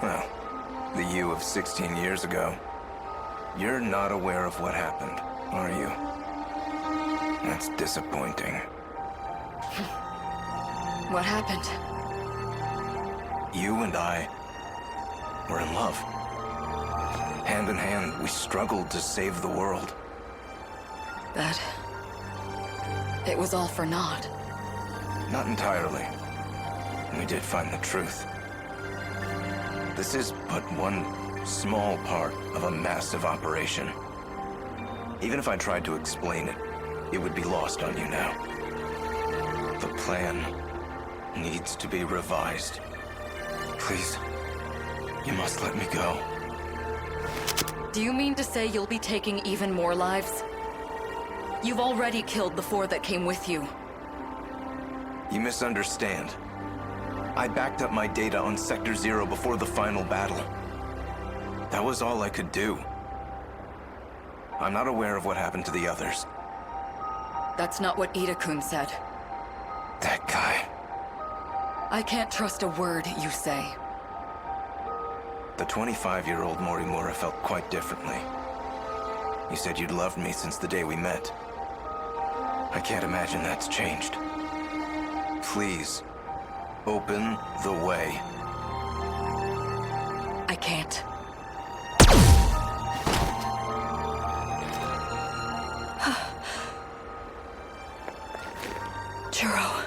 Speaker 2: Well, the you of 16 years ago. You're not aware of what happened, are you? That's disappointing.
Speaker 9: What happened?
Speaker 2: You and I were in love. Hand in hand, we struggled to save the world.
Speaker 9: That... it was all for naught.
Speaker 2: Not entirely. We did find the truth. This is but one small part of a massive operation. Even if I tried to explain it, it would be lost on you now. The plan needs to be revised. Please, you must let me go.
Speaker 9: Do you mean to say you'll be taking even more lives? You've already killed the 4 that came with you.
Speaker 2: You misunderstand. I backed up my data on Sector 0 before the final battle. That was all I could do. I'm not aware of what happened to the others.
Speaker 9: That's not what Ida-kun said.
Speaker 2: That guy.
Speaker 9: I can't trust a word you say.
Speaker 2: The 25-year-old Morimura felt quite differently. You said you'd loved me since the day we met. I can't imagine that's changed. Please, open the way.
Speaker 9: I can't. Churro.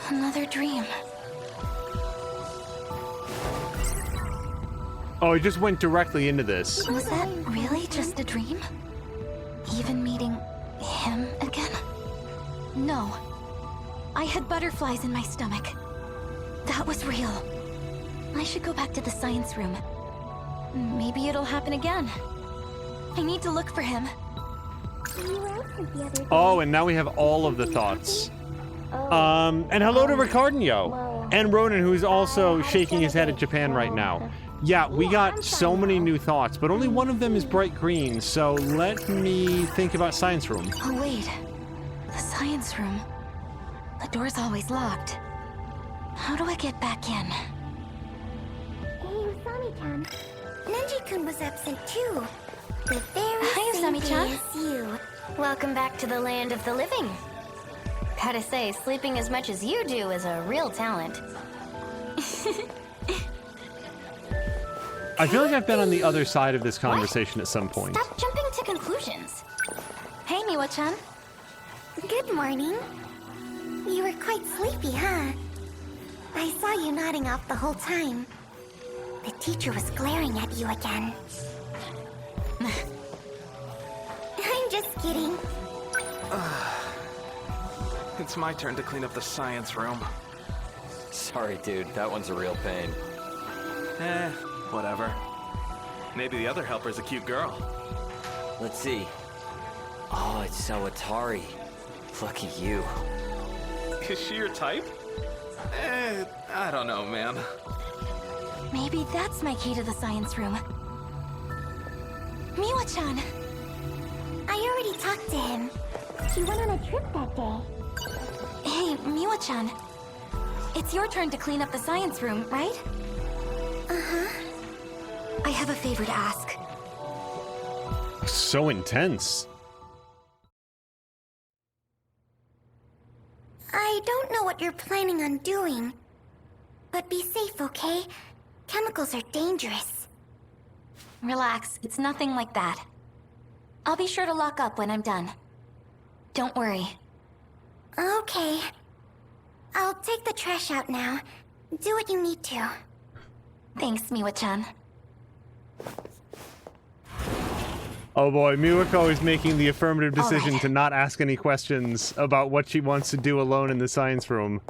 Speaker 6: Another dream.
Speaker 1: Oh, it just went directly into this.
Speaker 6: Was that really just a dream? Even meeting him again? No. I had butterflies in my stomach. That was real. I should go back to the science room. Maybe it'll happen again. I need to look for him.
Speaker 1: Oh, and now we have all of the thoughts. And hello to Ricardinho and Ronan, who's also shaking his head at Japan right now. Yeah, we got so many new thoughts, but only one of them is bright green, so let me think about science room.
Speaker 6: Oh wait, the science room. The door's always locked. How do I get back in?
Speaker 4: Hey, Usami-chan. Nenji-kun was absent too. The very
Speaker 6: Hi,
Speaker 4: same
Speaker 6: Usami-chan.
Speaker 4: day as you.
Speaker 6: Welcome back to the land of the living. Gotta say, sleeping as much as you do is a real talent.
Speaker 1: I feel like I've been on the other side of this conversation at some point.
Speaker 6: Stop jumping to conclusions. Hey, Miwa-chan.
Speaker 4: Good morning. You were quite sleepy, huh? I saw you nodding off the whole time. The teacher was glaring at you again. I'm just kidding.
Speaker 10: It's my turn to clean up the science room.
Speaker 11: Sorry, dude. That one's a real pain.
Speaker 10: Whatever. Maybe the other helper's a cute girl.
Speaker 11: Let's see. Oh, it's Sawatari. Look at you.
Speaker 10: Is she your type? I don't know, man.
Speaker 6: Maybe that's my key to the science room. Miwa-chan!
Speaker 4: I already talked to him. He went on a trip that day.
Speaker 6: Hey, Miwa-chan. It's your turn to clean up the science room, right?
Speaker 4: Uh-huh.
Speaker 6: I have a favor to ask.
Speaker 1: So intense.
Speaker 4: I don't know what you're planning on doing. But be safe, okay? Chemicals are dangerous.
Speaker 6: Relax, it's nothing like that. I'll be sure to lock up when I'm done. Don't worry.
Speaker 4: Okay. I'll take the trash out now. Do what you need to.
Speaker 6: Thanks, Miwa-chan.
Speaker 1: Oh boy, Miwako is making the affirmative decision
Speaker 6: right.
Speaker 1: to not ask any questions about what she wants to do alone in the science room.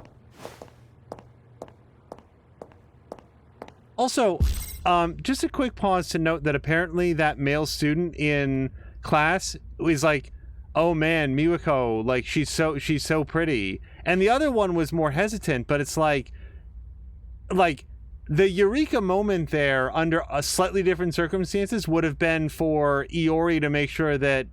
Speaker 1: Also, just a quick pause to note that apparently that male student in class is like, oh man, Miwako, like she's so pretty. And the other one was more hesitant, but it's like the eureka moment there under a slightly different circumstances would have been for Iori to make sure that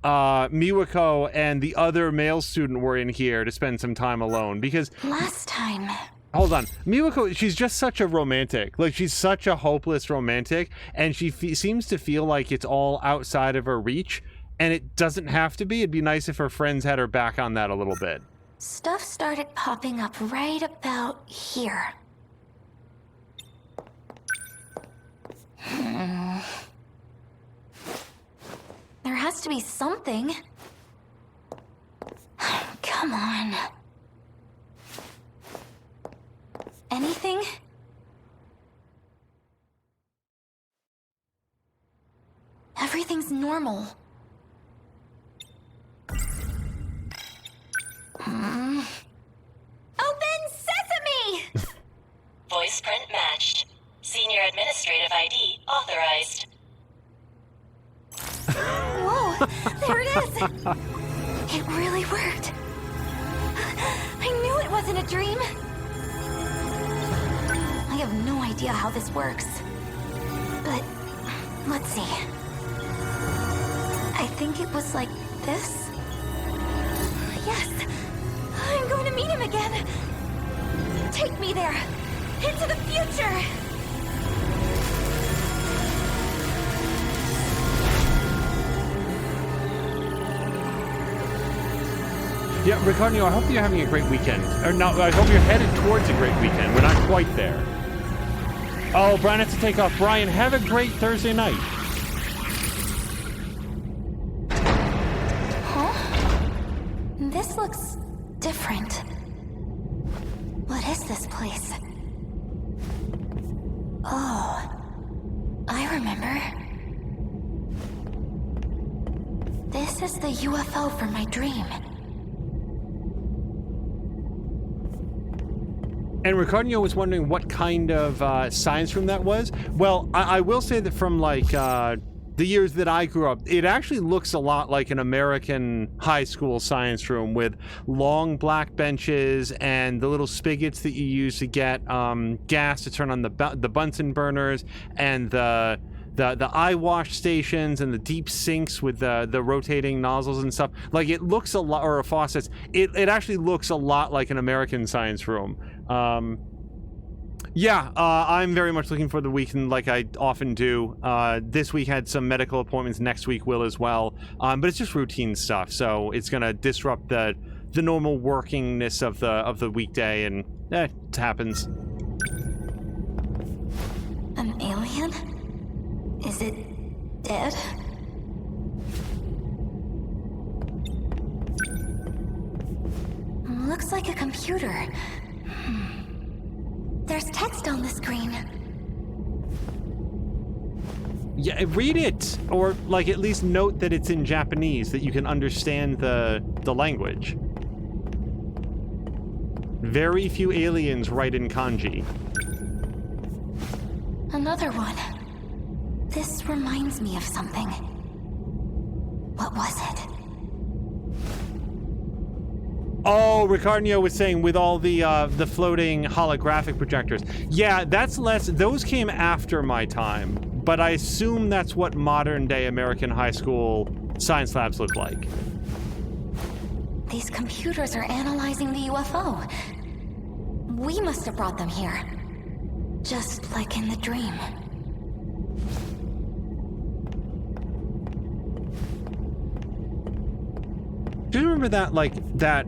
Speaker 1: Miwako and the other male student were in here to spend some time alone, because
Speaker 6: Last time...
Speaker 1: Hold on. Miwako, she's just such a romantic. Like, she's such a hopeless romantic, and she seems to feel like it's all outside of her reach. And it doesn't have to be. It'd be nice if her friends had her back on that a little bit.
Speaker 6: Stuff started popping up right about here. There has to be something. Come on. Anything? Everything's normal. Open sesame!
Speaker 12: Voice print matched. Senior Administrative ID authorized.
Speaker 6: Whoa, there it is! It really worked. I knew it wasn't a dream. I have no idea how this works. But, let's see. I think it was like this? Yes! I'm going to meet him again! Take me there! Into the future!
Speaker 1: Yeah, Ricardo, I hope you're having a great weekend. Or no, I hope you're headed towards a great weekend. We're not quite there. Oh, Brian has to take off. Brian, have a great Thursday night.
Speaker 6: Huh? This looks different. What is this place? Oh, I remember. This is the UFO from my dream.
Speaker 1: And Ricardo was wondering what kind of science room that was. Well, I will say that from like the years that I grew up, it actually looks a lot like an American high school science room with long black benches and the little spigots that you use to get gas to turn on the Bunsen burners, and the eye wash stations and the deep sinks with the rotating nozzles and stuff. Like, it looks a lot, or faucets. It actually looks a lot like an American science room. I'm very much looking for the weekend, like I often do. This week had some medical appointments. Next week will as well. But it's just routine stuff, so it's gonna disrupt the normal workingness of the weekday, and it happens.
Speaker 6: An alien? Is it dead? Looks like a computer. There's text on the screen.
Speaker 1: Yeah, read it, or like at least note that it's in Japanese, that you can understand the language. Very few aliens write in kanji.
Speaker 6: Another one. This reminds me of something. What was it?
Speaker 1: Oh, Ricardo was saying with all the floating holographic projectors. Yeah, that's less. Those came after my time, but I assume that's what modern day American high school science labs look like.
Speaker 6: These computers are analyzing the UFO. We must have brought them here. Just like in the dream.
Speaker 1: Do you remember that, like, that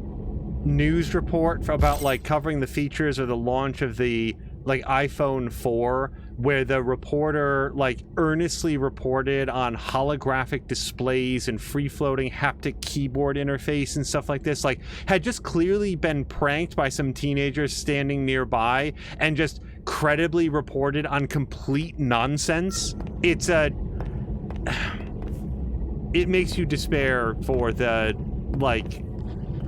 Speaker 1: news report about, like, covering the features or the launch of the, like, iPhone 4, where the reporter, like, earnestly reported on holographic displays and free-floating haptic keyboard interface and stuff like this, like, had just clearly been pranked by some teenagers standing nearby and just credibly reported on complete nonsense? It's a... It makes you despair for the, like,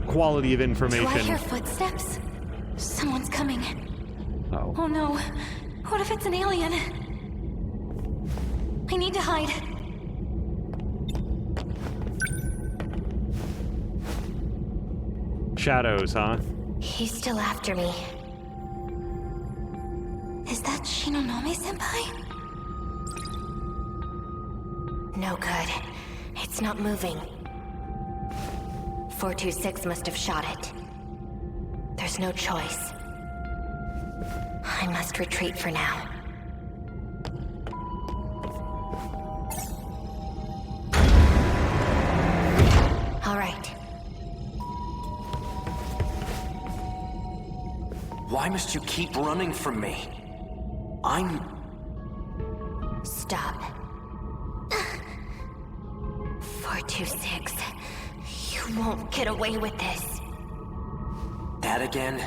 Speaker 1: quality of information.
Speaker 6: Do I hear footsteps? Someone's coming.
Speaker 1: Oh.
Speaker 6: Oh no. What if it's an alien? I need to hide.
Speaker 1: Shadows, huh?
Speaker 6: He's still after me. Is that Shinonome-senpai?
Speaker 3: No good. It's not moving. 426 must have shot it. There's no choice. I must retreat for now.
Speaker 2: Why must you keep running from me?
Speaker 6: Stop. 426. You won't get away with this.
Speaker 2: That again?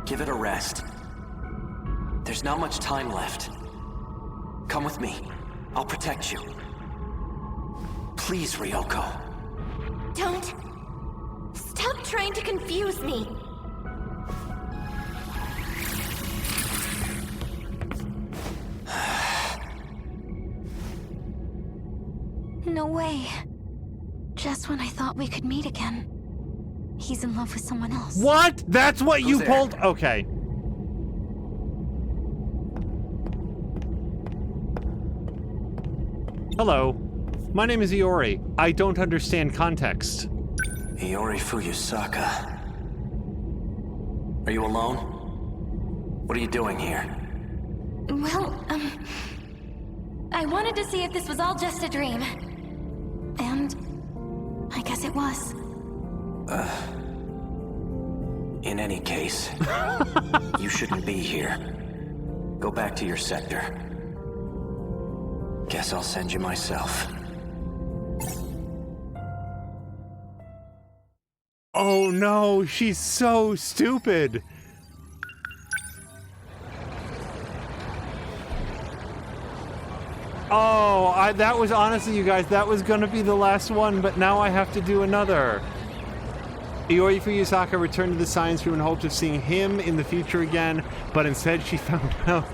Speaker 2: Give it a rest. There's not much time left. Come with me. I'll protect you. Please, Ryoko.
Speaker 6: Don't. Stop trying to confuse me. No way. Just when I thought we could meet again, he's in love with someone else.
Speaker 1: What? That's what you
Speaker 2: there?
Speaker 1: pulled? Okay. Hello. My name is Iori. I don't understand context.
Speaker 2: Iori Fuyusaka. Are you alone? What are you doing here?
Speaker 6: Well, I wanted to see if this was all just a dream. And I guess it was.
Speaker 2: In any case, you shouldn't be here. Go back to your sector. Guess I'll send you myself.
Speaker 1: Oh no, she's so stupid. Oh, that was honestly, you guys, that was gonna be the last one, but now I have to do another. Iori Fuyusaka returned to the science room in hopes of seeing him in the future again, but instead she found out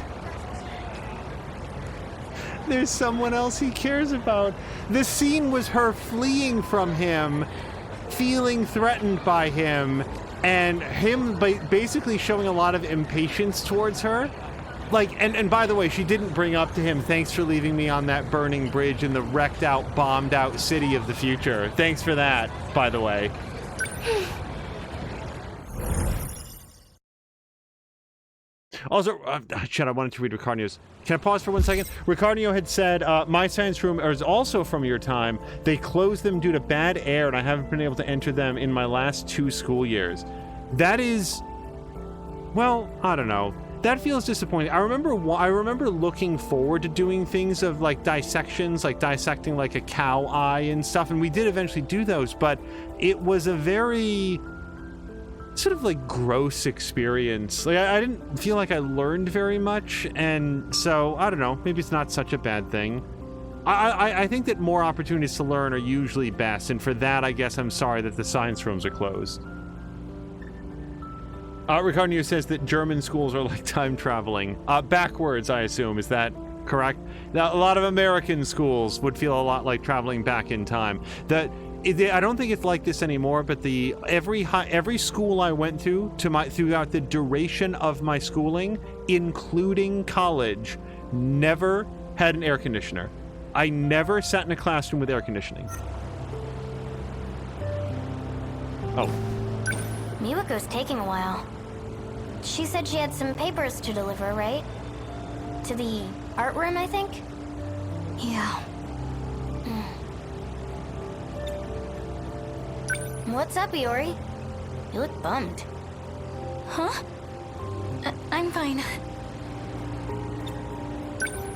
Speaker 1: there's someone else he cares about. The scene was her fleeing from him, feeling threatened by him, and him basically showing a lot of impatience towards her. Like, and by the way, she didn't bring up to him, thanks for leaving me on that burning bridge in the wrecked out, bombed out city of the future. Thanks for that, by the way. Also, shit, I wanted to read Ricardo's. Can I pause for 1 second? Ricardo had said, my science room is also from your time. They closed them due to bad air, and I haven't been able to enter them in my last 2 school years. That is... well, I don't know. That feels disappointing. I remember looking forward to doing things of, like, dissections, like dissecting, like, a cow eye and stuff, and we did eventually do those, but it was a very... sort of like gross experience. Like I didn't feel like I learned very much, and so I don't know, maybe it's not such a bad thing. I think that more opportunities to learn are usually best, and for that I guess I'm sorry that the science rooms are closed. Ricardo says that German schools are like time traveling. Backwards, I assume, is that correct? Now, a lot of American schools would feel a lot like traveling back in time. I don't think it's like this anymore, but every school I went to throughout the duration of my schooling, including college, never had an air conditioner. I never sat in a classroom with air conditioning. Oh.
Speaker 6: Miwako's taking a while. She said she had some papers to deliver, right? To the art room, I think? Yeah. What's up, Iori? You look bummed. Huh? I'm fine.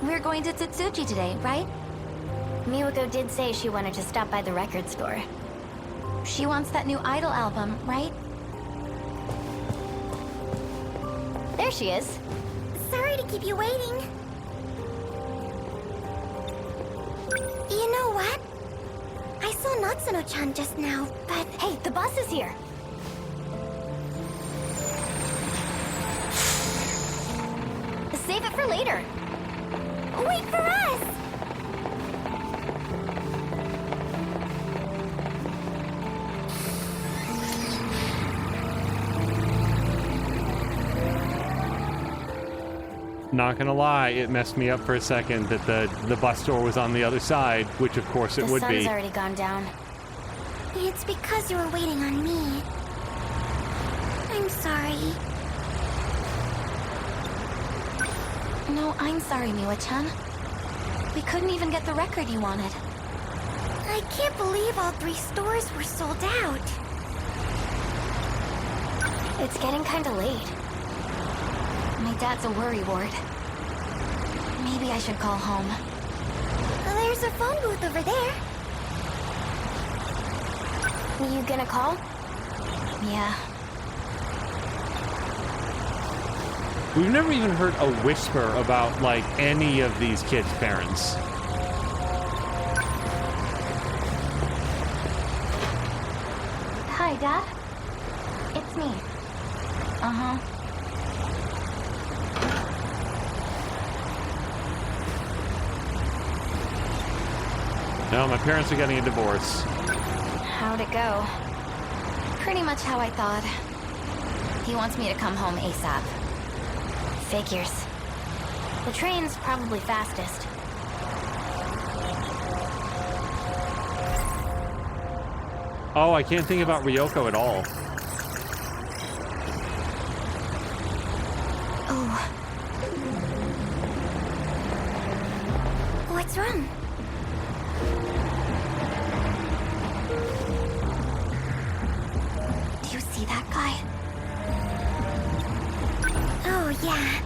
Speaker 6: We're going to Tsutsuchi today, right? Miwako did say she wanted to stop by the record store. She wants that new Idol album, right? There she is.
Speaker 4: Sorry to keep you waiting. You know what? I saw Natsuno-chan just now, but...
Speaker 6: Hey, the bus is here! Save it for later!
Speaker 4: Wait for us!
Speaker 1: Not gonna lie, it messed me up for a second that the bus door was on the other side, which of course it would be.
Speaker 6: The sun's already gone down.
Speaker 4: It's because you were waiting on me. I'm sorry.
Speaker 6: No, I'm sorry, Miwa-chan. We couldn't even get the record you wanted.
Speaker 4: I can't believe all 3 stores were sold out.
Speaker 6: It's getting kinda late. My dad's a worry ward. Maybe I should call home.
Speaker 4: There's a phone booth over there.
Speaker 6: You gonna call? Yeah.
Speaker 1: We've never even heard a whisper about, like, any of these kids' parents.
Speaker 6: Hi, Dad. It's me. Uh-huh.
Speaker 1: No, my parents are getting a divorce.
Speaker 6: How'd it go? Pretty much how I thought. He wants me to come home ASAP. Figures. The train's probably fastest.
Speaker 1: Oh, I can't think about Ryoko at all.
Speaker 6: Oh.
Speaker 4: What's wrong?
Speaker 6: Do you see that guy?
Speaker 4: Oh, yeah.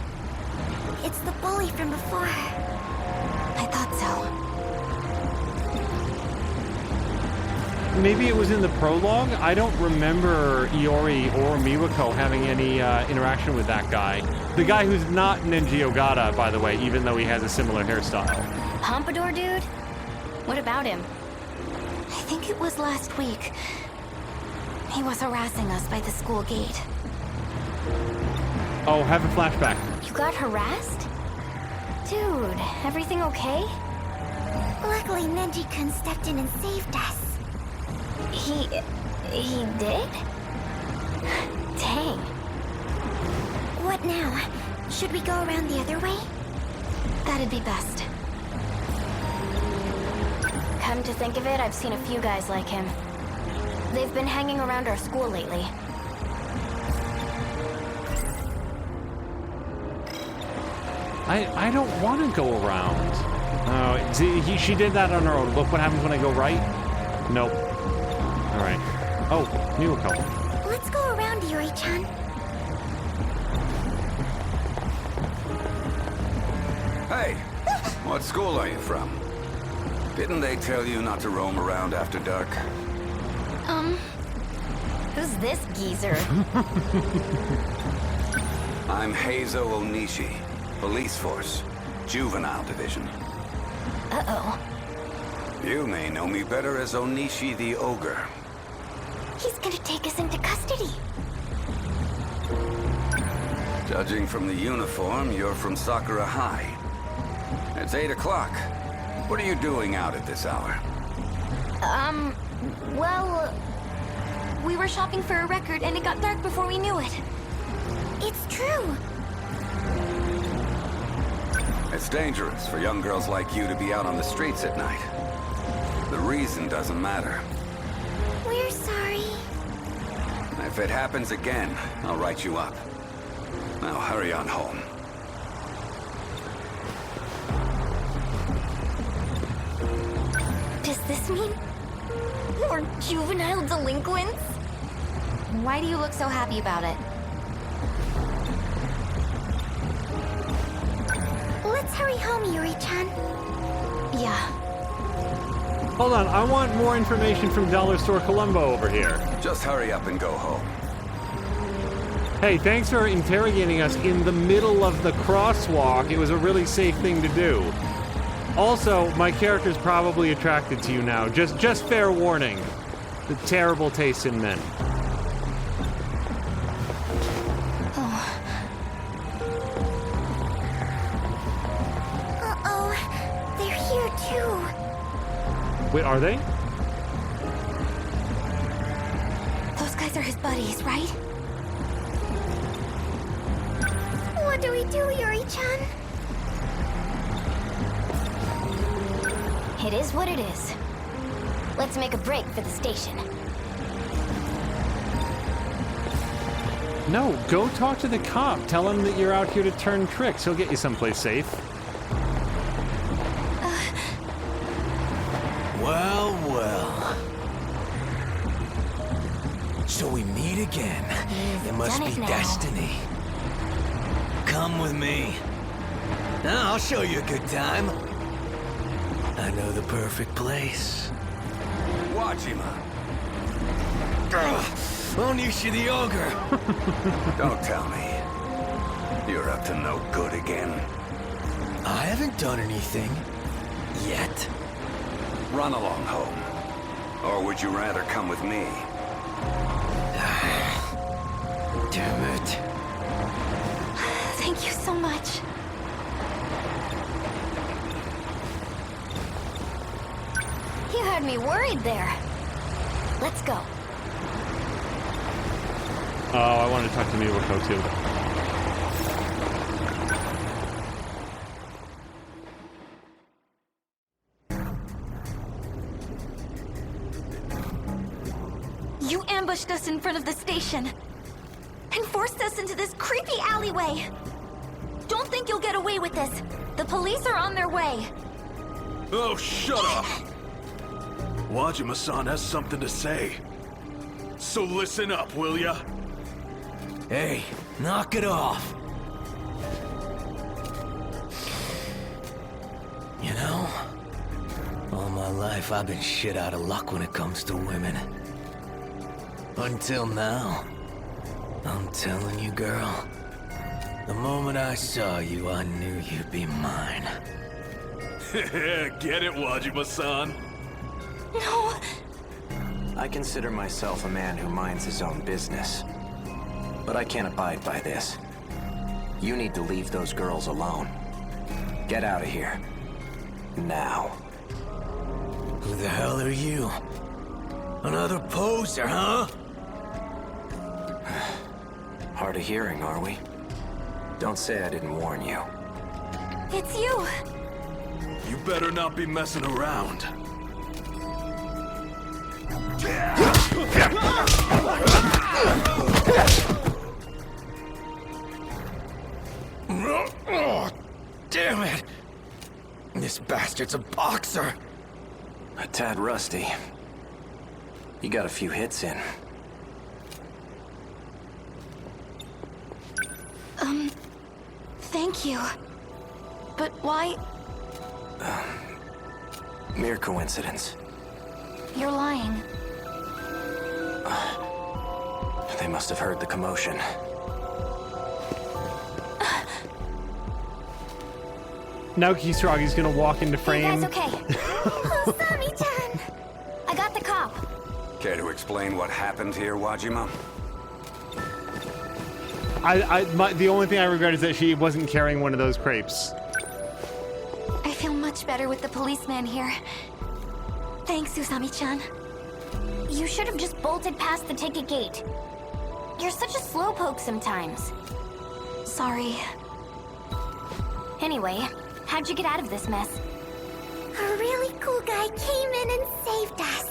Speaker 4: It's the bully from before.
Speaker 6: I thought so.
Speaker 1: Maybe it was in the prologue? I don't remember Iori or Miwako having any interaction with that guy. The guy who's not Nenji Ogata, by the way, even though he has a similar hairstyle.
Speaker 6: Pompadour dude? What about him? I think it was last week. He was harassing us by the school gate.
Speaker 1: Oh, have a flashback.
Speaker 6: You got harassed? Dude, everything okay?
Speaker 4: Luckily, Nenji-kun stepped in and saved us.
Speaker 6: He did? Dang.
Speaker 4: What now? Should we go around the other way?
Speaker 6: That'd be best. Come to think of it, I've seen a few guys like him. They've been hanging around our school lately.
Speaker 1: I don't want to go around. Oh, see, she did that on her own. Look what happens when I go right. Nope. All right. Oh, Miwako.
Speaker 4: Let's go around, Iori-chan.
Speaker 13: Hey, what school are you from? Didn't they tell you not to roam around after dark?
Speaker 6: Who's this geezer?
Speaker 13: I'm Heizo Onishi, Police Force, Juvenile Division.
Speaker 6: Uh-oh.
Speaker 13: You may know me better as Onishi the Ogre.
Speaker 4: He's gonna take us into custody.
Speaker 13: Judging from the uniform, you're from Sakura High. It's 8 o'clock. What are you doing out at this hour?
Speaker 6: Well, we were shopping for a record and it got dark before we knew it.
Speaker 4: It's true.
Speaker 13: It's dangerous for young girls like you to be out on the streets at night. The reason doesn't matter.
Speaker 4: We're sorry.
Speaker 13: If it happens again, I'll write you up. Now hurry on home.
Speaker 6: Does this mean more juvenile delinquents? Why do you look so happy about it?
Speaker 4: Let's hurry home, Iori-chan.
Speaker 6: Yeah.
Speaker 1: Hold on, I want more information from Dollar Store Columbo over here.
Speaker 13: Just hurry up and go home.
Speaker 1: Hey, thanks for interrogating us in the middle of the crosswalk. It was a really safe thing to do. Also, my character's probably attracted to you now. Just fair warning. The terrible taste in men.
Speaker 4: Uh-oh. They're here, too.
Speaker 1: Wait, are they?
Speaker 6: Those guys are his buddies, right?
Speaker 4: What do we do, Iori-chan?
Speaker 6: It is what it is. Let's make a break for the station.
Speaker 1: No, go talk to the cop. Tell him that you're out here to turn tricks. He'll get you someplace safe.
Speaker 14: Well, well. So we meet again. It must
Speaker 6: done
Speaker 14: be
Speaker 6: it now.
Speaker 14: destiny. Come with me. Now I'll show you a good time. I know the perfect place.
Speaker 13: Wajima.
Speaker 14: Onishi the ogre.
Speaker 13: Don't tell me. You're up to no good again.
Speaker 14: I haven't done anything. Yet.
Speaker 13: Run along home. Or would you rather come with me?
Speaker 14: Damn it.
Speaker 6: Thank you so much. You had me worried there. Let's go.
Speaker 1: Oh, I wanted to talk to Miwako too.
Speaker 6: You ambushed us in front of the station and forced us into this creepy alleyway. Don't think you'll get away with this. The police are on their way.
Speaker 10: Oh, shut up! Wajima-san has something to say. So listen up, will ya?
Speaker 14: Hey, knock it off. You know, all my life I've been shit out of luck when it comes to women. Until now. I'm telling you, girl. The moment I saw you, I knew you'd be mine.
Speaker 10: Get it, Wajima-san?
Speaker 6: No.
Speaker 2: I consider myself a man who minds his own business. But I can't abide by this. You need to leave those girls alone. Get out of here. Now.
Speaker 14: Who the hell are you? Another poser, huh?
Speaker 2: Hard of hearing, are we? Don't say I didn't warn you.
Speaker 6: It's you.
Speaker 10: You better not be messing around.
Speaker 14: Oh, damn it! This bastard's a boxer.
Speaker 2: A tad rusty. You got a few hits in.
Speaker 6: Thank you. But why?
Speaker 2: Mere coincidence.
Speaker 6: You're lying.
Speaker 2: They must have heard the commotion.
Speaker 1: Now Kisaragi's gonna walk into frame.
Speaker 6: Hey guys, okay? Oh, Sami-chan! I got the cop.
Speaker 13: Care to explain what happened here, Wajima?
Speaker 1: The only thing I regret is that she wasn't carrying one of those crepes.
Speaker 6: I feel much better with the policeman here. Thanks, Usami-chan. You should have just bolted past the ticket gate. You're such a slowpoke sometimes. Sorry. Anyway, how'd you get out of this mess?
Speaker 4: A really cool guy came in and saved us.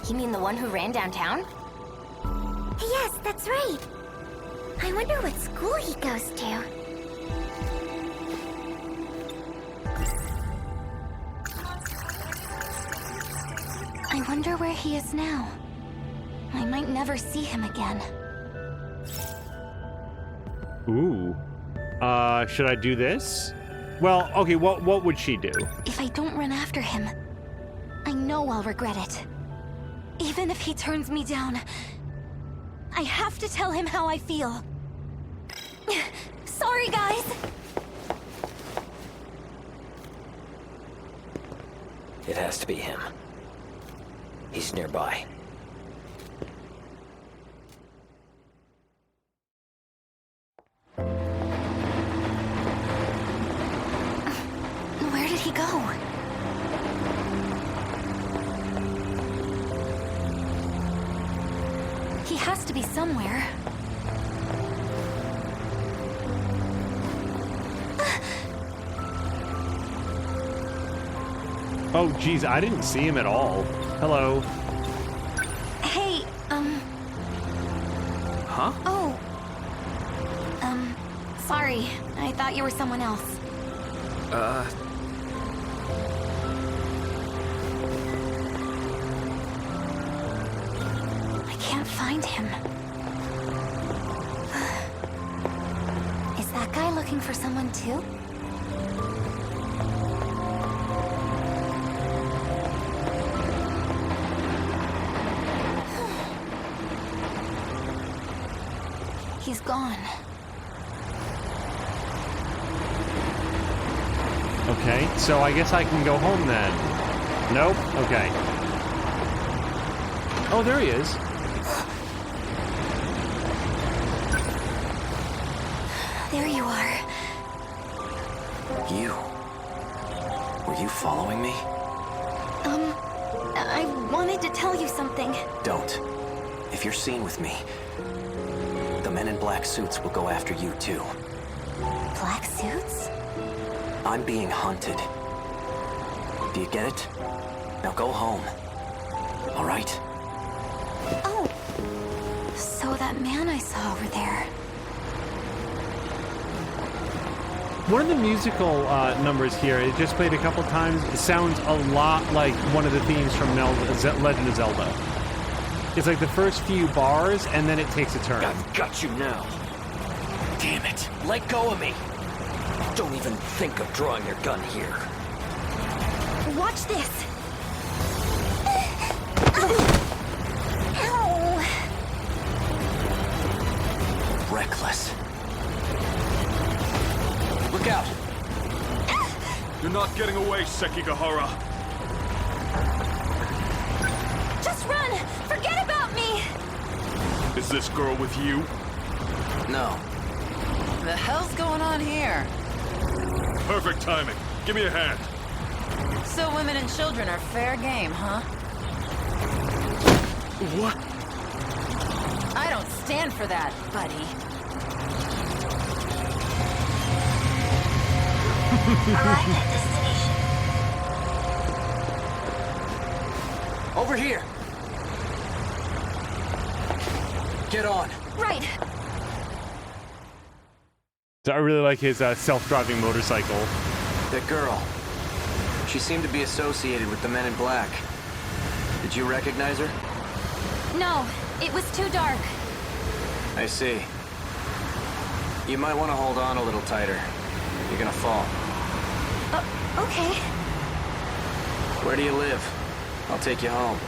Speaker 6: You mean the one who ran downtown?
Speaker 4: Yes, that's right. I wonder what school he goes to.
Speaker 6: I wonder where he is now. I might never see him again.
Speaker 1: Ooh. Should I do this? Well, okay, what would she do?
Speaker 6: If I don't run after him, I know I'll regret it. Even if he turns me down, I have to tell him how I feel. Sorry, guys.
Speaker 11: It has to be him. He's nearby.
Speaker 6: Where did he go? He has to be somewhere.
Speaker 1: Oh, geez, I didn't see him at all. Hello.
Speaker 6: Hey,
Speaker 10: Huh?
Speaker 6: Oh. Sorry. I thought you were someone else. I can't find him. Is that guy looking for someone too? He's gone.
Speaker 1: Okay, so I guess I can go home then. Nope. Okay. Oh, there he is.
Speaker 6: There you are.
Speaker 2: You? Were you following me?
Speaker 6: I wanted to tell you something.
Speaker 2: Don't. If you're seen with me, the men in black suits will go after you too.
Speaker 6: Black suits?
Speaker 2: I'm being hunted. Do you get it? Now go home. All right?
Speaker 6: Oh. So that man I saw over there.
Speaker 1: One of the musical numbers here, it just played a couple times. It sounds a lot like one of the themes from Legend of Zelda. It's like the first few bars, and then it takes a turn.
Speaker 14: I've got you now. Damn it. Let go of me. Don't even think of drawing your gun here.
Speaker 6: Watch this. Ow.
Speaker 2: Reckless.
Speaker 14: Look out.
Speaker 15: You're not getting away, Sekigahara.
Speaker 6: Just run! Forget about me!
Speaker 15: Is this girl with you?
Speaker 2: No.
Speaker 9: The hell's going on here?
Speaker 15: Perfect timing. Give me a hand.
Speaker 9: So women and children are fair game, huh?
Speaker 15: What?
Speaker 9: I don't stand for that, buddy.
Speaker 5: Arrived at destination.
Speaker 2: Over here. Get on.
Speaker 6: Right.
Speaker 1: So I really like his self-driving motorcycle.
Speaker 2: That girl. She seemed to be associated with the men in black. Did you recognize her?
Speaker 6: No, it was too dark.
Speaker 2: I see. You might want to hold on a little tighter. You're gonna fall.
Speaker 6: Okay.
Speaker 2: Where do you live? I'll take you home.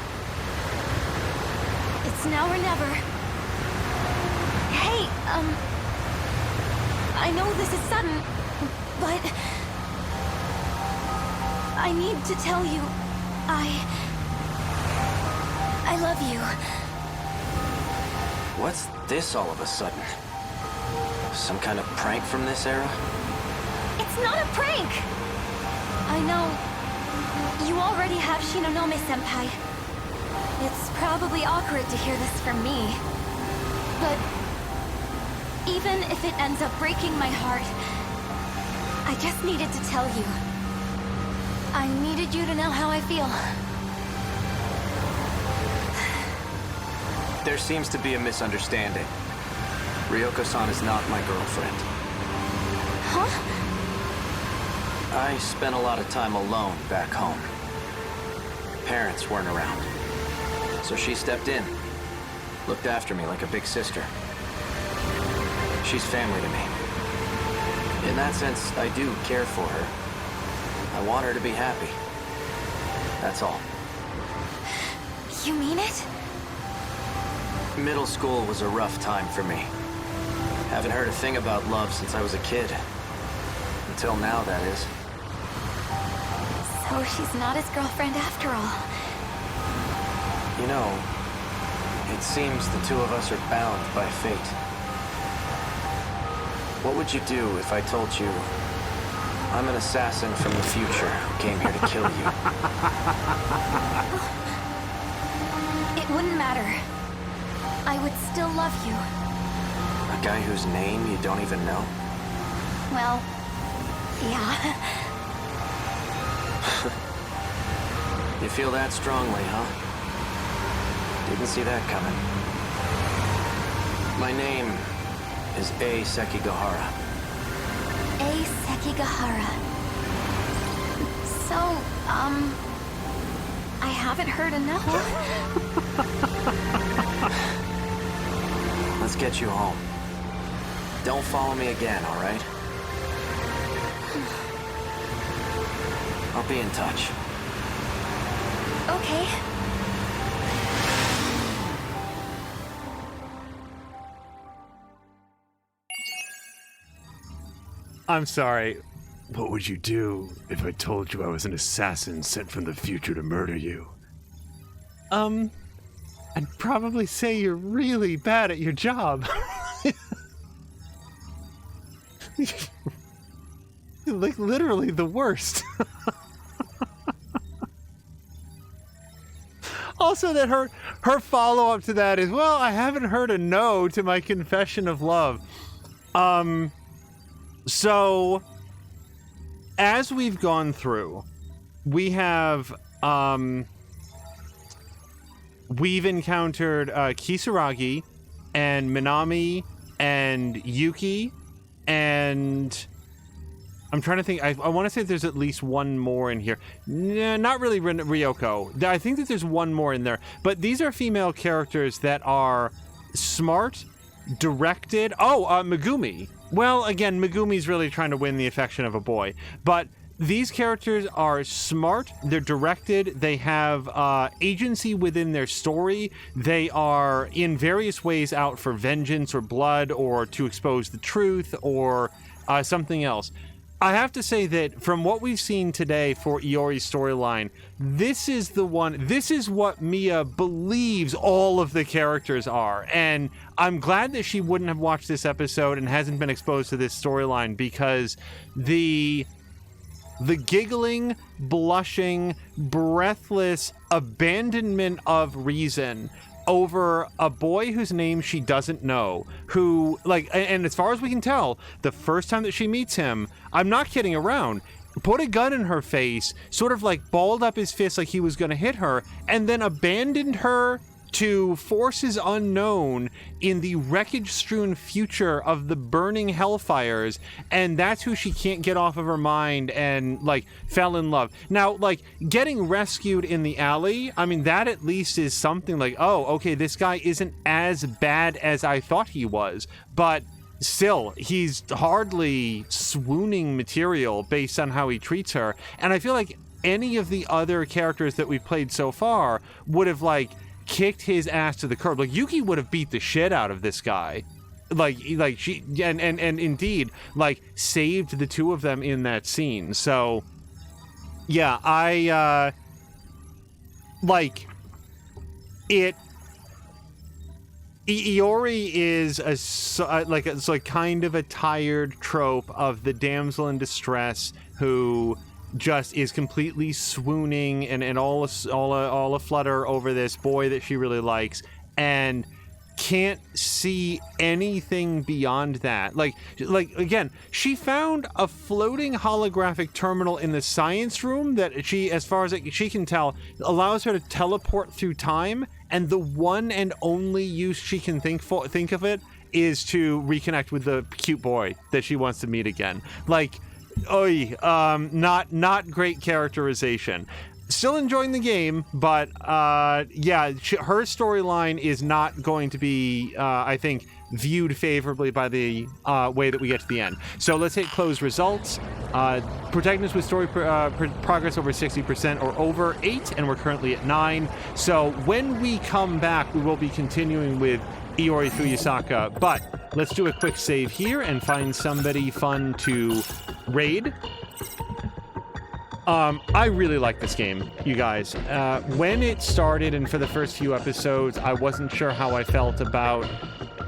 Speaker 6: It's now or never. Hey, I know this is sudden, but I need to tell you, I love you.
Speaker 2: What's this all of a sudden? Some kind of prank from this era?
Speaker 6: It's not a prank! I know you already have Shinonome-senpai. It's probably awkward to hear this from me, but even if it ends up breaking my heart, I just needed to tell you. I needed you to know how I feel.
Speaker 2: There seems to be a misunderstanding. Ryoko-san is not my girlfriend.
Speaker 6: Huh?
Speaker 2: I spent a lot of time alone back home. Parents weren't around. So she stepped in, looked after me like a big sister. She's family to me. In that sense, I do care for her. I want her to be happy. That's all.
Speaker 6: You mean it?
Speaker 2: Middle school was a rough time for me. Haven't heard a thing about love since I was a kid. Until now, that is.
Speaker 6: So she's not his girlfriend after all.
Speaker 2: You know, it seems the two of us are bound by fate. What would you do if I told you I'm an assassin from the future who came here to kill you?
Speaker 6: It wouldn't matter. I would still love you.
Speaker 2: A guy whose name you don't even know?
Speaker 6: Well, yeah.
Speaker 2: You feel that strongly, huh? Didn't see that coming. My name is A. Sekigahara.
Speaker 6: A. Sekigahara. So, I haven't heard enough.
Speaker 2: us get you home. Don't follow me again, all right? I'll be in touch.
Speaker 6: Okay.
Speaker 1: I'm sorry. What would you do if I told you I was an assassin sent from the future to murder you? I'd probably say you're really bad at your job. Like, literally the worst. Also, that her follow-up to that is, well, I haven't heard a no to my confession of love. So, as we've gone through, we have, we've encountered Kisaragi and Minami and Yuki, and I'm trying to think. I want to say there's at least one more in here. Nah, not really Ryoko. I think that there's one more in there. But these are female characters that are smart, directed. Oh, Megumi. Well, again, Megumi's really trying to win the affection of a boy. But these characters are smart, they're directed, they have agency within their story, they are in various ways out for vengeance or blood or to expose the truth or something else. I have to say that from what we've seen today for Iori's storyline, this is the one, this is what Mia believes all of the characters are. And I'm glad that she wouldn't have watched this episode and hasn't been exposed to this storyline, because the giggling, blushing, breathless abandonment of reason over a boy whose name she doesn't know, who, like, and as far as we can tell, the first time that she meets him, I'm not kidding around, put a gun in her face, sort of like balled up his fist like he was going to hit her, and then abandoned her to forces unknown in the wreckage-strewn future of the burning hellfires, and that's who she can't get off of her mind, and, like, fell in love. Now, like, getting rescued in the alley, I mean, that at least is something like, oh, okay, this guy isn't as bad as I thought he was, but still, he's hardly swooning material based on how he treats her, and I feel like any of the other characters that we've played so far would have, like, kicked his ass to the curb. Like, Yuki would have beat the shit out of this guy. Like she, and indeed, like, saved the two of them in that scene. So, yeah, like, Iori is it's like kind of a tired trope of the damsel in distress who just is completely swooning and all a flutter over this boy that she really likes and can't see anything beyond that. Like again, she found a floating holographic terminal in the science room that she, as far as she can tell, allows her to teleport through time, and the one and only use she can think of it is to reconnect with the cute boy that she wants to meet again. Like, not great characterization. Still enjoying the game, but yeah, her storyline is not going to be, I think, viewed favorably by the way that we get to the end. So let's hit close results. Protagonists with story progress over 60% or over 8, and we're currently at 9. So when we come back, we will be continuing with Iori Fuyusaka, but let's do a quick save here and find somebody fun to raid. I really like this game, you guys. When it started and for the first few episodes, I wasn't sure how I felt about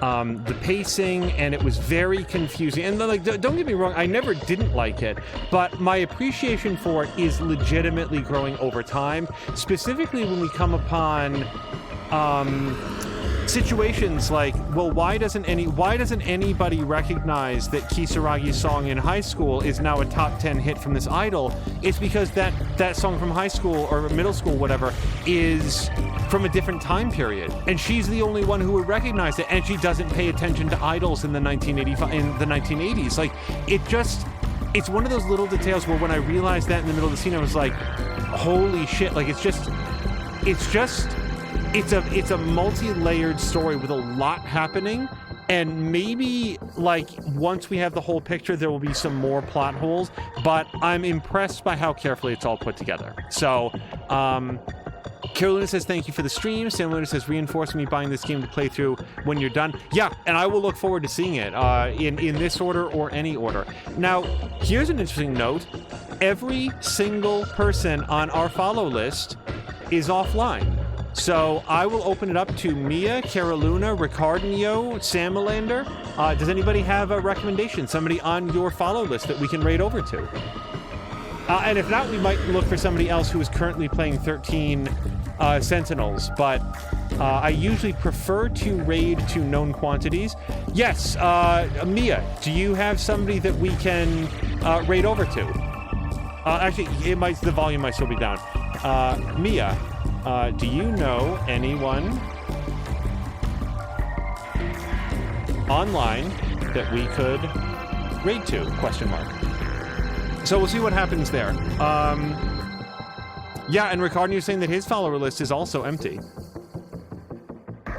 Speaker 1: the pacing, and it was very confusing. And like, don't get me wrong, I never didn't like it, but my appreciation for it is legitimately growing over time, specifically when we come upon situations like, well, why doesn't anybody recognize that Kisaragi's song in high school is now a top 10 hit from this idol? It's because that song from high school or middle school, whatever, is from a different time period, and she's the only one who would recognize it, and she doesn't pay attention to idols in the 1980s. Like, it's one of those little details where when I realized that in the middle of the scene, I was like, holy shit. Like, it's a multi-layered story with a lot happening, And maybe, like, once we have the whole picture, there will be some more plot holes, but I'm impressed by how carefully it's all put together. So, Carolina says, thank you for the stream. Sam Luna says, reinforce me buying this game to play through when you're done. Yeah, and I will look forward to seeing it in this order or any order. Now, here's an interesting note. Every single person on our follow list is offline. So I will open it up to Mia, Carolina, Ricardinho, Samalander. Does anybody have a recommendation? Somebody on your follow list that we can raid over to? And if not, we might look for somebody else who is currently playing 13 Sentinels, but I usually prefer to raid to known quantities. Yes, Mia, do you have somebody that we can raid over to? Actually, the volume might still be down. Mia, do you know anyone online that we could raid to? Question mark. So we'll see what happens there. Yeah, and Ricardo is saying that his follower list is also empty.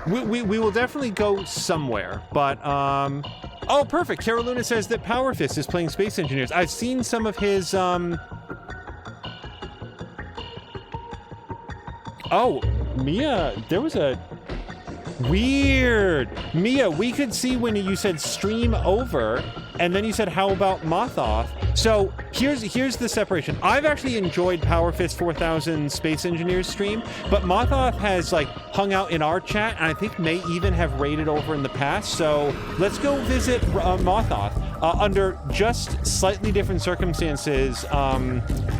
Speaker 1: We will definitely go somewhere, but oh, perfect. Carolina says that Power Fist is playing Space Engineers. I've seen some of his Oh, Mia, there was a weird. Mia, we could see when you said stream over, and then you said, how about Mothoth? So here's the separation. I've actually enjoyed Power Fist 4000 Space Engineers stream, but Mothoth has like hung out in our chat, and I think may even have raided over in the past. So let's go visit Mothoth. Under just slightly different circumstances,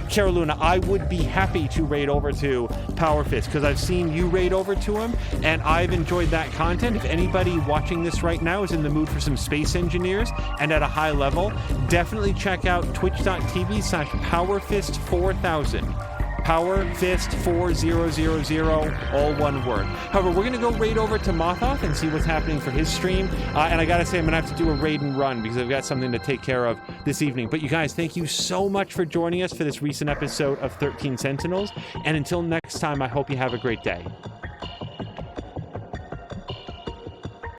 Speaker 1: Carolina, I would be happy to raid over to Power Fist because I've seen you raid over to him, and I've enjoyed that content. If anybody watching this right now is in the mood for some Space Engineers and at a high level, definitely check out twitch.tv/PowerFist4000. PowerFist4000, all one word. However, we're going to go raid over to Mothoth and see what's happening for his stream. And I got to say, I'm going to have to do a raid and run because I've got something to take care of this evening. But you guys, thank you so much for joining us for this recent episode of 13 Sentinels. And until next time, I hope you have a great day.